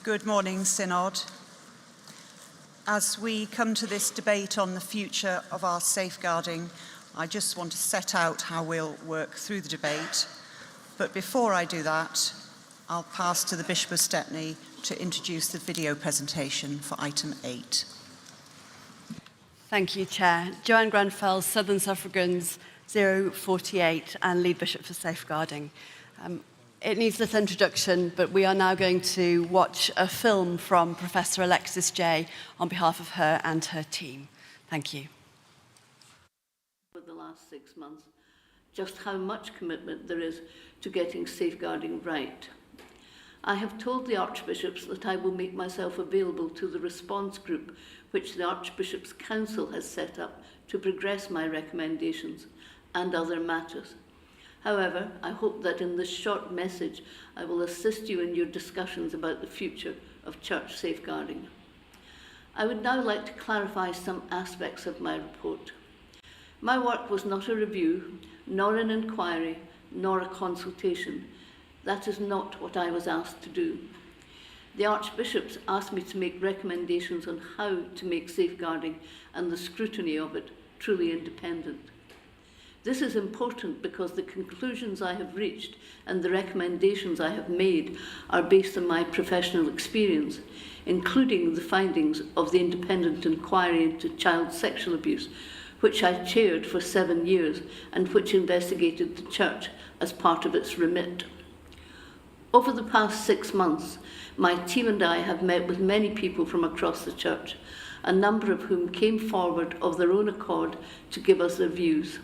[SPEAKER 16] Good morning, Synod. As we come to this debate on the future of our safeguarding, I just want to set out how we'll work through the debate. But before I do that, I'll pass to the Bishop of Stepney to introduce the video presentation for item 8.
[SPEAKER 9] Thank you, Chair. Joanne Grenfell, Southern Suffragans 048 and Lead Bishop for Safeguarding. It needs little introduction, but we are now going to watch a film from Professor Alexis Jay on behalf of her and her team. Thank you.
[SPEAKER 23] For the last
[SPEAKER 15] last 6 months just how much commitment there is to getting safeguarding right. I have told the Archbishops that I will make myself available to the response group which the Archbishops' Council has set up to progress my recommendations and other matters. However, I hope that in this short message I will assist you in your discussions about the future of church safeguarding. I would now like to clarify some aspects of my report. My work was not a review, nor an inquiry, nor a consultation. That is not what I was asked to do. The Archbishops asked me to make recommendations on how to make safeguarding and the scrutiny of it truly independent. This is important because the conclusions I have reached and the recommendations I have made are based on my professional experience, including the findings of the independent inquiry into child sexual abuse, which I chaired for 7 years and which investigated the Church as part of its remit. Over the past 6 months, my team and I have met with many people from across the Church, a number of whom came forward of their own accord to give us their views.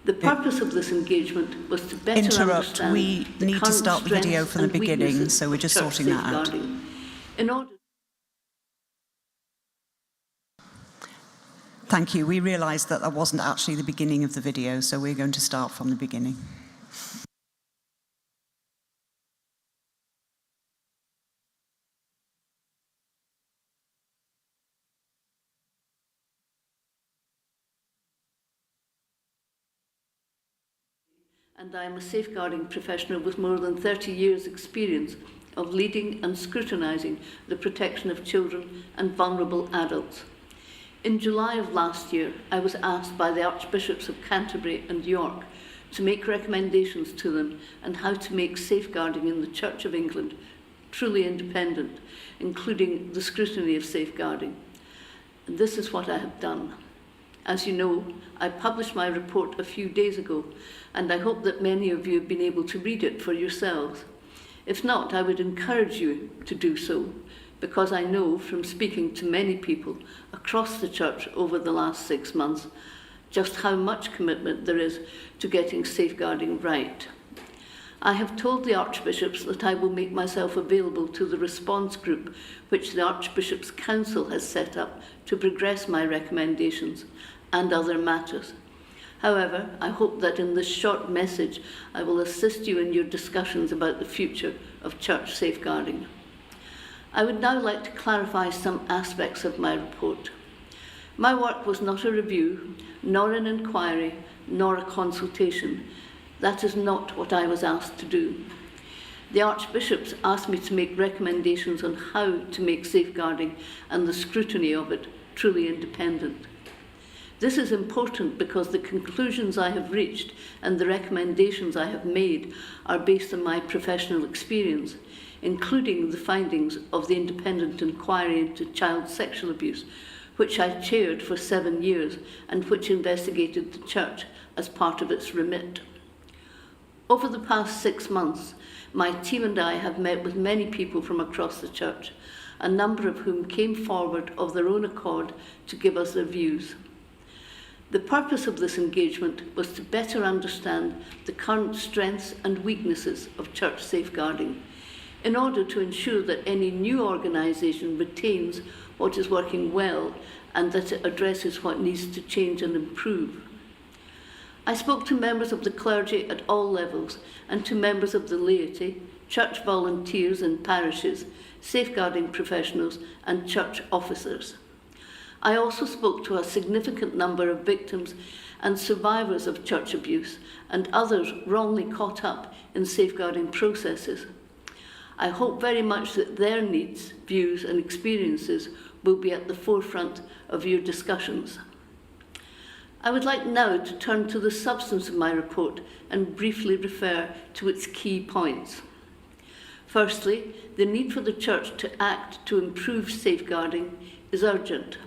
[SPEAKER 15] The purpose of this engagement was to better understand
[SPEAKER 16] we need to start the video from the beginning, so we're just sorting that out. Thank you. We realised that that wasn't actually the beginning of the video, so we're going to start from the beginning.
[SPEAKER 15] And I am a safeguarding professional with more than 30 years' experience of leading and scrutinising the protection of children and vulnerable adults. In July of last year, I was asked by the Archbishops of Canterbury and York to make recommendations to them on how to make safeguarding in the Church of England truly independent, including the scrutiny of safeguarding. And this is what I have done. As you know, I published my report a few days ago, and I hope that many of you have been able to read it for yourselves. If not, I would encourage you to do so, because I know from speaking to many people across the Church over the last 6 months just how much commitment there is to getting safeguarding right. I have told the Archbishops that I will make myself available to the response group which the Archbishops' Council has set up to progress my recommendations and other matters. However, I hope that in this short message I will assist you in your discussions about the future of church safeguarding. I would now like to clarify some aspects of my report. My work was not a review, nor an inquiry, nor a consultation. That is not what I was asked to do. The Archbishops asked me to make recommendations on how to make safeguarding and the scrutiny of it truly independent. This is important because the conclusions I have reached and the recommendations I have made are based on my professional experience, including the findings of the independent inquiry into child sexual abuse, which I chaired for 7 years and which investigated the Church as part of its remit. Over the past 6 months, my team and I have met with many people from across the Church, a number of whom came forward of their own accord to give us their views. The purpose of this engagement was to better understand the current strengths and weaknesses of church safeguarding, in order to ensure that any new organisation retains what is working well and that it addresses what needs to change and improve. I spoke to members of the clergy at all levels and to members of the laity, church volunteers in parishes, safeguarding professionals and church officers. I also spoke to a significant number of victims and survivors of church abuse and others wrongly caught up in safeguarding processes. I hope very much that their needs, views and experiences will be at the forefront of your discussions. I would like now to turn to the substance of my report and briefly refer to its key points. Firstly, the need for the Church to act to improve safeguarding is urgent.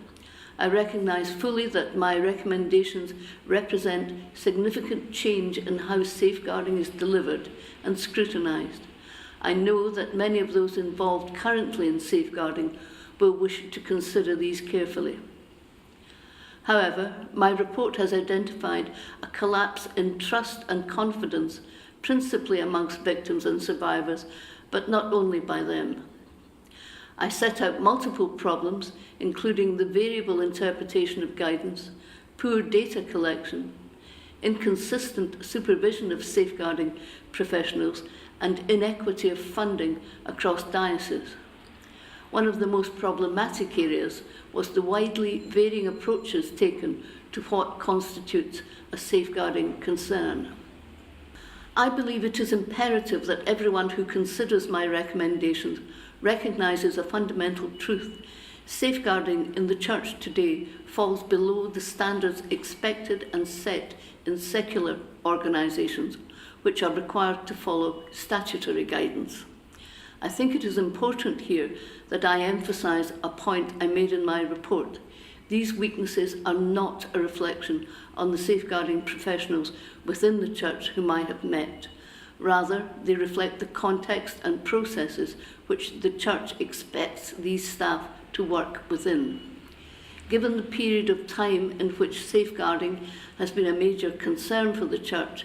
[SPEAKER 15] I recognise fully that my recommendations represent significant change in how safeguarding is delivered and scrutinised. I know that many of those involved currently in safeguarding will wish to consider these carefully. However, my report has identified a collapse in trust and confidence, principally amongst victims and survivors, but not only by them. I set out multiple problems, including the variable interpretation of guidance, poor data collection, inconsistent supervision of safeguarding professionals, and inequity of funding across dioceses. One of the most problematic areas was the widely varying approaches taken to what constitutes a safeguarding concern. I believe it is imperative that everyone who considers my recommendations recognises a fundamental truth. Safeguarding in the Church today falls below the standards expected and set in secular organisations, which are required to follow statutory guidance. I think it is important here that I emphasise a point I made in my report. These weaknesses are not a reflection on the safeguarding professionals within the Church whom I have met. Rather, they reflect the context and processes which the Church expects these staff to work within. Given the period of time in which safeguarding has been a major concern for the Church,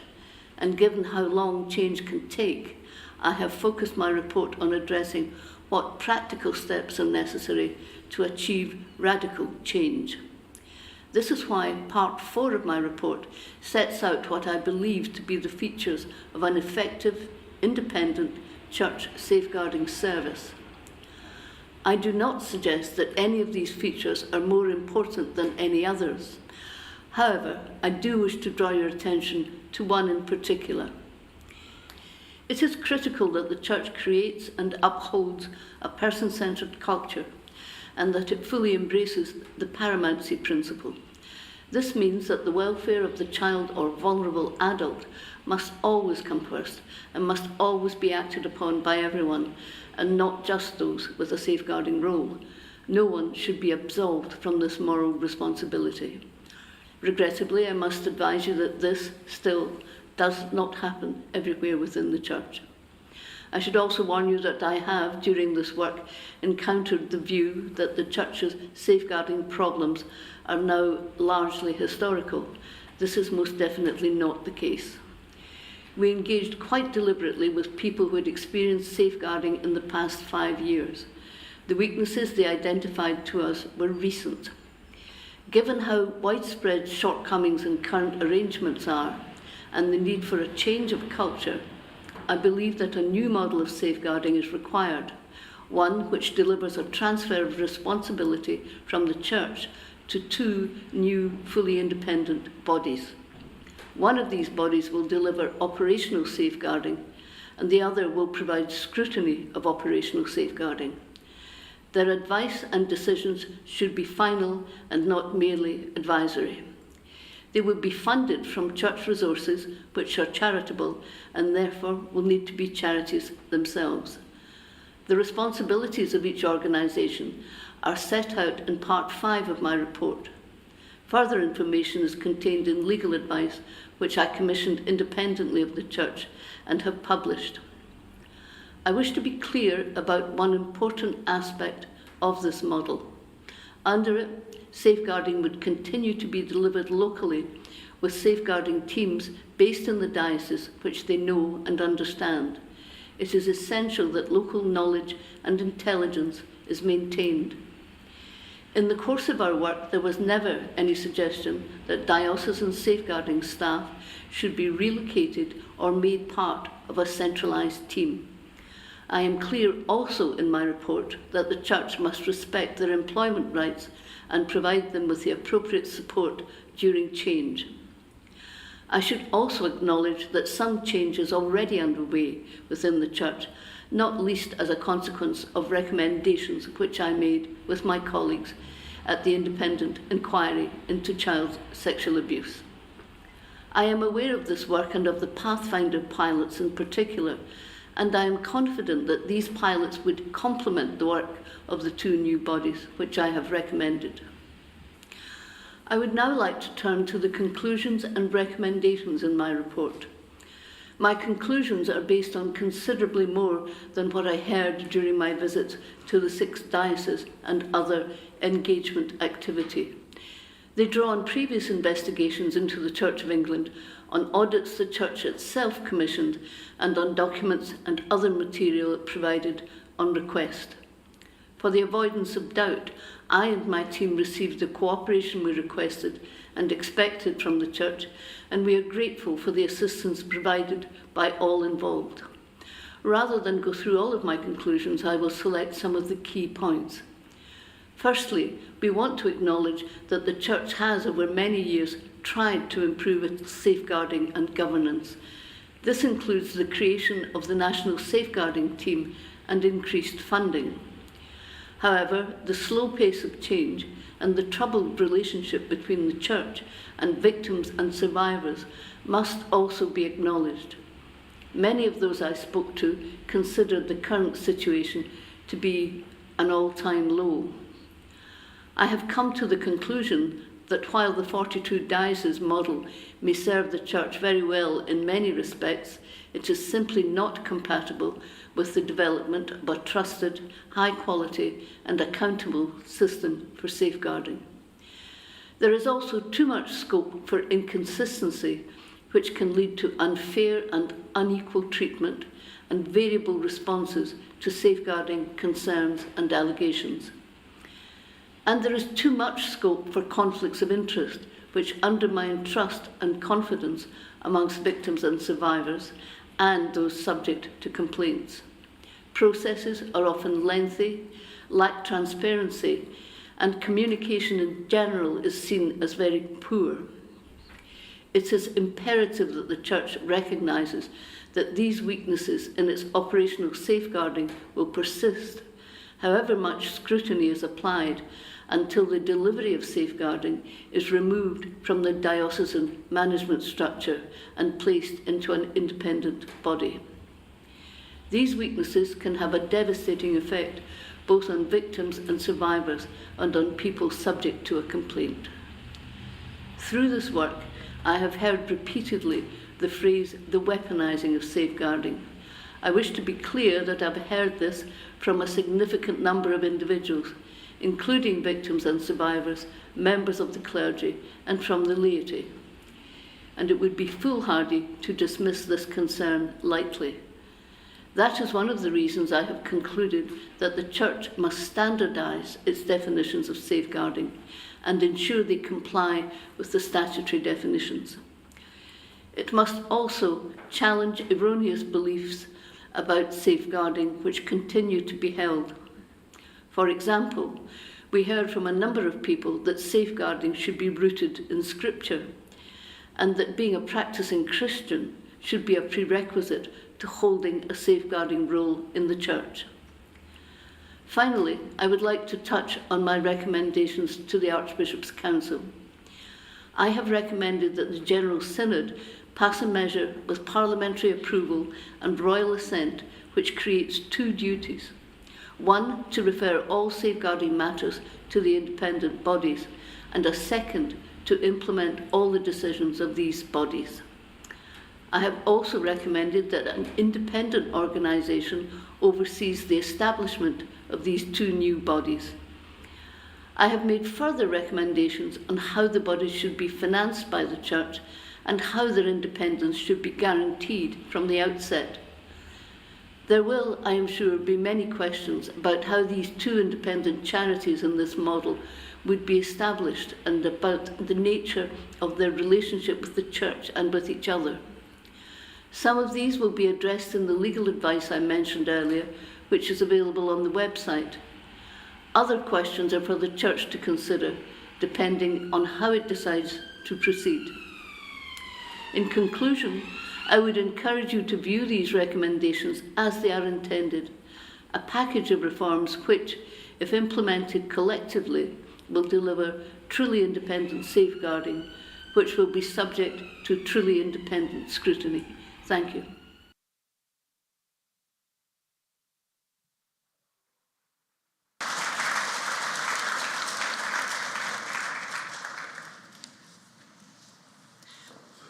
[SPEAKER 15] and given how long change can take, I have focused my report on addressing what practical steps are necessary to achieve radical change. This is why Part 4 of my report sets out what I believe to be the features of an effective, independent Church safeguarding service. I do not suggest that any of these features are more important than any others. However, I do wish to draw your attention to one in particular. It is critical that the Church creates and upholds a person-centred culture, and that it fully embraces the paramountcy principle. This means that the welfare of the child or vulnerable adult must always come first and must always be acted upon by everyone, and not just those with a safeguarding role. No one should be absolved from this moral responsibility. Regrettably, I must advise you that this still does not happen everywhere within the Church. I should also warn you that I have, during this work, encountered the view that the Church's safeguarding problems are now largely historical. This is most definitely not the case. We engaged quite deliberately with people who had experienced safeguarding in the past 5 years. The weaknesses they identified to us were recent. Given how widespread shortcomings in current arrangements are, and the need for a change of culture, I believe that a new model of safeguarding is required, one which delivers a transfer of responsibility from the Church to 2 new, fully independent bodies. One of these bodies will deliver operational safeguarding, and the other will provide scrutiny of operational safeguarding. Their advice and decisions should be final and not merely advisory. They will be funded from Church resources, which are charitable and therefore will need to be charities themselves. The responsibilities of each organisation are set out in Part 5 of my report. Further information is contained in legal advice, which I commissioned independently of the Church and have published. I wish to be clear about one important aspect of this model. Under it, safeguarding would continue to be delivered locally with safeguarding teams based in the diocese which they know and understand. It is essential that local knowledge and intelligence is maintained. In the course of our work, there was never any suggestion that diocesan safeguarding staff should be relocated or made part of a centralised team. I am clear also in my report that the Church must respect their employment rights and provide them with the appropriate support during change. I should also acknowledge that some change is already underway within the Church, not least as a consequence of recommendations which I made with my colleagues at the Independent Inquiry into Child Sexual Abuse. I am aware of this work and of the Pathfinder pilots in particular, and I am confident that these pilots would complement the work of the 2 new bodies which I have recommended. I would now like to turn to the conclusions and recommendations in my report. My conclusions are based on considerably more than what I heard during my visits to the 6 dioceses and other engagement activity. They draw on previous investigations into the Church of England, on audits the Church itself commissioned, and on documents and other material it provided on request. For the avoidance of doubt, I and my team received the cooperation we requested and expected from the Church, and we are grateful for the assistance provided by all involved. Rather than go through all of my conclusions, I will select some of the key points. Firstly, we want to acknowledge that the Church has, over many years, tried to improve its safeguarding and governance. This includes the creation of the National Safeguarding Team and increased funding. However, the slow pace of change and the troubled relationship between the Church and victims and survivors must also be acknowledged. Many of those I spoke to considered the current situation to be an all-time low. I have come to the conclusion that while the 42 diocese model may serve the Church very well in many respects, it is simply not compatible with the development of a trusted, high-quality and accountable system for safeguarding. There is also too much scope for inconsistency, which can lead to unfair and unequal treatment and variable responses to safeguarding concerns and allegations. And there is too much scope for conflicts of interest, which undermine trust and confidence amongst victims and survivors and those subject to complaints. Processes are often lengthy, lack transparency, and communication in general is seen as very poor. It is imperative that the Church recognises that these weaknesses in its operational safeguarding will persist, however much scrutiny is applied, until the delivery of safeguarding is removed from the diocesan management structure and placed into an independent body. These weaknesses can have a devastating effect both on victims and survivors and on people subject to a complaint. Through this work, I have heard repeatedly the phrase, the weaponising of safeguarding. I wish to be clear that I've heard this from a significant number of individuals, including victims and survivors, members of the clergy, and from the laity. And it would be foolhardy to dismiss this concern lightly. That is one of the reasons I have concluded that the Church must standardise its definitions of safeguarding and ensure they comply with the statutory definitions. It must also challenge erroneous beliefs about safeguarding which continue to be held. For example, we heard from a number of people that safeguarding should be rooted in Scripture and that being a practicing Christian should be a prerequisite to holding a safeguarding role in the Church. Finally, I would like to touch on my recommendations to the Archbishop's Council. I have recommended that the General Synod pass a measure with parliamentary approval and royal assent which creates two duties. One, to refer all safeguarding matters to the independent bodies, and a second, to implement all the decisions of these bodies. I have also recommended that an independent organisation oversees the establishment of these two new bodies. I have made further recommendations on how the bodies should be financed by the Church and how their independence should be guaranteed from the outset. There will, I am sure, be many questions about how these two independent charities in this model would be established and about the nature of their relationship with the Church and with each other. Some of these will be addressed in the legal advice I mentioned earlier, which is available on the website. Other questions are for the Church to consider, depending on how it decides to proceed. In conclusion, I would encourage you to view these recommendations as they are intended, a package of reforms which, if implemented collectively, will deliver truly independent safeguarding, which will be subject to truly independent scrutiny. Thank you.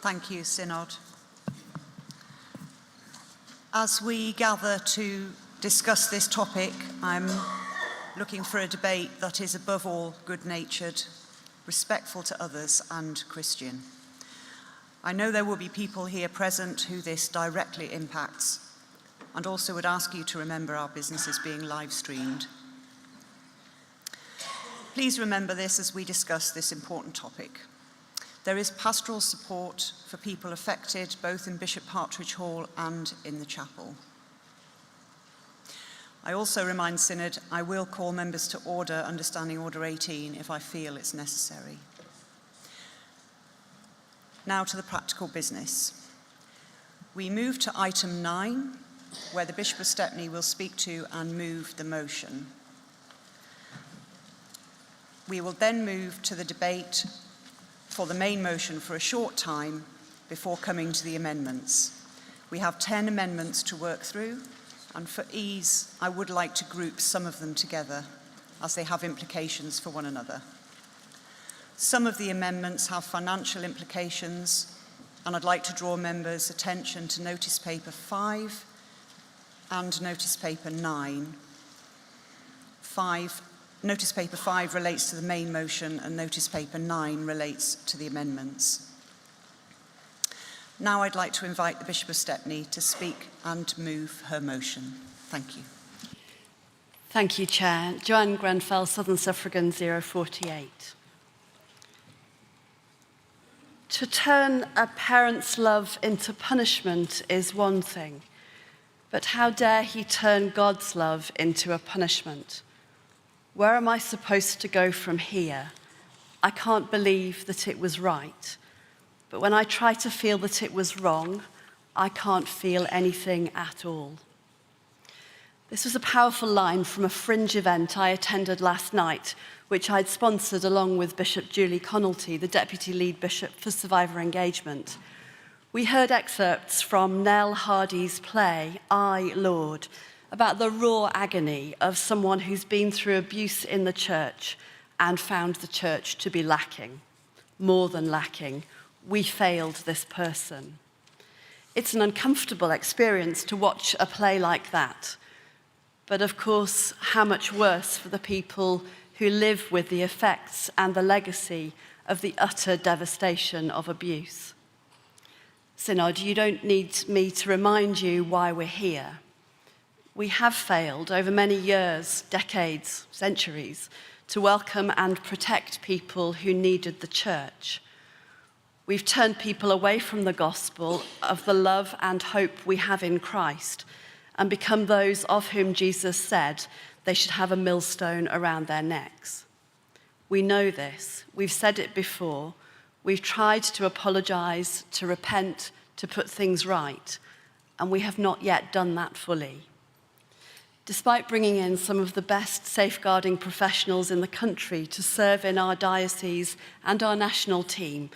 [SPEAKER 16] Thank you, Synod. As we gather to discuss this topic, I'm looking for a debate that is above all good-natured, respectful to others and Christian. I know there will be people here present who this directly impacts, and also would ask you to remember our business is being live streamed. Please remember this as we discuss this important topic. There is pastoral support for people affected both in Bishop Partridge Hall and in the chapel. I also remind Synod I will call members to order under Standing Order 18 if I feel it's necessary. Now to the practical business. We move to item 9, where the Bishop of Stepney will speak to and move the motion. We will then move to the debate for the main motion for a short time before coming to the amendments. We have 10 amendments to work through, and for ease, I would like to group some of them together as they have implications for one another. Some of the amendments have financial implications, and I'd like to draw members' attention to Notice Paper 5 and Notice Paper 9. Notice Paper 5 relates to the main motion, and Notice Paper 9 relates to the amendments. Now I'd like to invite the Bishop of Stepney to speak and move her motion. Thank you.
[SPEAKER 9] Thank you, Chair. Joanne Grenfell, Southern Suffragan 048. To turn a parent's love into punishment is one thing, but how dare he turn God's love into a punishment? Where am I supposed to go from here? I can't believe that it was right, but when I try to feel that it was wrong, I can't feel anything at all. This was a powerful line from a fringe event I attended last night, which I'd sponsored along with Bishop Julie Connolty, the Deputy Lead Bishop for Survivor Engagement. We heard excerpts from Nell Hardy's play, I, Lord, about the raw agony of someone who's been through abuse in the church and found the church to be lacking. More than lacking, we failed this person. It's an uncomfortable experience to watch a play like that. But of course, how much worse for the people who live with the effects and the legacy of the utter devastation of abuse. Synod, you don't need me to remind you why we're here. We have failed over many years, decades, centuries, to welcome and protect people who needed the church. We've turned people away from the gospel of the love and hope we have in Christ and become those of whom Jesus said they should have a millstone around their necks. We know this. We've said it before. We've tried to apologize, to repent, to put things right, and we have not yet done that fully. Despite bringing in some of the best safeguarding professionals in the country to serve in our diocese and our national team,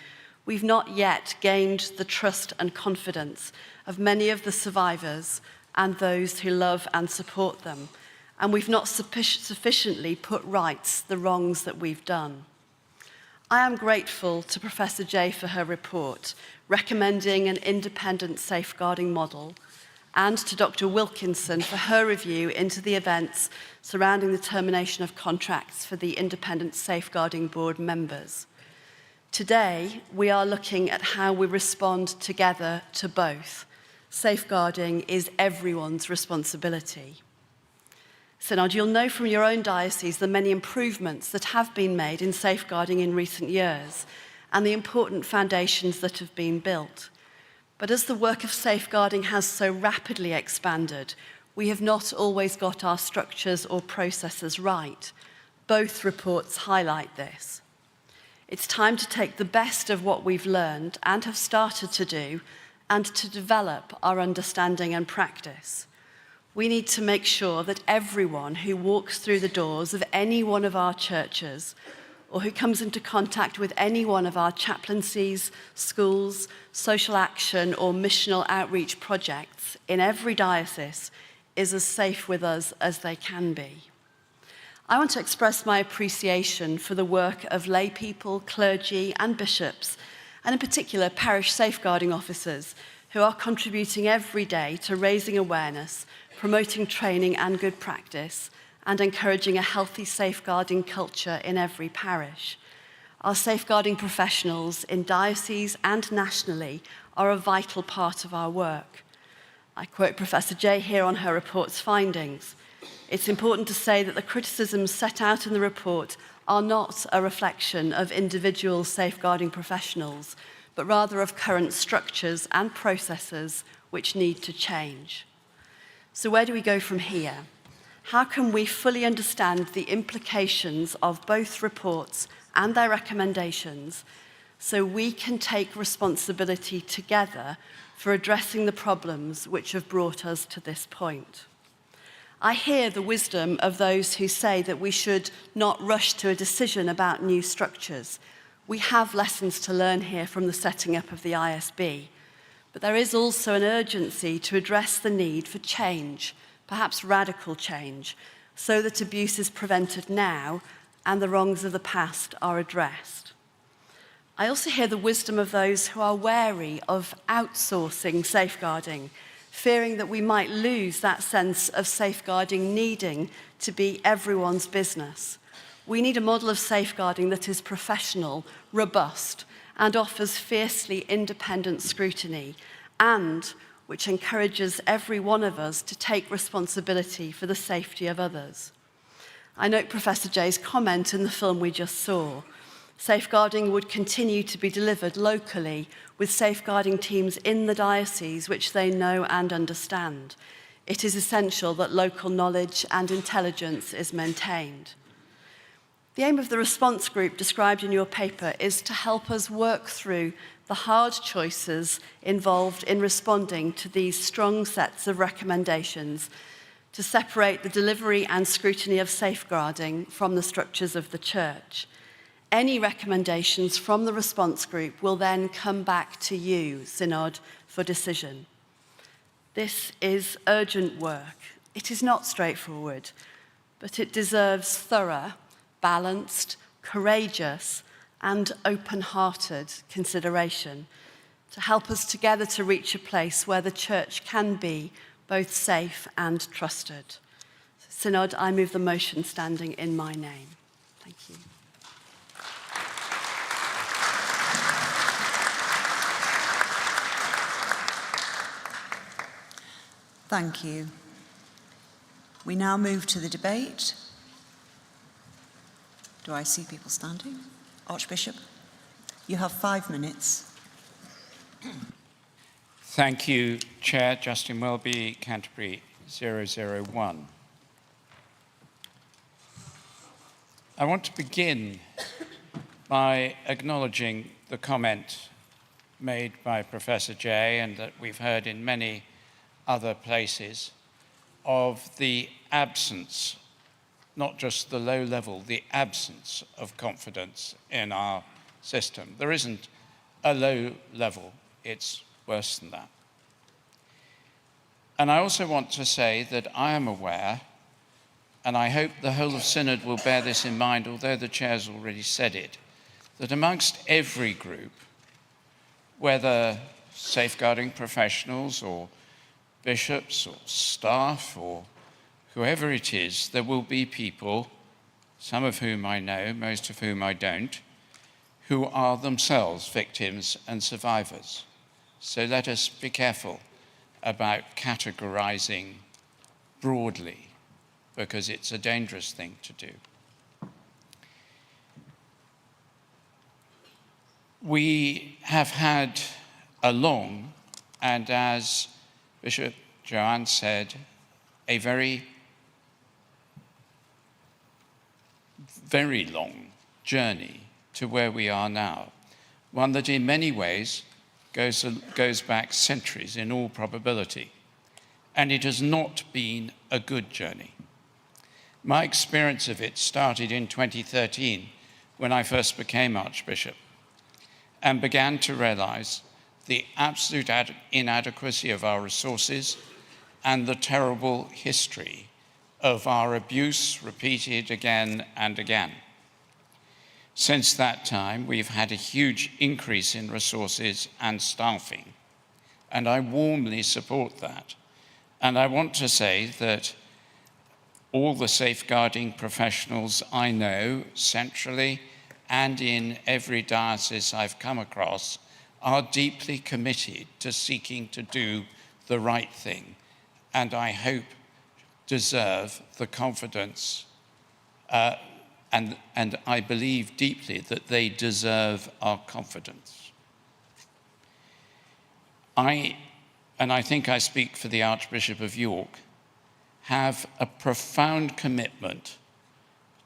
[SPEAKER 9] we've not yet gained the trust and confidence of many of the survivors and those who love and support them, and we've not sufficiently put right the wrongs that we've done. I am grateful to Professor Jay for her report, recommending an independent safeguarding model, and to Dr. Wilkinson for her review into the events surrounding the termination of contracts for the Independent Safeguarding Board members. Today, we are looking at how we respond together to both. Safeguarding is everyone's responsibility. Synod, you'll know from your own diocese the many improvements that have been made in safeguarding in recent years and the important foundations that have been built. But as the work of safeguarding has so rapidly expanded, we have not always got our structures or processes right. Both reports highlight this. It's time to take the best of what we've learned and have started to do and to develop our understanding and practice. We need to make sure that everyone who walks through the doors of any one of our churches or who comes into contact with any one of our chaplaincies, schools, social action or missional outreach projects in every diocese is as safe with us as they can be. I want to express my appreciation for the work of lay people, clergy and bishops, and in particular parish safeguarding officers who are contributing every day to raising awareness, promoting training and good practice, and encouraging a healthy safeguarding culture in every parish. Our safeguarding professionals in dioceses and nationally are a vital part of our work. I quote Professor Jay here on her report's findings. It's important to say that the criticisms set out in the report are not a reflection of individual safeguarding professionals, but rather of current structures and processes which need to change. So where do we go from here? How can we fully understand the implications of both reports and their recommendations so we can take responsibility together for addressing the problems which have brought us to this point? I hear the wisdom of those who say that we should not rush to a decision about new structures. We have lessons to learn here from the setting up of the ISB, but there is also an urgency to address the need for change, perhaps radical change, so that abuse is prevented now and the wrongs of the past are addressed. I also hear the wisdom of those who are wary of outsourcing safeguarding, fearing that we might lose that sense of safeguarding needing to be everyone's business. We need a model of safeguarding that is professional, robust, and offers fiercely independent scrutiny, and which encourages every one of us to take responsibility for the safety of others. I note Professor Jay's comment in the film we just saw. Safeguarding would continue to be delivered locally with safeguarding teams in the diocese which they know and understand. It is essential that local knowledge and intelligence is maintained. The aim of the response group described in your paper is to help us work through the hard choices involved in responding to these strong sets of recommendations to separate the delivery and scrutiny of safeguarding from the structures of the Church. Any recommendations from the response group will then come back to you, Synod, for decision. This is urgent work. It is not straightforward, but it deserves thorough, balanced, courageous, and open-hearted consideration to help us together to reach a place where the Church can be both safe and trusted. Synod, I move the motion standing in my name. Thank you.
[SPEAKER 16] Thank you. We now move to the debate. Do I see people standing? Archbishop, you have 5 minutes.
[SPEAKER 5] Thank you, Chair. Justin Welby, Canterbury 001. I want to begin by acknowledging the comment made by Professor Jay and that we've heard in many other places of the absence, not just the low level, the absence of confidence in our system. There isn't a low level, it's worse than that. And I also want to say that I am aware, and I hope the whole of Synod will bear this in mind, although the Chair's already said it, that amongst every group, whether safeguarding professionals or bishops or staff or whoever it is, there will be people, some of whom I know, most of whom I don't, who are themselves victims and survivors. So let us be careful about categorizing broadly, because it's a dangerous thing to do. We have had a long, and as Bishop Joanne said, a very, very long journey to where we are now. One that in many ways goes back centuries in all probability. And it has not been a good journey. My experience of it started in 2013 when I first became Archbishop and began to realize the absolute inadequacy of our resources and the terrible history of our abuse repeated again and again. Since that time, we've had a huge increase in resources and staffing, and I warmly support that. And I want to say that all the safeguarding professionals I know, centrally and in every diocese I've come across are deeply committed to seeking to do the right thing, and I hope deserve the confidence, and I believe deeply that they deserve our confidence. And I think I speak for the Archbishop of York, have a profound commitment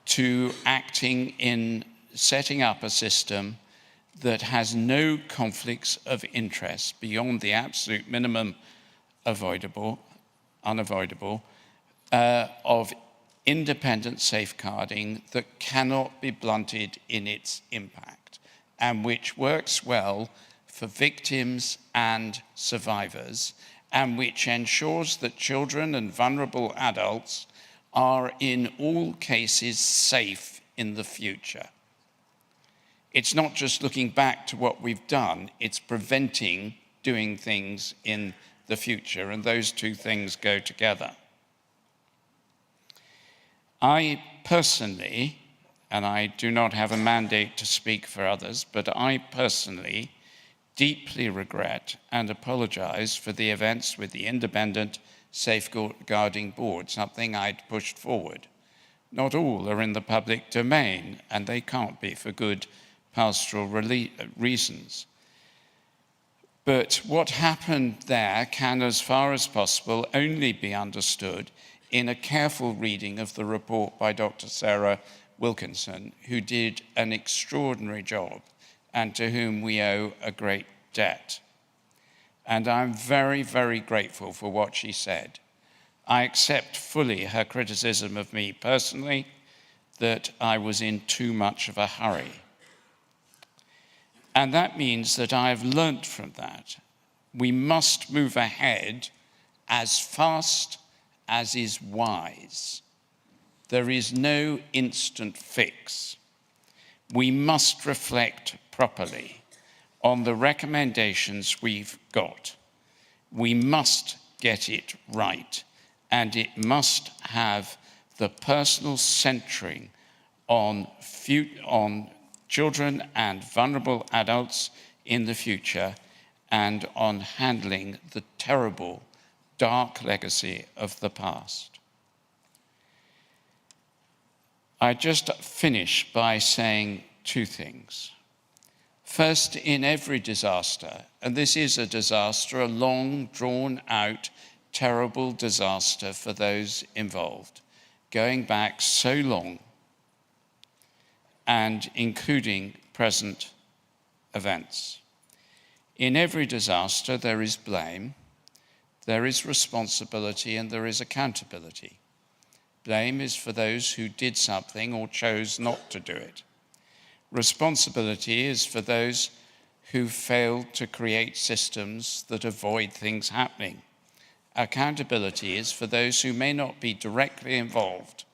[SPEAKER 5] to acting in setting up a system that has no conflicts of interest beyond the absolute minimum unavoidable, of independent safeguarding that cannot be blunted in its impact, and which works well for victims and survivors, and which ensures that children and vulnerable adults are in all cases safe in the future. It's not just looking back to what we've done, it's preventing doing things in the future, and those two things go together. I personally, and I do not have a mandate to speak for others, but I personally deeply regret and apologize for the events with the Independent Safeguarding Board, something I'd pushed forward. Not all are in the public domain, and they can't be for good pastoral reasons. But what happened there can, as far as possible, only be understood in a careful reading of the report by Dr. Sarah Wilkinson, who did an extraordinary job and to whom we owe a great debt. And I'm very, very grateful for what she said. I accept fully her criticism of me personally, that I was in too much of a hurry. And that means that I have learnt from that. We must move ahead as fast as is wise. There is no instant fix. We must reflect properly on the recommendations we've got. We must get it right, and it must have the personal centering on children and vulnerable adults in the future, and on handling the terrible, dark legacy of the past. I just finish by saying two things. First, in every disaster, and this is a disaster, a long, drawn-out, terrible disaster for those involved, going back so long, and including present events. In every disaster, there is blame, there is responsibility, and there is accountability. Blame is for those who did something or chose not to do it. Responsibility is for those who failed to create systems that avoid things happening. Accountability is for those who may not be directly involved,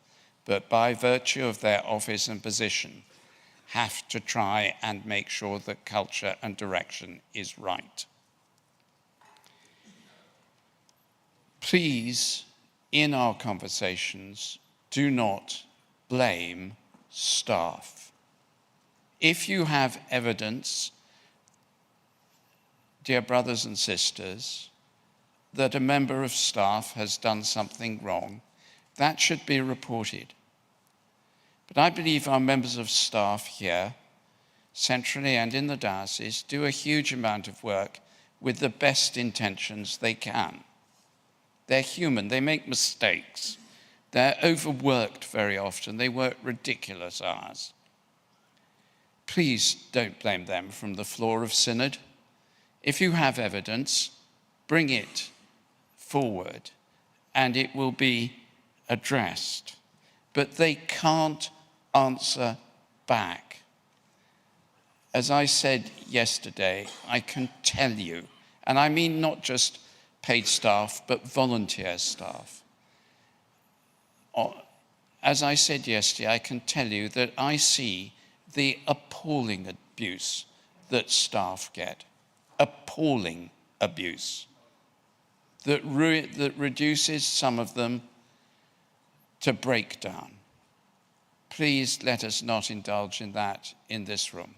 [SPEAKER 5] but by virtue of their office and position, have to try and make sure that culture and direction is right. Please, in our conversations, do not blame staff. If you have evidence, dear brothers and sisters, that a member of staff has done something wrong, that should be reported. But I believe our members of staff here, centrally and in the diocese, do a huge amount of work with the best intentions they can. They're human, they make mistakes. They're overworked very often, they work ridiculous hours. Please don't blame them from the floor of Synod. If you have evidence, bring it forward and it will be addressed. But they can't answer back. As I said yesterday, I can tell you, and I mean not just paid staff, but volunteer staff. As I said yesterday, I can tell you that I see the appalling abuse that staff get. Appalling abuse. That reduces some of them to breakdown. please let us not indulge in that in this room.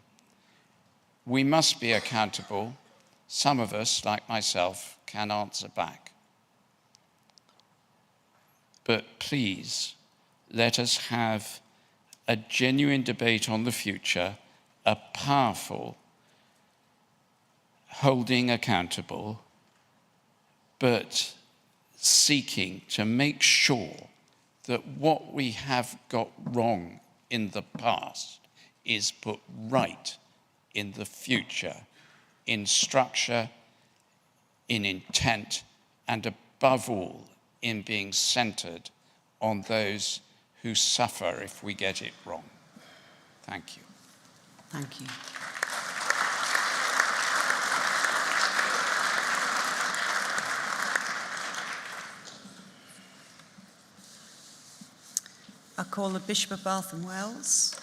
[SPEAKER 5] We must be accountable. Some of us, like myself, can answer back. But please, let us have a genuine debate on the future, a powerful, holding accountable, but seeking to make sure that what we have got wrong in the past is put right in the future, in structure, in intent, and above all, in being centered on those who suffer if we get it wrong. Thank you.
[SPEAKER 16] Thank you. I call the Bishop of Bath and Wells.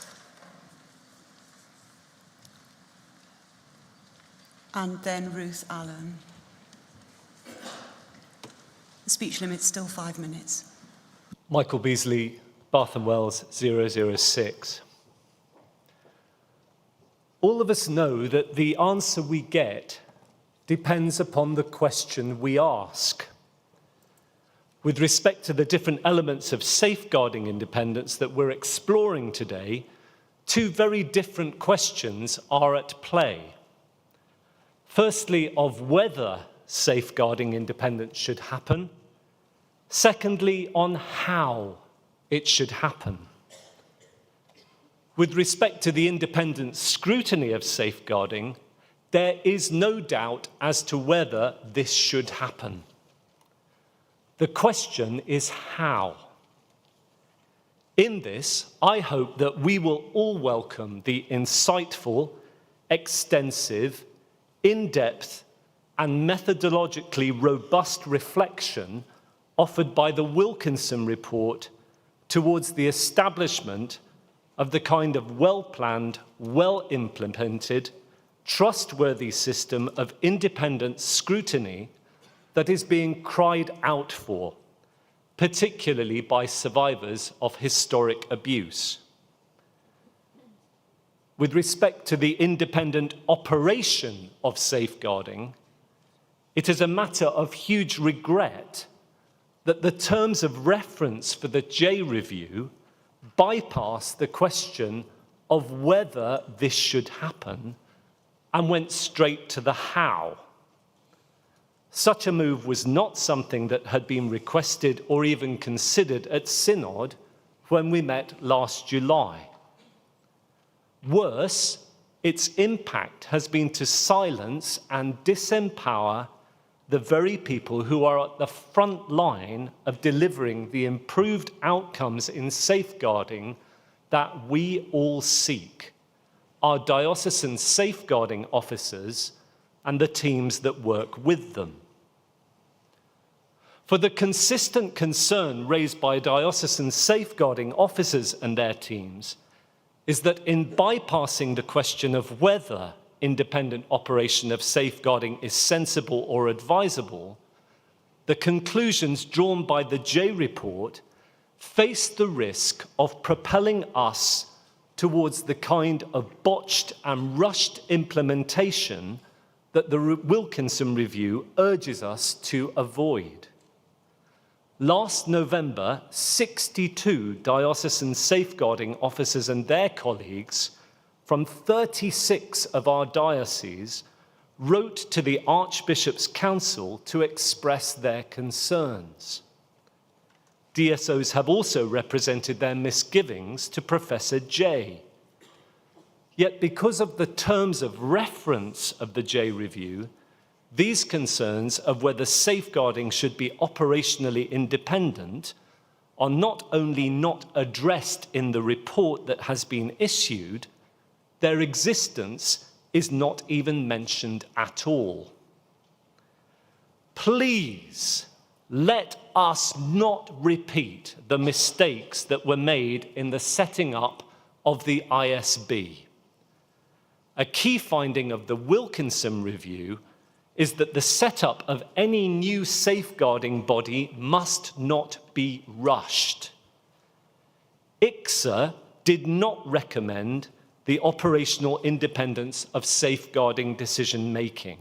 [SPEAKER 16] And then Ruth Allen. The speech limit's still 5 minutes.
[SPEAKER 17] Michael Beasley, Bath and Wells 006. All of us know that the answer we get depends upon the question we ask. With respect to the different elements of safeguarding independence that we're exploring today, two very different questions are at play. Firstly, of whether safeguarding independence should happen. Secondly, on how it should happen. With respect to the independent scrutiny of safeguarding, there is no doubt as to whether this should happen. The question is how. In this, I hope that we will all welcome the insightful, extensive, in-depth, and methodologically robust reflection offered by the Wilkinson report towards the establishment of the kind of well-planned, well-implemented, trustworthy system of independent scrutiny that is being cried out for, particularly by survivors of historic abuse. With respect to the independent operation of safeguarding, it is a matter of huge regret that the terms of reference for the J Review bypass the question of whether this should happen and went straight to the how. Such a move was not something that had been requested or even considered at Synod when we met last July. Worse, its impact has been to silence and disempower the very people who are at the front line of delivering the improved outcomes in safeguarding that we all seek, our diocesan safeguarding officers and the teams that work with them. For the consistent concern raised by diocesan safeguarding officers and their teams is that in bypassing the question of whether independent operation of safeguarding is sensible or advisable, the conclusions drawn by the J report face the risk of propelling us towards the kind of botched and rushed implementation that the Wilkinson Review urges us to avoid. Last November, 62 diocesan safeguarding officers and their colleagues from 36 of our dioceses wrote to the Archbishop's Council to express their concerns. DSOs have also represented their misgivings to Professor J. Yet because of the terms of reference of the J Review, these concerns of whether safeguarding should be operationally independent are not only not addressed in the report that has been issued, their existence is not even mentioned at all. Please let us not repeat the mistakes that were made in the setting up of the ISB. A key finding of the Wilkinson Review is that the setup of any new safeguarding body must not be rushed. ICSA did not recommend the operational independence of safeguarding decision-making.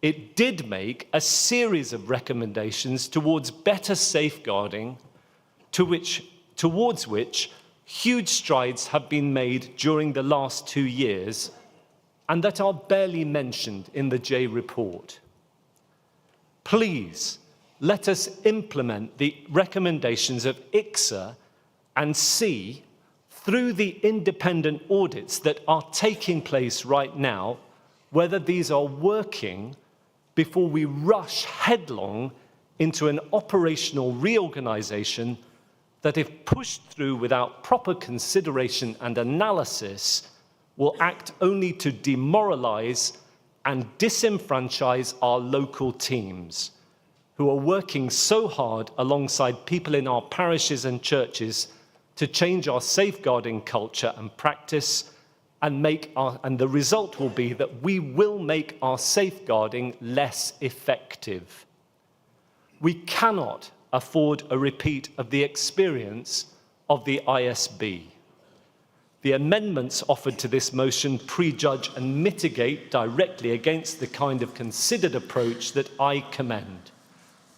[SPEAKER 17] It did make a series of recommendations towards better safeguarding, towards which huge strides have been made during the last 2 years, and that are barely mentioned in the J report. Please, let us implement the recommendations of ICSA and see, through the independent audits that are taking place right now, whether these are working before we rush headlong into an operational reorganization that, if pushed through without proper consideration and analysis, will act only to demoralize and disenfranchise our local teams, who are working so hard alongside people in our parishes and churches to change our safeguarding culture and practice, and the result will be that we will make our safeguarding less effective. We cannot afford a repeat of the experience of the ISB. The amendments offered to this motion prejudge and mitigate directly against the kind of considered approach that I commend.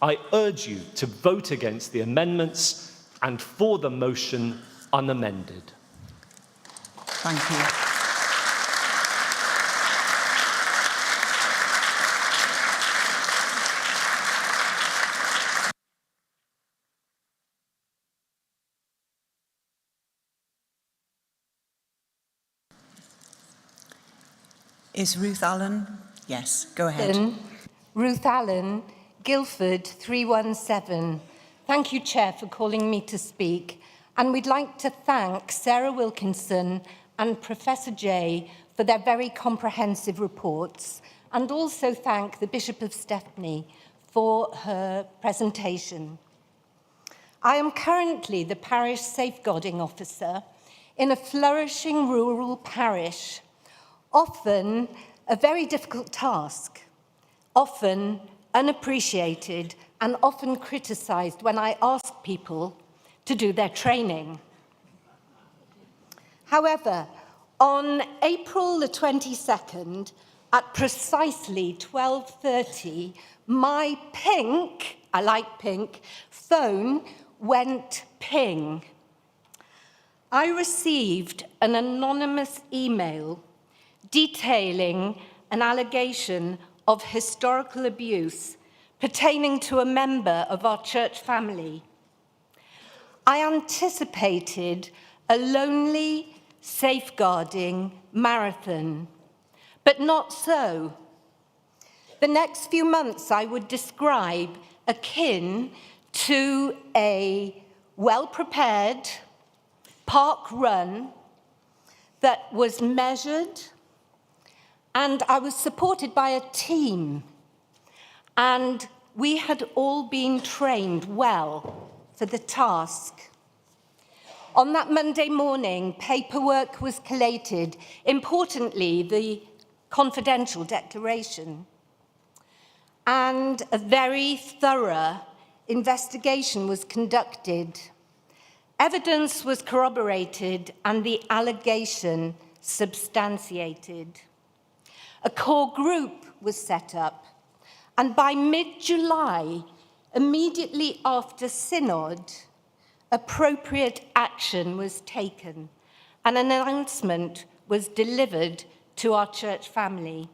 [SPEAKER 17] I urge you to vote against the amendments and for the motion unamended.
[SPEAKER 16] Thank you. Is Ruth Allen? Yes, go ahead.
[SPEAKER 19] Ruth Allen, Guildford 317. Thank you, Chair, for calling me to speak. And we'd like to thank Sarah Wilkinson and Professor Jay for their very comprehensive reports, and also thank the Bishop of Stepney for her presentation. I am currently the Parish Safeguarding Officer in a flourishing rural parish, often a very difficult task, often unappreciated and often criticised when I ask people to do their training. However, on April the 22nd, at precisely 12:30, my pink, I like pink, phone went ping. I received an anonymous email detailing an allegation of historical abuse pertaining to a member of our church family. I anticipated a lonely, safeguarding marathon, but not so. The next few months I would describe akin to a well-prepared park run that was measured, and I was supported by a team, and we had all been trained well for the task. On that Monday morning, paperwork was collated, importantly, the confidential declaration, and a very thorough investigation was conducted. Evidence was corroborated and the allegation substantiated. A core group was set up, and by mid-July, immediately after Synod, appropriate action was taken. An announcement was delivered to our church family.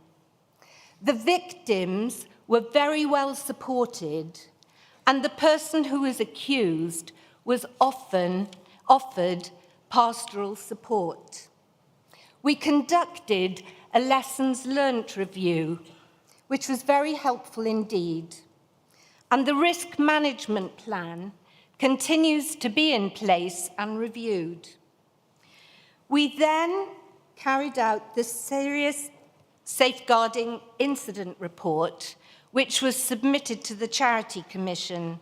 [SPEAKER 19] The victims were very well supported, and the person who was accused was often offered pastoral support. We conducted a lessons learnt review, which was very helpful indeed. And the risk management plan continues to be in place and reviewed. We then carried out the serious safeguarding incident report, which was submitted to the Charity Commission.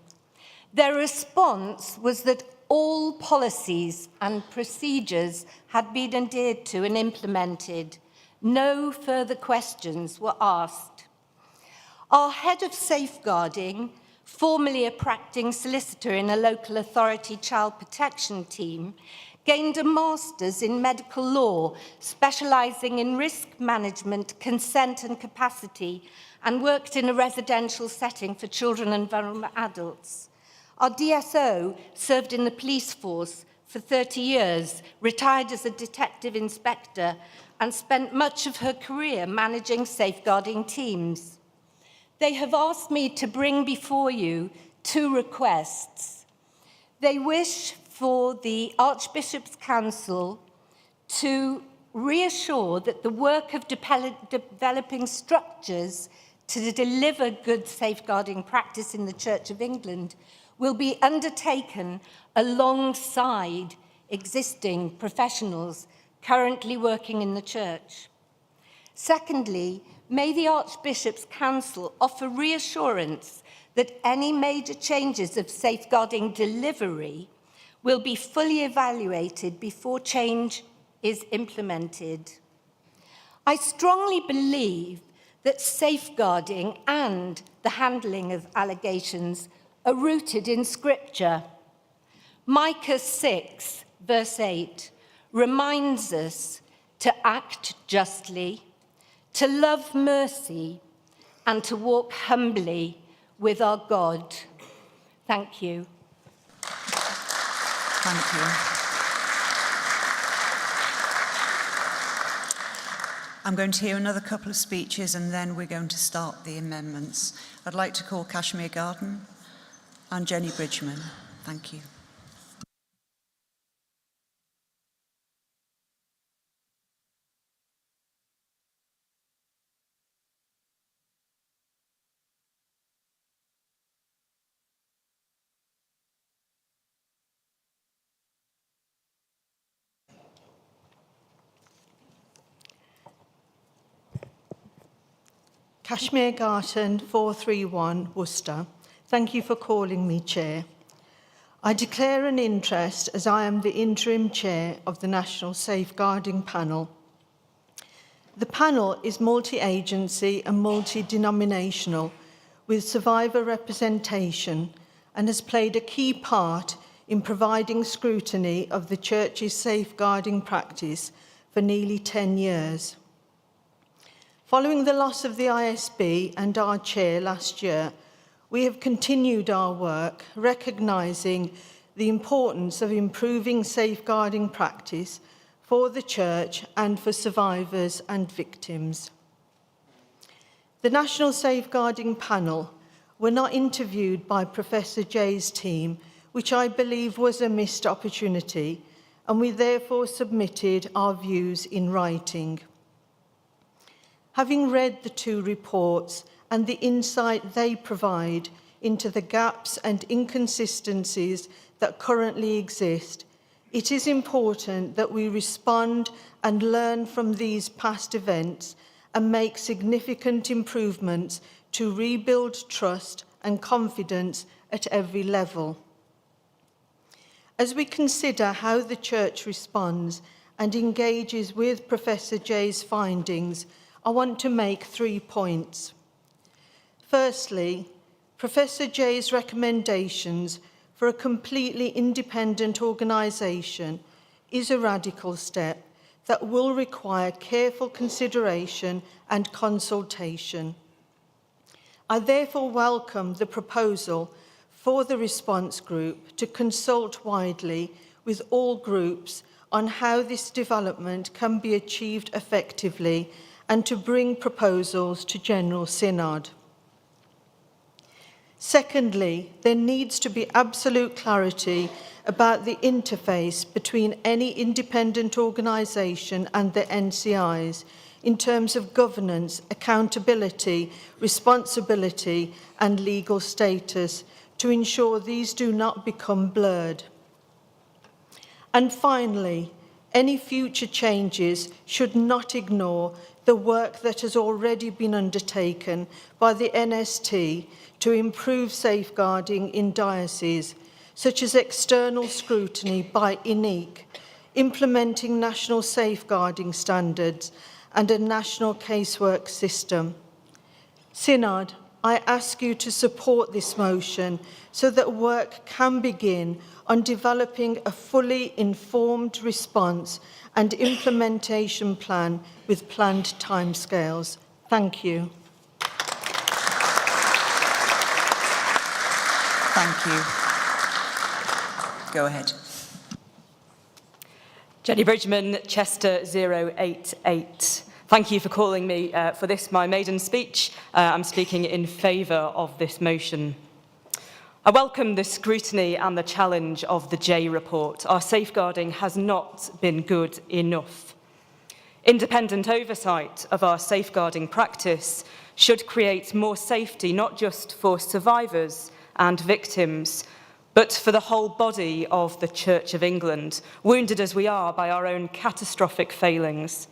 [SPEAKER 19] Their response was that all policies and procedures had been adhered to and implemented. No further questions were asked. Our head of safeguarding, formerly a practicing solicitor in a local authority child protection team, gained a master's in medical law, specialising in risk management, consent and capacity, and worked in a residential setting for children and vulnerable adults. Our DSO served in the police force for 30 years, retired as a detective inspector, and spent much of her career managing safeguarding teams. They have asked me to bring before you 2 requests. They wish for the Archbishop's Council to reassure that the work of developing structures to deliver good safeguarding practice in the Church of England will be undertaken alongside existing professionals currently working in the Church. Secondly, may the Archbishop's Council offer reassurance that any major changes of safeguarding delivery will be fully evaluated before change is implemented. I strongly believe that safeguarding and the handling of allegations are rooted in Scripture. Micah 6, verse 8, reminds us to act justly, to love mercy, and to walk humbly with our God. Thank you.
[SPEAKER 16] Thank you. I'm going to hear another couple of speeches and then we're going to start the amendments. I'd like to call Kashmir Garden and Jenny Bridgman. Thank you.
[SPEAKER 20] Kashmir Garden, 431, Worcester. Thank you for calling me Chair. I declare an interest as I am the interim Chair of the National Safeguarding Panel. The panel is multi-agency and multi-denominational with survivor representation and has played a key part in providing scrutiny of the Church's safeguarding practice for nearly 10 years. Following the loss of the ISB and our chair last year, we have continued our work recognising the importance of improving safeguarding practice for the Church and for survivors and victims. The National Safeguarding Panel were not interviewed by Professor Jay's team, which I believe was a missed opportunity, and we therefore submitted our views in writing. Having read the 2 reports and the insight they provide into the gaps and inconsistencies that currently exist, it is important that we respond and learn from these past events and make significant improvements to rebuild trust and confidence at every level. As we consider how the Church responds and engages with Professor Jay's findings, I want to make 3 points. Firstly, Professor Jay's recommendations for a completely independent organisation is a radical step that will require careful consideration and consultation. I therefore welcome the proposal for the response group to consult widely with all groups on how this development can be achieved effectively and to bring proposals to General Synod. Secondly, there needs to be absolute clarity about the interface between any independent organisation and the NCIs in terms of governance, accountability, responsibility and legal status to ensure these do not become blurred. And finally, any future changes should not ignore the work that has already been undertaken by the NST to improve safeguarding in dioceses, such as external scrutiny by INEC, implementing national safeguarding standards and a national casework system. Synod, I ask you to support this motion so that work can begin on developing a fully informed response and implementation plan with planned timescales. Thank you.
[SPEAKER 16] Thank you. Go ahead.
[SPEAKER 18] Jenny Bridgman, Chester 088. Thank you for calling me for this, my maiden speech. I'm speaking in favour of this motion. I welcome the scrutiny and the challenge of the J report. Our safeguarding has not been good enough. Independent oversight of our safeguarding practice should create more safety, not just for survivors and victims, but for the whole body of the Church of England, wounded as we are by our own catastrophic failings.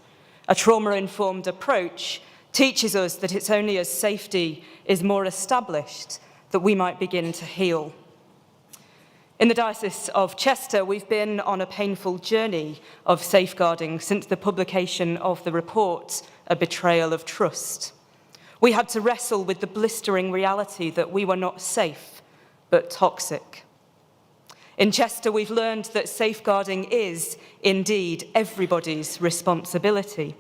[SPEAKER 18] A trauma-informed approach teaches us that it's only as safety is more established that we might begin to heal. In the Diocese of Chester, we've been on a painful journey of safeguarding since the publication of the report, A Betrayal of Trust. We had to wrestle with the blistering reality that we were not safe, but toxic. In Chester, we've learned that safeguarding is, indeed, everybody's responsibility.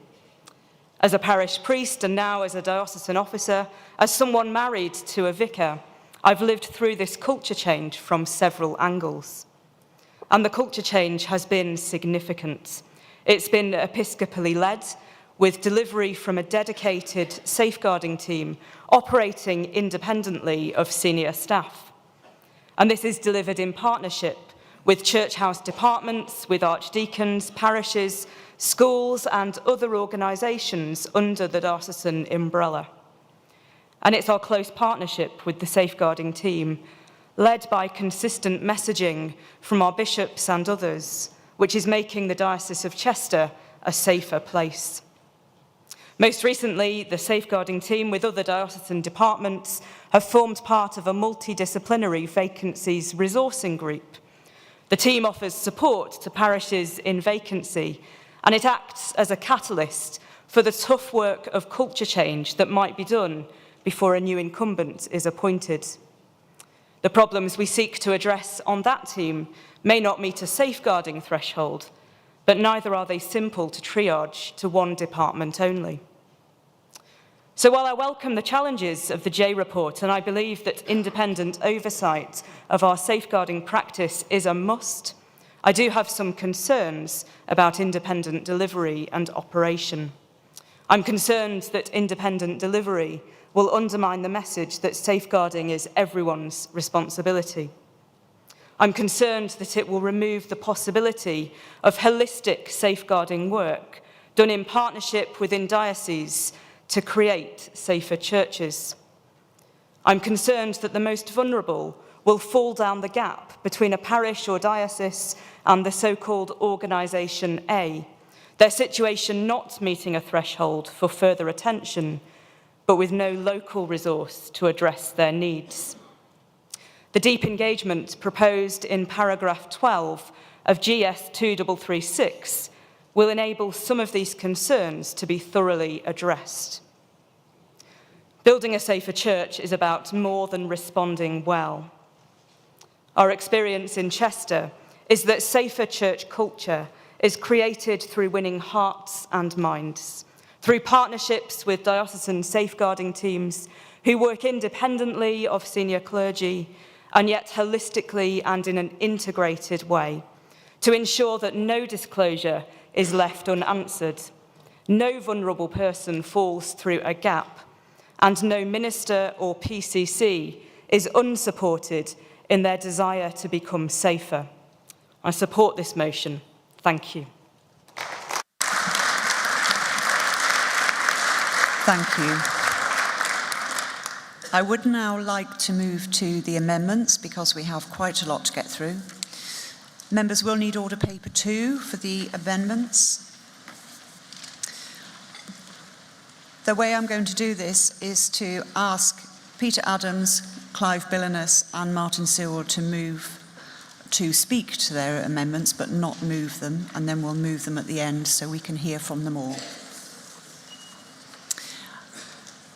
[SPEAKER 18] As a parish priest and now as a diocesan officer, as someone married to a vicar, I've lived through this culture change from several angles. And the culture change has been significant. It's been episcopally led, with delivery from a dedicated safeguarding team operating independently of senior staff. And this is delivered in partnership with church house departments, with archdeacons, parishes, schools and other organisations under the diocesan umbrella. And it's our close partnership with the safeguarding team, led by consistent messaging from our bishops and others, which is making the Diocese of Chester a safer place. Most recently, the safeguarding team with other diocesan departments have formed part of a multidisciplinary vacancies resourcing group. The team offers support to parishes in vacancy, and it acts as a catalyst for the tough work of culture change that might be done before a new incumbent is appointed. The problems we seek to address on that team may not meet a safeguarding threshold, but neither are they simple to triage to one department only. So while I welcome the challenges of the J report, and I believe that independent oversight of our safeguarding practice is a must, I do have some concerns about independent delivery and operation. I'm concerned that independent delivery will undermine the message that safeguarding is everyone's responsibility. I'm concerned that it will remove the possibility of holistic safeguarding work done in partnership within dioceses to create safer churches. I'm concerned that the most vulnerable will fall down the gap between a parish or diocese and the so-called organisation A, their situation not meeting a threshold for further attention, but with no local resource to address their needs. The deep engagement proposed in paragraph 12 of GS 2336 will enable some of these concerns to be thoroughly addressed. Building a safer church is about more than responding well. Our experience in Chester is that safer church culture is created through winning hearts and minds, through partnerships with diocesan safeguarding teams who work independently of senior clergy and yet holistically and in an integrated way to ensure that no disclosure is left unanswered, no vulnerable person falls through a gap, and no minister or PCC is unsupported in their desire to become safer. I support this motion. Thank you.
[SPEAKER 16] Thank you. I would now like to move to the amendments because we have quite a lot to get through. Members will need order paper 2 for the amendments. The way I'm going to do this is to ask Peter Adams, Clive Billinus and Martin Sewell to speak to their amendments but not move them, and then we'll move them at the end so we can hear from them all.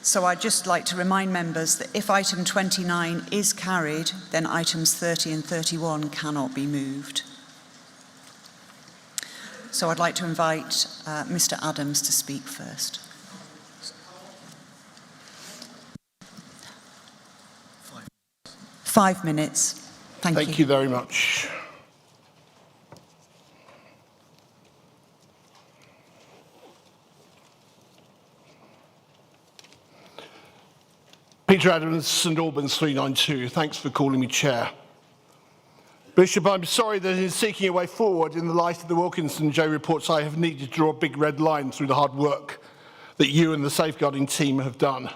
[SPEAKER 16] So I'd just like to remind members that if item 29 is carried, then items 30 and 31 cannot be moved. So I'd like to invite Mr. Adams to speak first. Five minutes. Thank you.
[SPEAKER 21] Thank you very much. Peter Adams, St Albans 392. Thanks for calling me chair. Bishop, I'm sorry that in seeking a way forward in the light of the Wilkinson J reports, I have needed to draw a big red line through the hard work that you and the safeguarding team have done.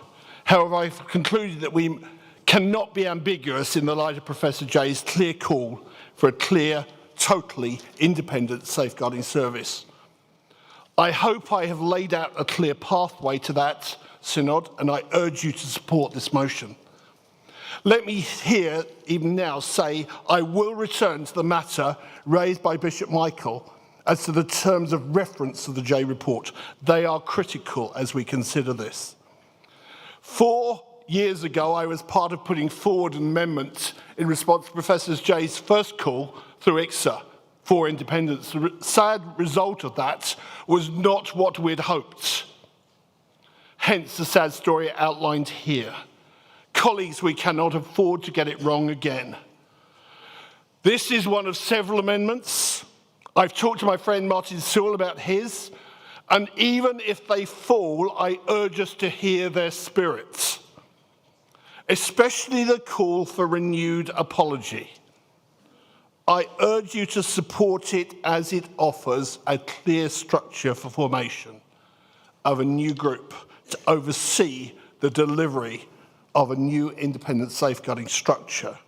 [SPEAKER 21] However, I've concluded that we cannot be ambiguous in the light of Professor J's clear call for a clear, totally independent safeguarding service. I hope I have laid out a clear pathway to that, Synod, and I urge you to support this motion. Let me here, even now, say I will return to the matter raised by Bishop Michael as to the terms of reference to the J report. They are critical as we consider this. 4 years ago, I was part of putting forward an amendment in response to Professor J's first call through ICSA for independence. The sad result of that was not what we'd hoped. Hence the sad story outlined here. Colleagues, we cannot afford to get it wrong again. This is one of several amendments. I've talked to my friend Martin Sewell about his, and even if they fall, I urge us to hear their spirits, especially the call for renewed apology. I urge you to support it as it offers a clear structure for formation of a new group to oversee the delivery of a new independent safeguarding structure.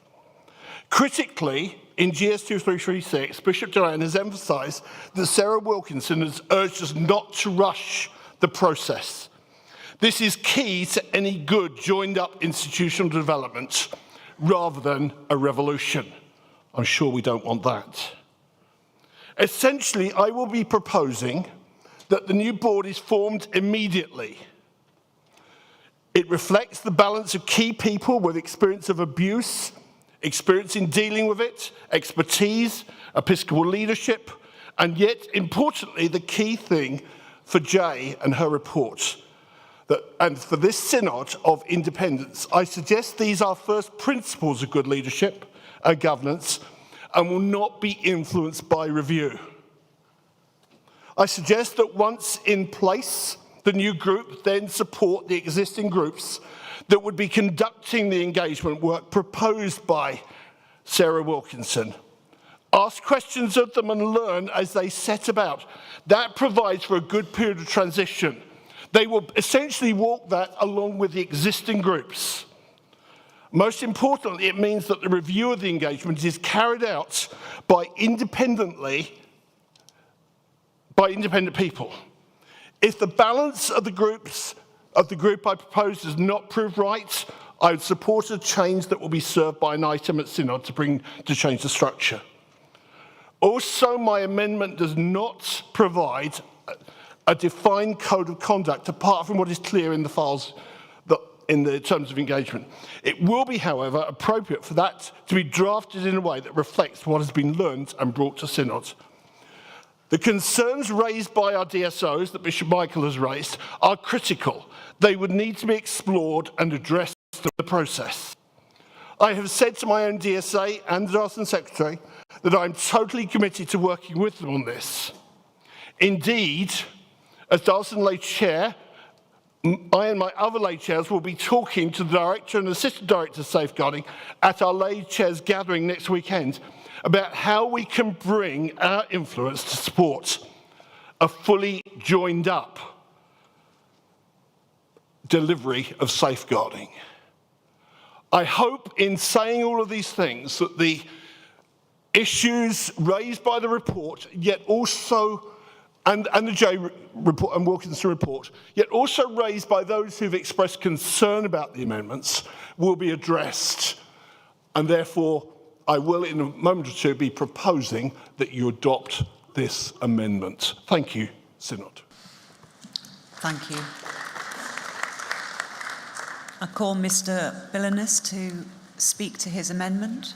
[SPEAKER 21] Critically, in GS 2336, Bishop Duran has emphasised that Sarah Wilkinson has urged us not to rush the process. This is key to any good joined-up institutional development rather than a revolution. I'm sure we don't want that. Essentially, I will be proposing that the new board is formed immediately. It reflects the balance of key people with experience of abuse, experience in dealing with it, expertise, episcopal leadership, and yet, importantly, the key thing for Jay and her report, and for this synod of independence, I suggest these are first principles of good leadership and governance and will not be influenced by review. I suggest that once in place, the new group then support the existing groups that would be conducting the engagement work proposed by Sarah Wilkinson. Ask questions of them and learn as they set about. That provides for a good period of transition. They will essentially walk that along with the existing groups. Most importantly, it means that the review of the engagement is carried out by independent people. If the balance of the group I propose does not prove right, I would support a change that will be served by an item at Synod to change the structure. Also, my amendment does not provide a defined code of conduct apart from what is clear in the files in the terms of engagement. It will be, however, appropriate for that to be drafted in a way that reflects what has been learned and brought to Synod. The concerns raised by our DSOs that Bishop Michael has raised are critical. They would need to be explored and addressed in the process. I have said to my own DSA and the Diocesan Secretary that I'm totally committed to working with them on this. Indeed, as Diocesan Lay Chair, I and my other lay chairs will be talking to the Director and Assistant Director of Safeguarding at our lay chairs gathering next weekend about how we can bring our influence to support a fully joined up delivery of safeguarding. I hope in saying all of these things that the issues raised by the report, yet also, and the J report and Wilkinson report, yet also raised by those who've expressed concern about the amendments, will be addressed. And therefore, I will, in a moment or two, be proposing that you adopt this amendment. Thank you, Synod.
[SPEAKER 16] Thank you. I call Mr. Billinus to speak to his amendment.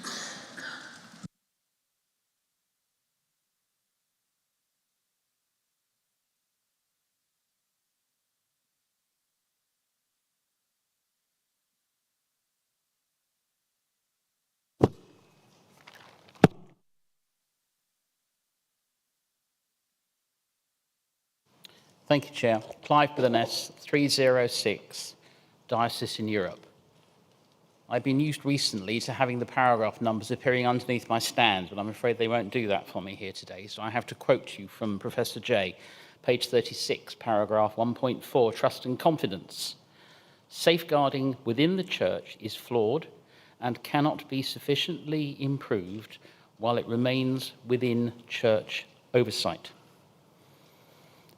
[SPEAKER 7] Thank you, Chair. Clive Billiness, 306, Diocese in Europe. I've been used recently to having the paragraph numbers appearing underneath my stand, but I'm afraid they won't do that for me here today, so I have to quote you from Professor J, page 36, paragraph 1.4, Trust and Confidence. Safeguarding within the Church is flawed and cannot be sufficiently improved while it remains within Church oversight.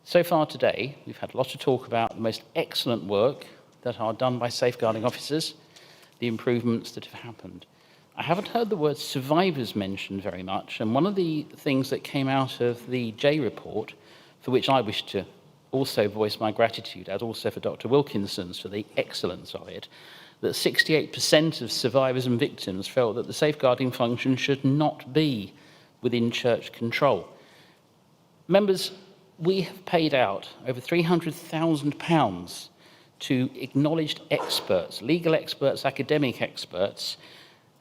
[SPEAKER 7] So far today, we've had a lot of talk about the most excellent work that are done by safeguarding officers, the improvements that have happened. I haven't heard the word survivors mentioned very much, and one of the things that came out of the J report, for which I wish to also voice my gratitude, as also for Dr. Wilkinson's for the excellence of it, that 68% of survivors and victims felt that the safeguarding function should not be within church control. Members, we have paid out over £300,000 to acknowledged experts, legal experts, academic experts,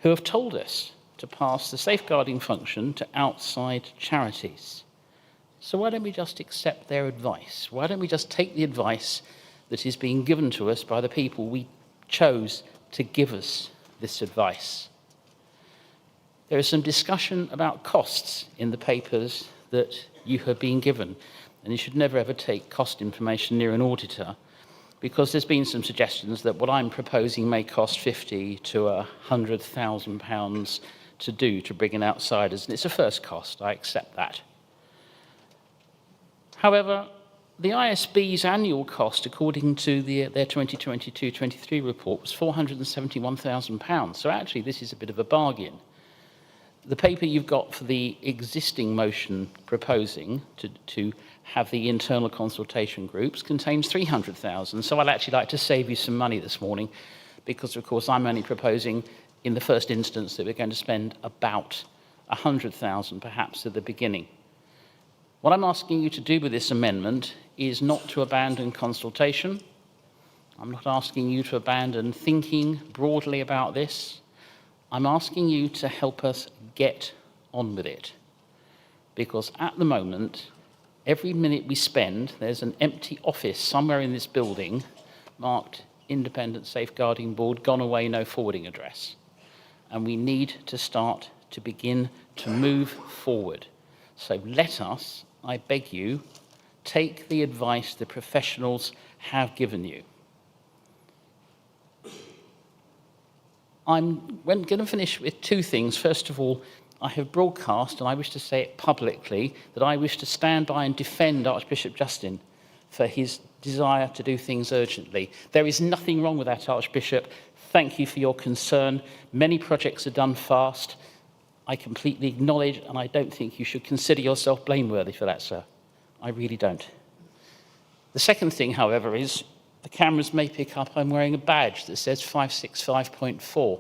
[SPEAKER 7] who have told us to pass the safeguarding function to outside charities. So why don't we just accept their advice? Why don't we just take the advice that is being given to us by the people we chose to give us this advice? There is some discussion about costs in the papers that you have been given. And you should never ever take cost information near an auditor, because there's been some suggestions that what I'm proposing may cost £50,000 to £100,000 to do to bring in outsiders. And it's a first cost, I accept that. However, the ISB's annual cost, according to their 2022-23 report, was £471,000. So actually, this is a bit of a bargain. The paper you've got for the existing motion proposing to have the internal consultation groups contains 300,000. So I'd actually like to save you some money this morning, because of course I'm only proposing in the first instance that we're going to spend about 100,000 perhaps at the beginning. What I'm asking you to do with this amendment is not to abandon consultation. I'm not asking you to abandon thinking broadly about this. I'm asking you to help us get on with it. Because at the moment, every minute we spend, there's an empty office somewhere in this building marked Independent Safeguarding Board, gone away, no forwarding address. And we need to start to begin to move forward. So let us, I beg you, take the advice the professionals have given you. I'm going to finish with two things. First of all, I have broadcast, and I wish to say it publicly, that I wish to stand by and defend Archbishop Justin for his desire to do things urgently. There is nothing wrong with that, Archbishop. Thank you for your concern. Many projects are done fast. I completely acknowledge, and I don't think you should consider yourself blameworthy for that, sir. I really don't. The second thing, however, is the cameras may pick up I'm wearing a badge that says 565.4,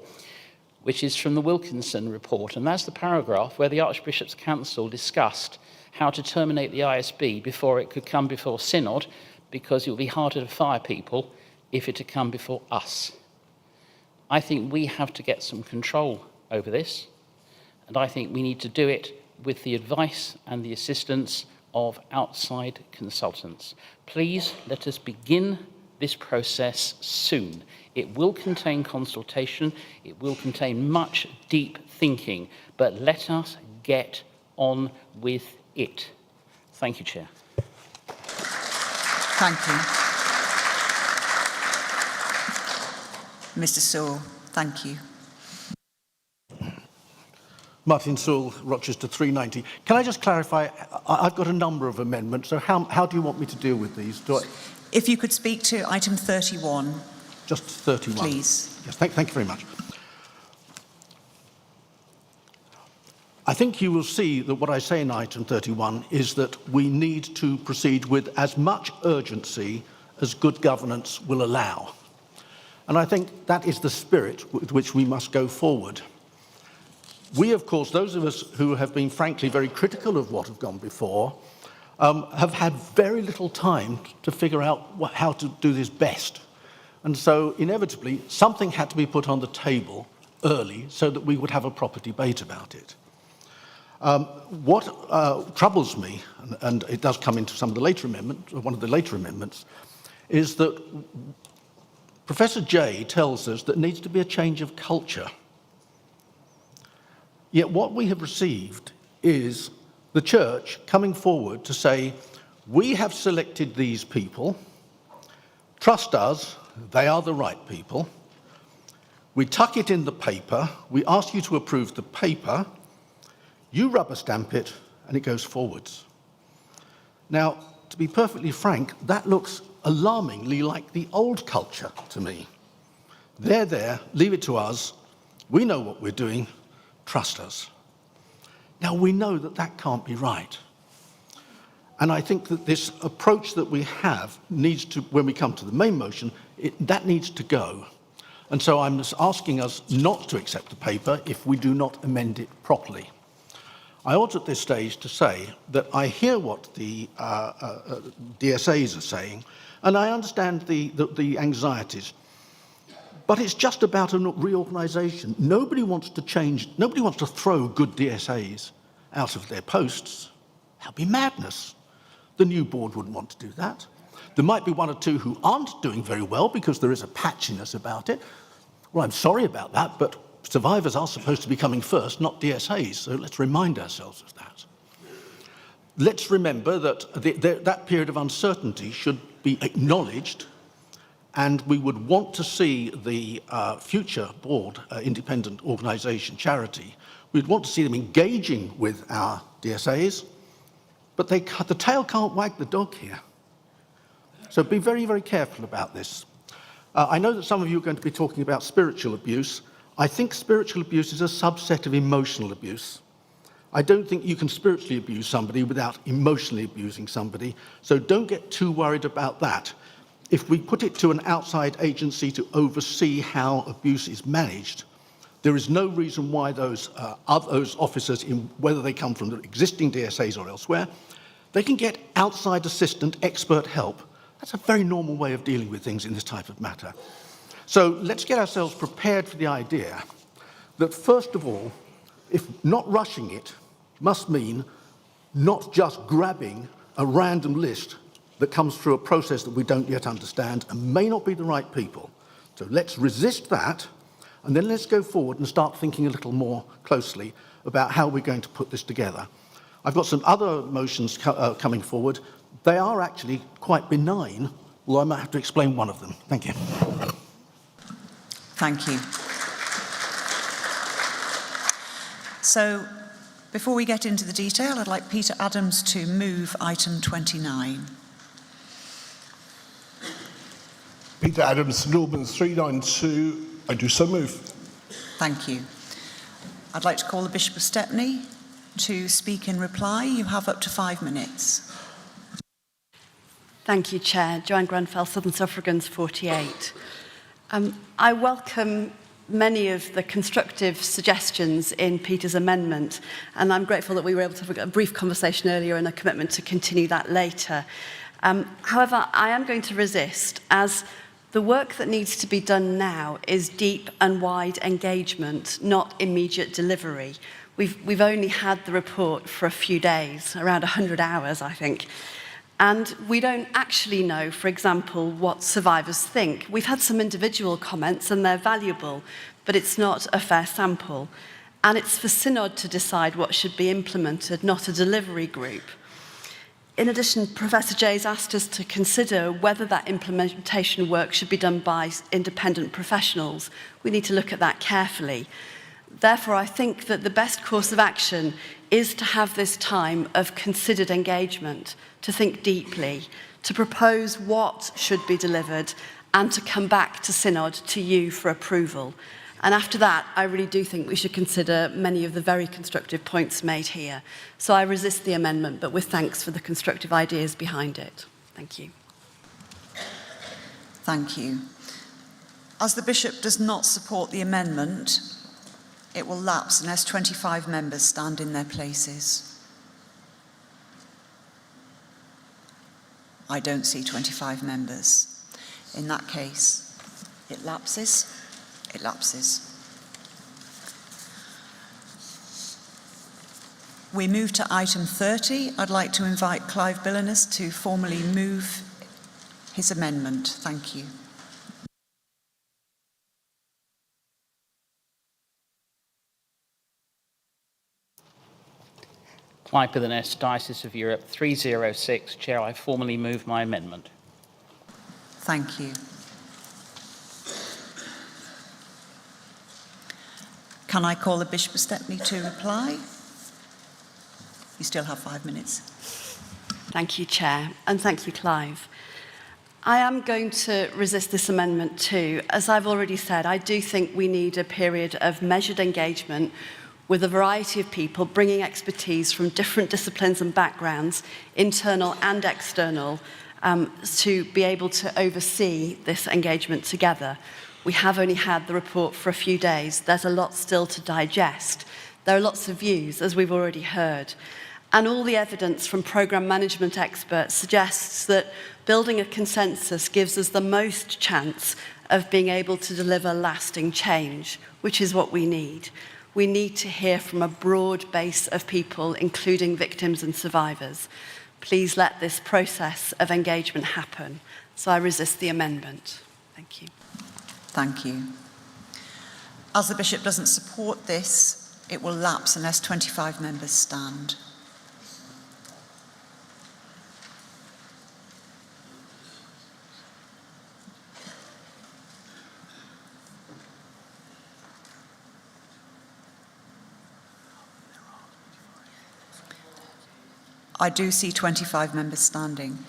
[SPEAKER 7] which is from the Wilkinson report, and that's the paragraph where the Archbishop's Council discussed how to terminate the ISB before it could come before Synod, because it would be harder to fire people if it had come before us. I think we have to get some control over this, and I think we need to do it with the advice and the assistance of outside consultants. Please let us begin this process soon. It will contain consultation, it will contain much deep thinking, but let us get on with it. Thank you, Chair.
[SPEAKER 16] Thank you. Mr. Sewell, thank you.
[SPEAKER 22] Martin Sewell, Rochester 390. Can I just clarify, I've got a number of amendments, so how do you want me to deal with these?
[SPEAKER 16] If you could speak to item 31.
[SPEAKER 22] Just 31.
[SPEAKER 16] Please.
[SPEAKER 22] Yes, thank you very much. I think you will see that what I say in item 31 is that we need to proceed with as much urgency as good governance will allow. And I think that is the spirit with which we must go forward. We, of course, those of us who have been frankly very critical of what have gone before, have had very little time to figure out how to do this best. And so inevitably, something had to be put on the table early so that we would have a proper debate about it. What troubles me, and it does come into some of the later amendments, one of the later amendments, is that Professor Jay tells us that there needs to be a change of culture. Yet what we have received is the church coming forward to say, we have selected these people, trust us, they are the right people. We tuck it in the paper, we ask you to approve the paper, you rubber stamp it, and it goes forwards. Now, to be perfectly frank, that looks alarmingly like the old culture to me. They're there, leave it to us, we know what we're doing, trust us. Now, we know that that can't be right. And I think that this approach that we have needs to, when we come to the main motion, that needs to go. And so I'm just asking us not to accept the paper if we do not amend it properly. I ought at this stage to say that I hear what the DSAs are saying, and I understand the anxieties. But it's just about a reorganisation. Nobody wants to change, nobody wants to throw good DSAs out of their posts. That'd be madness. The new board wouldn't want to do that. There might be one or two who aren't doing very well because there is a patchiness about it. Well, I'm sorry about that, but survivors are supposed to be coming first, not DSAs, so let's remind ourselves of that. Let's remember that that period of uncertainty should be acknowledged, and we would want to see the future board, independent organisation, charity, we'd want to see them engaging with our DSAs, but the tail can't wag the dog here. So be very, very careful about this. I know that some of you are going to be talking about spiritual abuse. I think spiritual abuse is a subset of emotional abuse. I don't think you can spiritually abuse somebody without emotionally abusing somebody, so don't get too worried about that. If we put it to an outside agency to oversee how abuse is managed, there is no reason why those officers, whether they come from the existing DSAs or elsewhere, they can get outside assistant, expert help. That's a very normal way of dealing with things in this type of matter. So let's get ourselves prepared for the idea that, first of all, if not rushing it, must mean not just grabbing a random list that comes through a process that we don't yet understand and may not be the right people. So let's resist that, and then let's go forward and start thinking a little more closely about how we're going to put this together. I've got some other motions coming forward. They are actually quite benign, although I might have to explain one of them. Thank you.
[SPEAKER 16] Thank you. So, before we get into the detail, I'd like Peter Adams to move item 29.
[SPEAKER 21] Peter Adams, St Albans 392. I do so move.
[SPEAKER 16] Thank you. I'd like to call the Bishop of Stepney to speak in reply. You have up to 5 minutes.
[SPEAKER 9] Thank you, Chair. Joanne Grenfell, Southern Suffragans 48. I welcome many of the constructive suggestions in Peter's amendment, and I'm grateful that we were able to have a brief conversation earlier and a commitment to continue that later. However, I am going to resist, as the work that needs to be done now is deep and wide engagement, not immediate delivery. We've only had the report for a few days, around 100 hours, I think. And we don't actually know, for example, what survivors think. We've had some individual comments and they're valuable, but it's not a fair sample. And it's for Synod to decide what should be implemented, not a delivery group. In addition, Professor Jay's asked us to consider whether that implementation work should be done by independent professionals. We need to look at that carefully. Therefore, I think that the best course of action is to have this time of considered engagement, to think deeply, to propose what should be delivered, and to come back to Synod, to you, for approval. And after that, I really do think we should consider many of the very constructive points made here. So I resist the amendment, but with thanks for the constructive ideas behind it. Thank you.
[SPEAKER 16] Thank you. As the Bishop does not support the amendment, it will lapse unless 25 members stand in their places. I don't see 25 members. In that case, it lapses. It lapses. We move to item 30. I'd like to invite Clive Billinus to formally move his amendment. Thank you.
[SPEAKER 7] Clive Billinus, Diocese of Europe, 306. Chair, I formally move my amendment.
[SPEAKER 16] Thank you. Can I call the Bishop of Stepney to reply? You still have 5 minutes.
[SPEAKER 9] Thank you, Chair, and thank you, Clive. I am going to resist this amendment too. As I've already said, I do think we need a period of measured engagement with a variety of people bringing expertise from different disciplines and backgrounds, internal and external, to be able to oversee this engagement together. We have only had the report for a few days. There's a lot still to digest. There are lots of views, as we've already heard. And all the evidence from programme management experts suggests that building a consensus gives us the most chance of being able to deliver lasting change, which is what we need. We need to hear from a broad base of people, including victims and survivors. Please let this process of engagement happen. So I resist the amendment. Thank you.
[SPEAKER 16] Thank you. As the Bishop doesn't support this, it will lapse unless 25 members stand. I do see 25 members standing.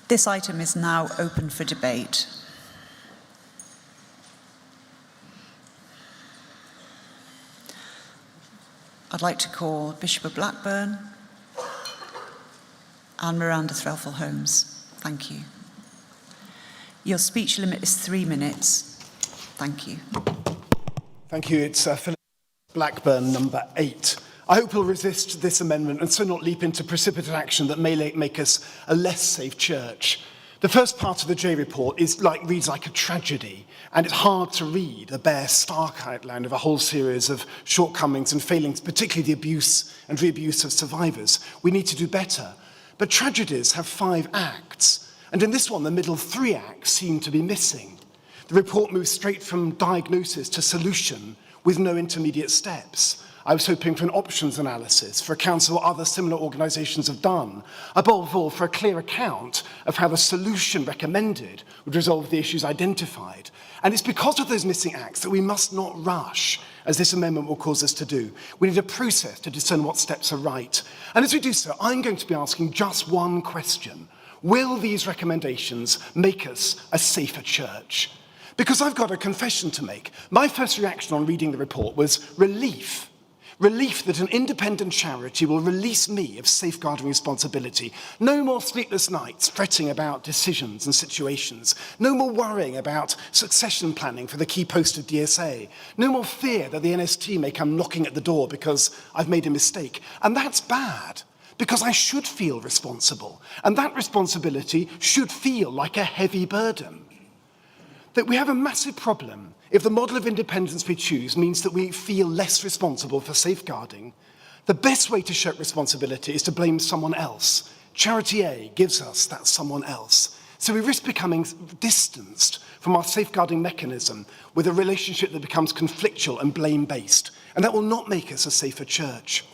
[SPEAKER 16] This item is now open for debate. I'd like to call Bishop of Blackburn and Miranda Threlfall-Holmes. Thank you. Your speech limit is 3 minutes. Thank you.
[SPEAKER 3] Thank you. It's Philip Blackburn, number 8. I hope we'll resist this amendment and so not leap into precipitate action that may make us a less safe church. The first part of the J report reads like a tragedy, and it's hard to read a bare, stark outline of a whole series of shortcomings and failings, particularly the abuse and re-abuse of survivors. We need to do better. But tragedies have 5 acts. And in this one, the middle 3 acts seem to be missing. The report moves straight from diagnosis to solution with no intermediate steps. I was hoping for an options analysis, for accounts of what other similar organisations have done, above all for a clear account of how the solution recommended would resolve the issues identified. And it's because of those missing acts that we must not rush, as this amendment will cause us to do. We need a process to discern what steps are right. And as we do so, I'm going to be asking just one question. Will these recommendations make us a safer church? Because I've got a confession to make. My first reaction on reading the report was relief. Relief that an independent charity will release me of safeguarding responsibility. No more sleepless nights fretting about decisions and situations. No more worrying about succession planning for the key post of DSA. No more fear that the NST may come knocking at the door because I've made a mistake. And that's bad. Because I should feel responsible, and that responsibility should feel like a heavy burden. That we have a massive problem if the model of independence we choose means that we feel less responsible for safeguarding. The best way to shirk responsibility is to blame someone else. Charity A gives us that someone else. So we risk becoming distanced from our safeguarding mechanism with a relationship that becomes conflictual and blame-based, and that will not make us a safer church.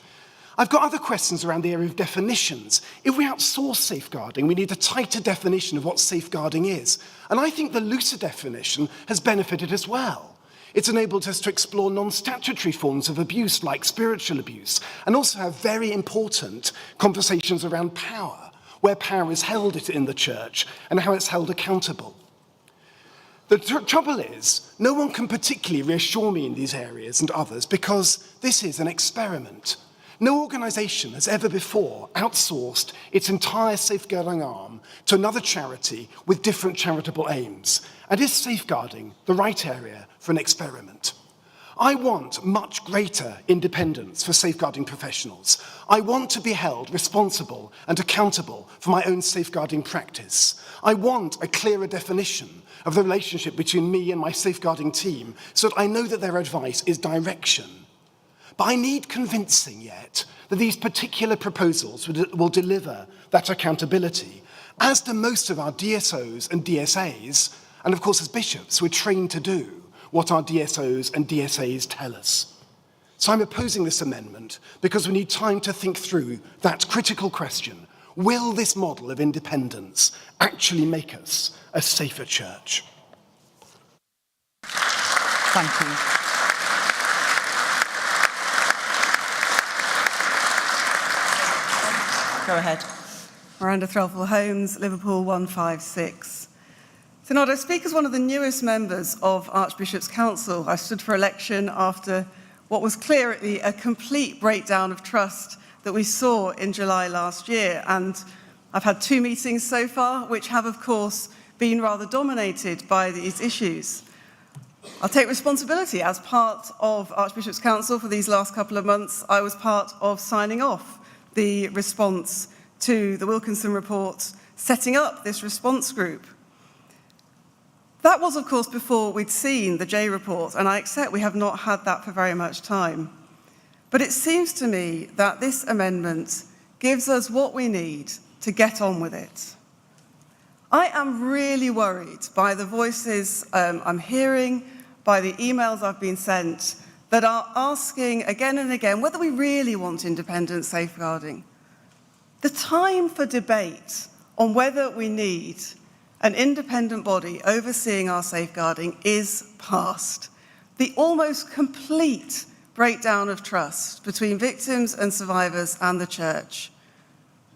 [SPEAKER 3] I've got other questions around the area of definitions. If we outsource safeguarding, we need a tighter definition of what safeguarding is. And I think the looser definition has benefited as well. It's enabled us to explore non-statutory forms of abuse, like spiritual abuse, and also have very important conversations around power, where power is held in the church and how it's held accountable. The trouble is, no one can particularly reassure me in these areas and others because this is an experiment. No organisation has ever before outsourced its entire safeguarding arm to another charity with different charitable aims. And is safeguarding the right area for an experiment? I want much greater independence for safeguarding professionals. I want to be held responsible and accountable for my own safeguarding practice. I want a clearer definition of the relationship between me and my safeguarding team so that I know that their advice is direction. But I need convincing yet that these particular proposals will deliver that accountability, as do most of our DSOs and DSAs, and of course as bishops we're trained to do what our DSOs and DSAs tell us. So I'm opposing this amendment because we need time to think through that critical question: will this model of independence actually make us a safer church?
[SPEAKER 16] Thank you. Go ahead.
[SPEAKER 2] Miranda Threlfall-Holmes, Liverpool 156. Synod, I speak as one of the newest members of Archbishop's Council. I stood for election after what was clearly a complete breakdown of trust that we saw in July last year. And I've had 2 meetings so far, which have, of course, been rather dominated by these issues. I'll take responsibility. As part of Archbishop's Council for these last couple of months, I was part of signing off the response to the Wilkinson report, setting up this response group. That was, of course, before we'd seen the J report, and I accept we have not had that for very much time. But it seems to me that this amendment gives us what we need to get on with it. I am really worried by the voices I'm hearing, by the emails I've been sent, that are asking again and again whether we really want independent safeguarding. The time for debate on whether we need an independent body overseeing our safeguarding is past. The almost complete breakdown of trust between victims and survivors and the church,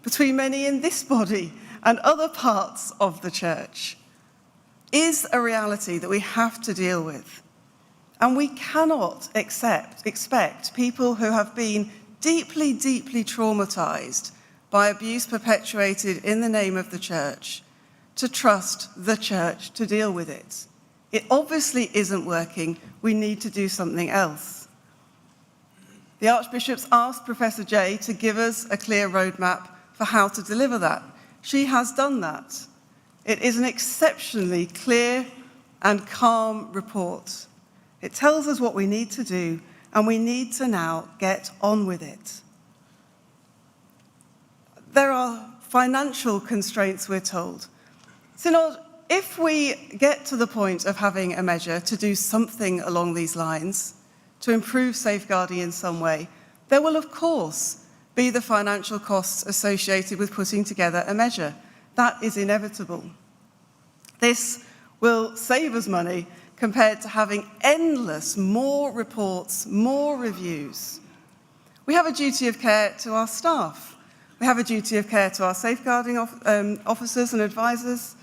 [SPEAKER 2] between many in this body and other parts of the church, is a reality that we have to deal with. And we cannot expect people who have been deeply, deeply traumatized by abuse perpetuated in the name of the church to trust the church to deal with it. It obviously isn't working. We need to do something else. The Archbishop's asked Professor Jay to give us a clear roadmap for how to deliver that. She has done that. It is an exceptionally clear and calm report. It tells us what we need to do, and we need to now get on with it. There are financial constraints, we're told. Synod, if we get to the point of having a measure to do something along these lines, to improve safeguarding in some way, there will, of course, be the financial costs associated with putting together a measure. That is inevitable. This will save us money compared to having endless more reports, more reviews. We have a duty of care to our staff. We have a duty of care to our safeguarding officers and advisors.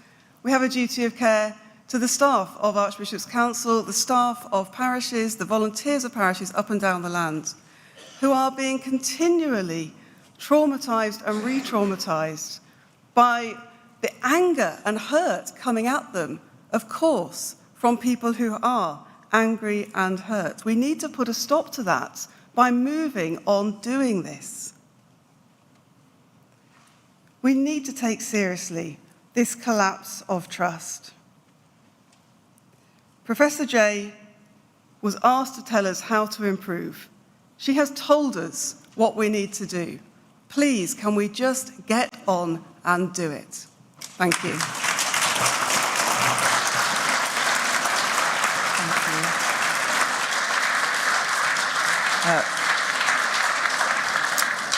[SPEAKER 2] We have a duty of care to the staff of Archbishop's Council, the staff of parishes, the volunteers of parishes up and down the land, who are being continually traumatised and re-traumatised by the anger and hurt coming at them, of course, from people who are angry and hurt. We need to put a stop to that by moving on doing this. We need to take seriously this collapse of trust. Professor Jay was asked to tell us how to improve. She has told us what we need to do. Please, can we just get on and do it? Thank you.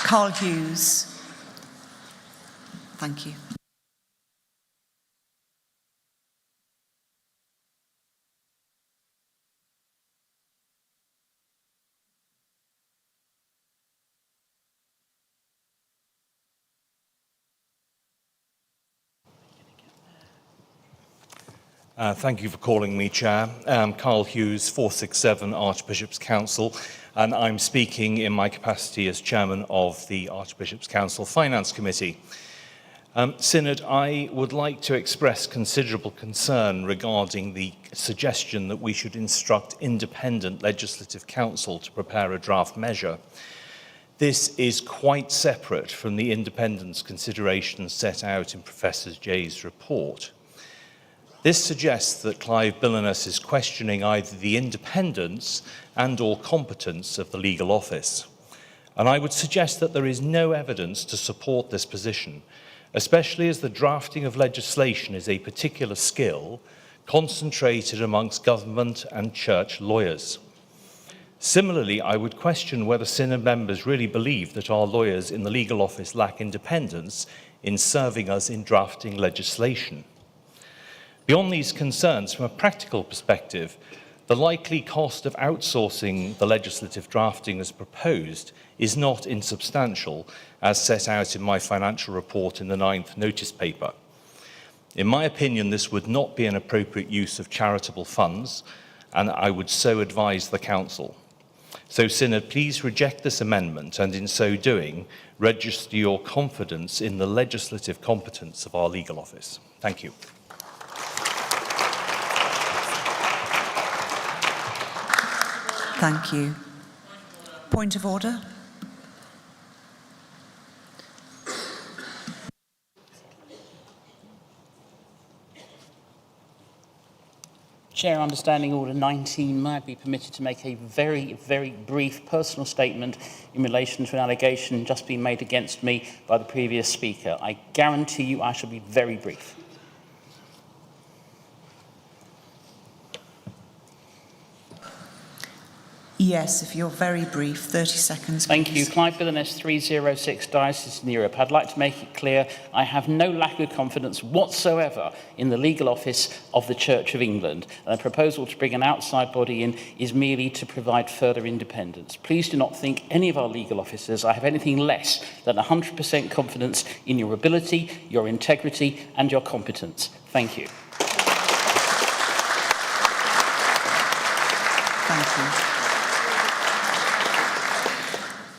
[SPEAKER 16] Carl Hughes. Thank you.
[SPEAKER 8] Thank you for calling me, Chair. Carl Hughes, 467 Archbishop's Council, and I'm speaking in my capacity as Chairman of the Archbishop's Council Finance Committee. Synod, I would like to express considerable concern regarding the suggestion that we should instruct independent legislative counsel to prepare a draft measure. This is quite separate from the independence considerations set out in Professor Jay's report. This suggests that Clive Billinus is questioning either the independence and/or competence of the legal office. And I would suggest that there is no evidence to support this position, especially as the drafting of legislation is a particular skill concentrated amongst government and church lawyers. Similarly, I would question whether Synod members really believe that our lawyers in the legal office lack independence in serving us in drafting legislation. Beyond these concerns, from a practical perspective, the likely cost of outsourcing the legislative drafting as proposed is not insubstantial, as set out in my financial report in the 9th notice paper. In my opinion, this would not be an appropriate use of charitable funds, and I would so advise the Council. So, Synod, please reject this amendment, and in so doing, register your confidence in the legislative competence of our legal office. Thank you.
[SPEAKER 16] Thank you. Point of order.
[SPEAKER 7] Chair, understanding Order 19, may I be permitted to make a very, very brief personal statement in relation to an allegation just being made against me by the previous speaker. I guarantee you I shall be very brief.
[SPEAKER 16] Yes, if you're very brief, 30 seconds.
[SPEAKER 7] Thank you. Clive Billinus, 306 Diocesan Europe. I'd like to make it clear I have no lack of confidence whatsoever in the legal office of the Church of England. And the proposal to bring an outside body in is merely to provide further independence. Please do not think any of our legal officers I have anything less than 100% confidence in your ability, your integrity, and your competence. Thank you.
[SPEAKER 16] Thank you.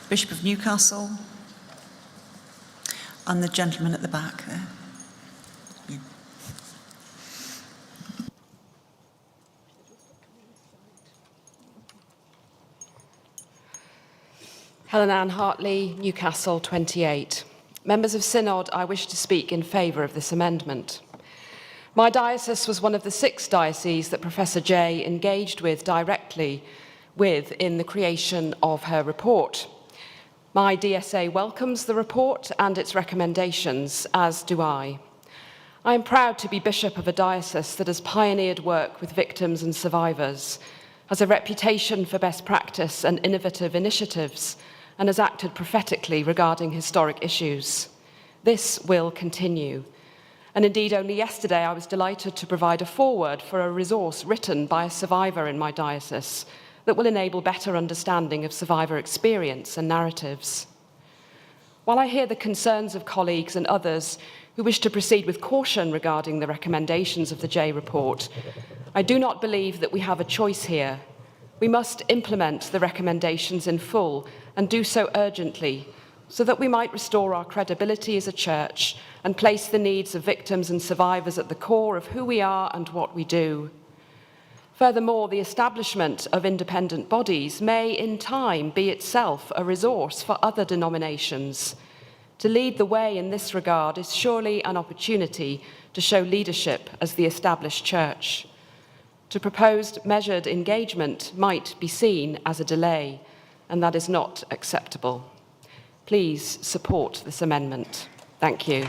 [SPEAKER 16] Bishop of Newcastle, and the gentleman at the back there.
[SPEAKER 11] Helen Ann Hartley, Newcastle 28. Members of Synod, I wish to speak in favour of this amendment. My diocese was one of the 6 dioceses that Professor Jay engaged with directly in the creation of her report. My DSA welcomes the report and its recommendations, as do I. I am proud to be bishop of a diocese that has pioneered work with victims and survivors, has a reputation for best practice and innovative initiatives, and has acted prophetically regarding historic issues. This will continue. And indeed, only yesterday I was delighted to provide a foreword for a resource written by a survivor in my diocese that will enable better understanding of survivor experience and narratives. While I hear the concerns of colleagues and others who wish to proceed with caution regarding the recommendations of the Jay report, I do not believe that we have a choice here. We must implement the recommendations in full and do so urgently, so that we might restore our credibility as a church and place the needs of victims and survivors at the core of who we are and what we do. Furthermore, the establishment of independent bodies may, in time, be itself a resource for other denominations. To lead the way in this regard is surely an opportunity to show leadership as the established church. To proposed measured engagement might be seen as a delay, and that is not acceptable. Please support this amendment. Thank you.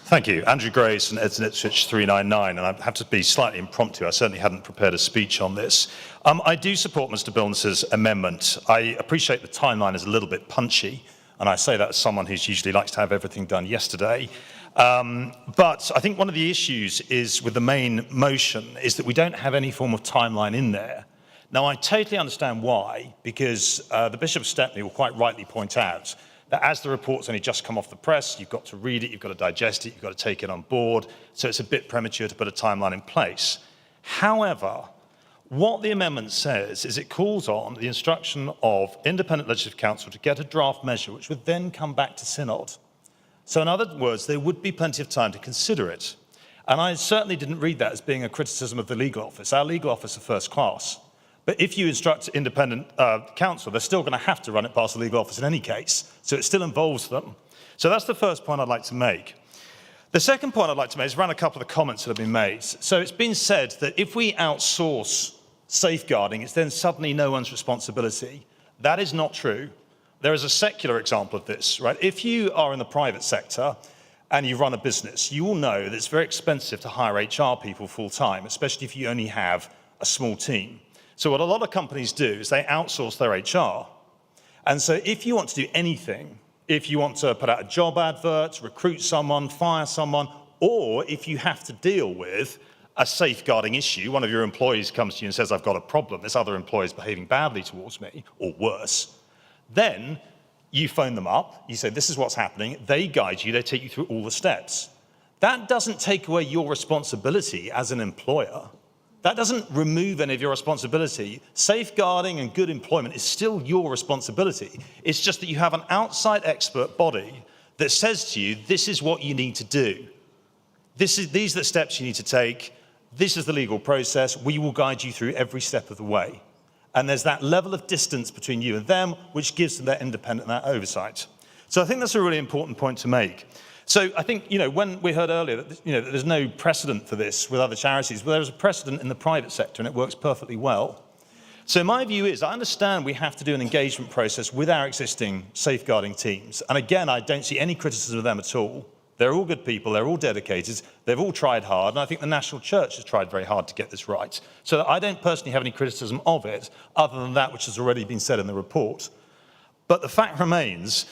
[SPEAKER 23] Thank you. Andrew Grace and Edson Ipswich 399, and I have to be slightly impromptu. I certainly hadn't prepared a speech on this. I do support Mr. Billinus's amendment. I appreciate the timeline is a little bit punchy, and I say that as someone who usually likes to have everything done yesterday. But I think one of the issues is with the main motion is that we don't have any form of timeline in there. Now, I totally understand why, because the Bishop of Stepney will quite rightly point out that as the report's only just come off the press, you've got to read it, you've got to digest it, you've got to take it on board, so it's a bit premature to put a timeline in place. However, what the amendment says is it calls on the instruction of Independent Legislative Council to get a draft measure which would then come back to Synod. So in other words, there would be plenty of time to consider it. And I certainly didn't read that as being a criticism of the legal office. Our legal office are first class. But if you instruct Independent Council, they're still going to have to run it past the legal office in any case. So it still involves them. So that's the first point I'd like to make. The second point I'd like to make is around a couple of the comments that have been made. So it's been said that if we outsource safeguarding, it's then suddenly no one's responsibility. That is not true. There is a secular example of this, right? If you are in the private sector and you run a business, you will know that it's very expensive to hire HR people full-time, especially if you only have a small team. So what a lot of companies do is they outsource their HR. And so if you want to do anything, if you want to put out a job advert, recruit someone, fire someone, or if you have to deal with a safeguarding issue, one of your employees comes to you and says, I've got a problem, this other employee is behaving badly towards me, or worse, then you phone them up, you say, this is what's happening, they guide you, they take you through all the steps. That doesn't take away your responsibility as an employer. That doesn't remove any of your responsibility. Safeguarding and good employment is still your responsibility. It's just that you have an outside expert body that says to you, this is what you need to do. These are the steps you need to take. This is the legal process. We will guide you through every step of the way. And there's that level of distance between you and them, which gives them that independent, that oversight. So I think that's a really important point to make. So I think, when we heard earlier that, that there's no precedent for this with other charities, well, there's a precedent in the private sector and it works perfectly well. So my view is, I understand we have to do an engagement process with our existing safeguarding teams. And again, I don't see any criticism of them at all. They're all good people, they're all dedicated, they've all tried hard, and I think the National Church has tried very hard to get this right. So I don't personally have any criticism of it, other than that which has already been said in the report. But the fact remains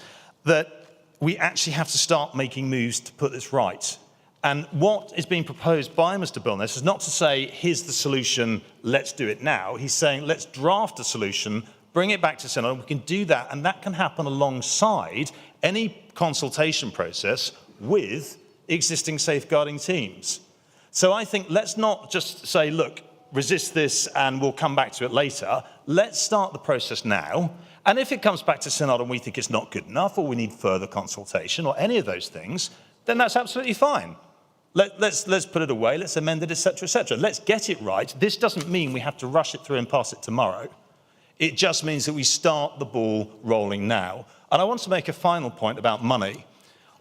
[SPEAKER 23] that we actually have to start making moves to put this right. And what is being proposed by Mr. Billness is not to say, here's the solution, let's do it now. He's saying, let's draft a solution, bring it back to Synod, and we can do that, and that can happen alongside any consultation process with existing safeguarding teams. So I think let's not just say, look, resist this and we'll come back to it later. Let's start the process now. And if it comes back to Synod and we think it's not good enough or we need further consultation or any of those things, then that's absolutely fine. Let's put it away, let's amend it, etc., etc. Let's get it right. This doesn't mean we have to rush it through and pass it tomorrow. It just means that we start the ball rolling now. And I want to make a final point about money.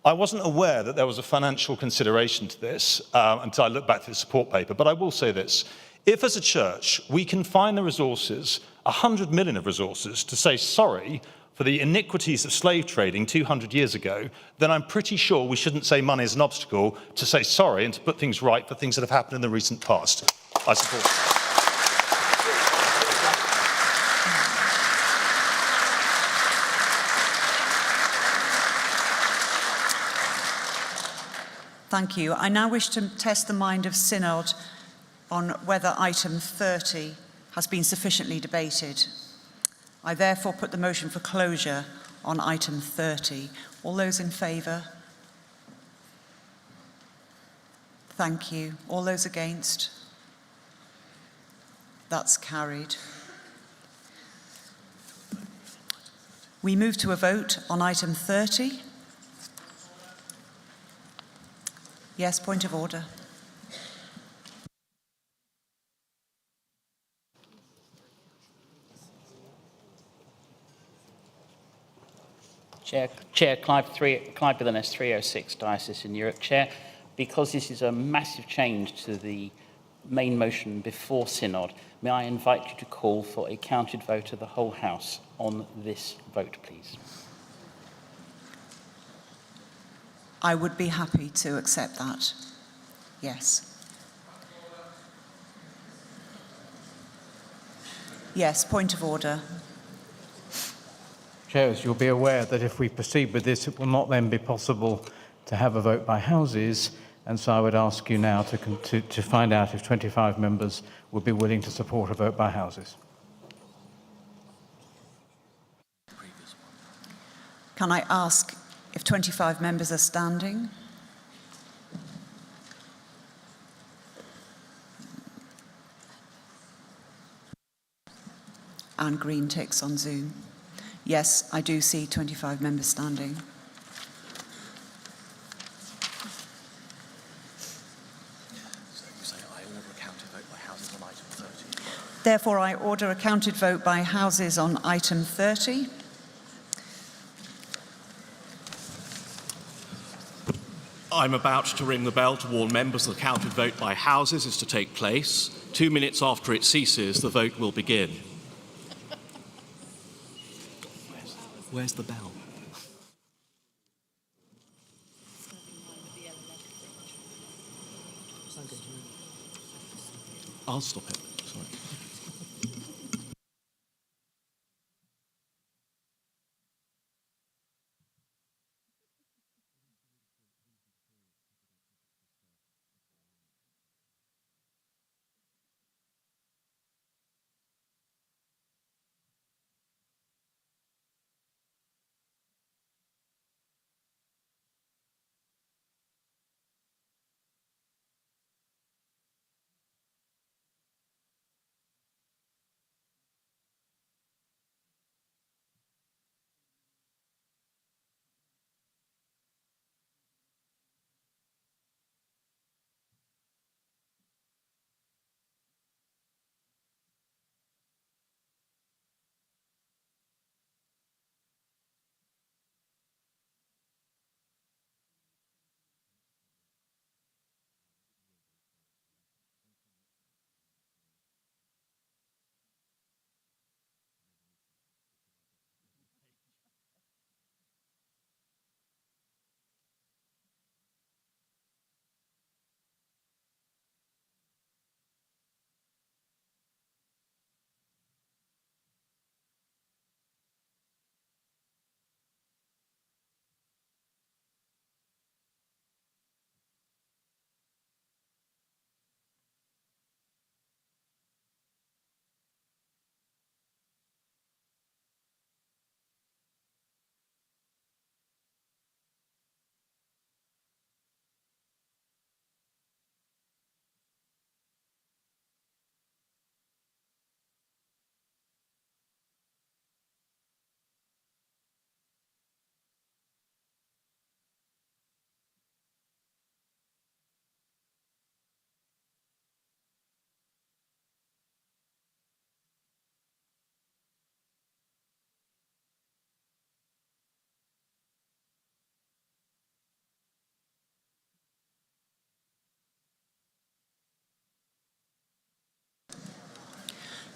[SPEAKER 23] I wasn't aware that there was a financial consideration to this until I looked back through the support paper, but I will say this. If as a church we can find the resources, 100 million of resources, to say sorry for the iniquities of slave trading 200 years ago, then I'm pretty sure we shouldn't say money is an obstacle to say sorry and to put things right for things that have happened in the recent past. I support it.
[SPEAKER 16] Thank you. I now wish to test the mind of Synod on whether item 30 has been sufficiently debated. I therefore put the motion for closure on item 30. All those in favour? Thank you. All those against? That's carried. We move to a vote on item 30. Yes, point of order.
[SPEAKER 7] Chair, Clive Billness, 306, Diocese in Europe. Chair, because this is a massive change to the main motion before Synod, may I invite you to call for a counted vote of the whole House on this vote, please?
[SPEAKER 16] I would be happy to accept that. Yes. Yes, point of order.
[SPEAKER 4] Chairs, you'll be aware that if we proceed with this, it will not then be possible to have a vote by houses, and so I would ask you now to find out if 25 members would be willing to support a vote by houses.
[SPEAKER 16] Can I ask if 25 members are standing? And green ticks on Zoom. Yes, I do see 25 members standing. Therefore, I order a counted vote by houses on item 30.
[SPEAKER 12] I'm about to ring the bell to warn members the counted vote by houses is to take place. 2 minutes after it ceases, the vote will begin. Where's the bell? I'll stop it. Sorry.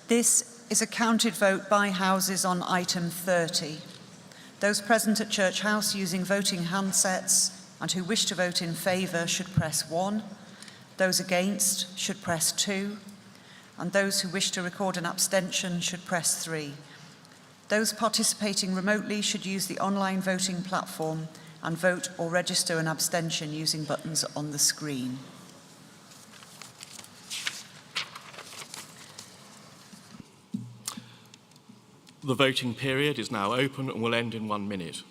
[SPEAKER 16] This is a counted vote by houses on item 30. Those present at Church House using voting handsets and who wish to vote in favour should press 1. Those against should press 2. And those who wish to record an abstention should press 3. Those participating remotely should use the online voting platform and vote or register an abstention using buttons on the screen.
[SPEAKER 12] The voting period is now open and will end in 1 minute.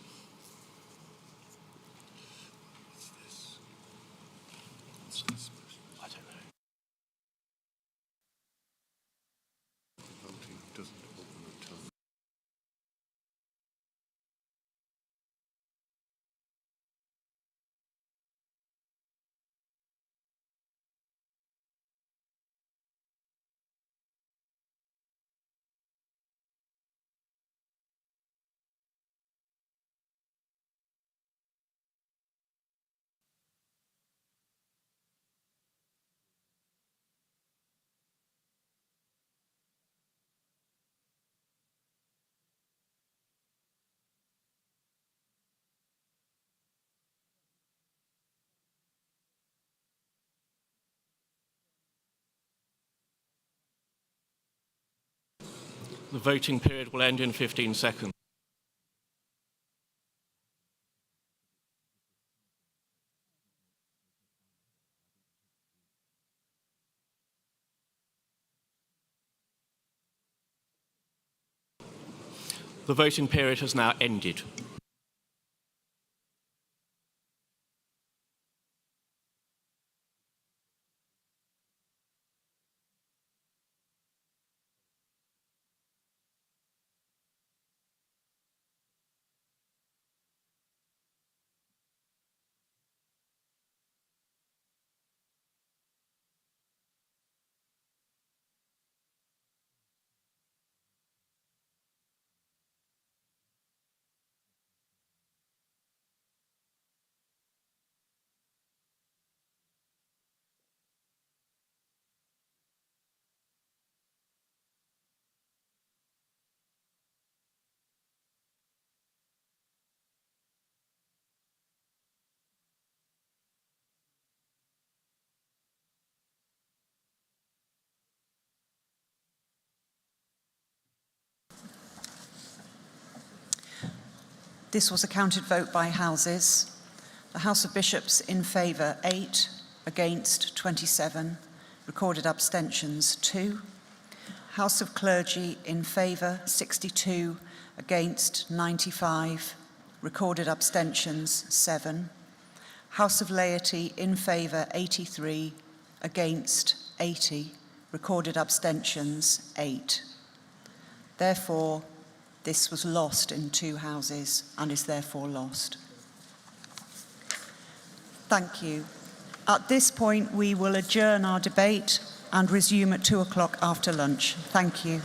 [SPEAKER 12] The voting period will end in 15 seconds. The voting period has now ended.
[SPEAKER 16] This was a counted vote by houses. The House of Bishops in favour 8, against 27, recorded abstentions 2. House of Clergy in favour 62, against 95, recorded abstentions 7. House of Laity in favour 83, against 80, recorded abstentions 8. Therefore, this was lost in 2 houses and is therefore lost. Thank you. At this point, we will adjourn our debate and resume at 2 o'clock after lunch. Thank you.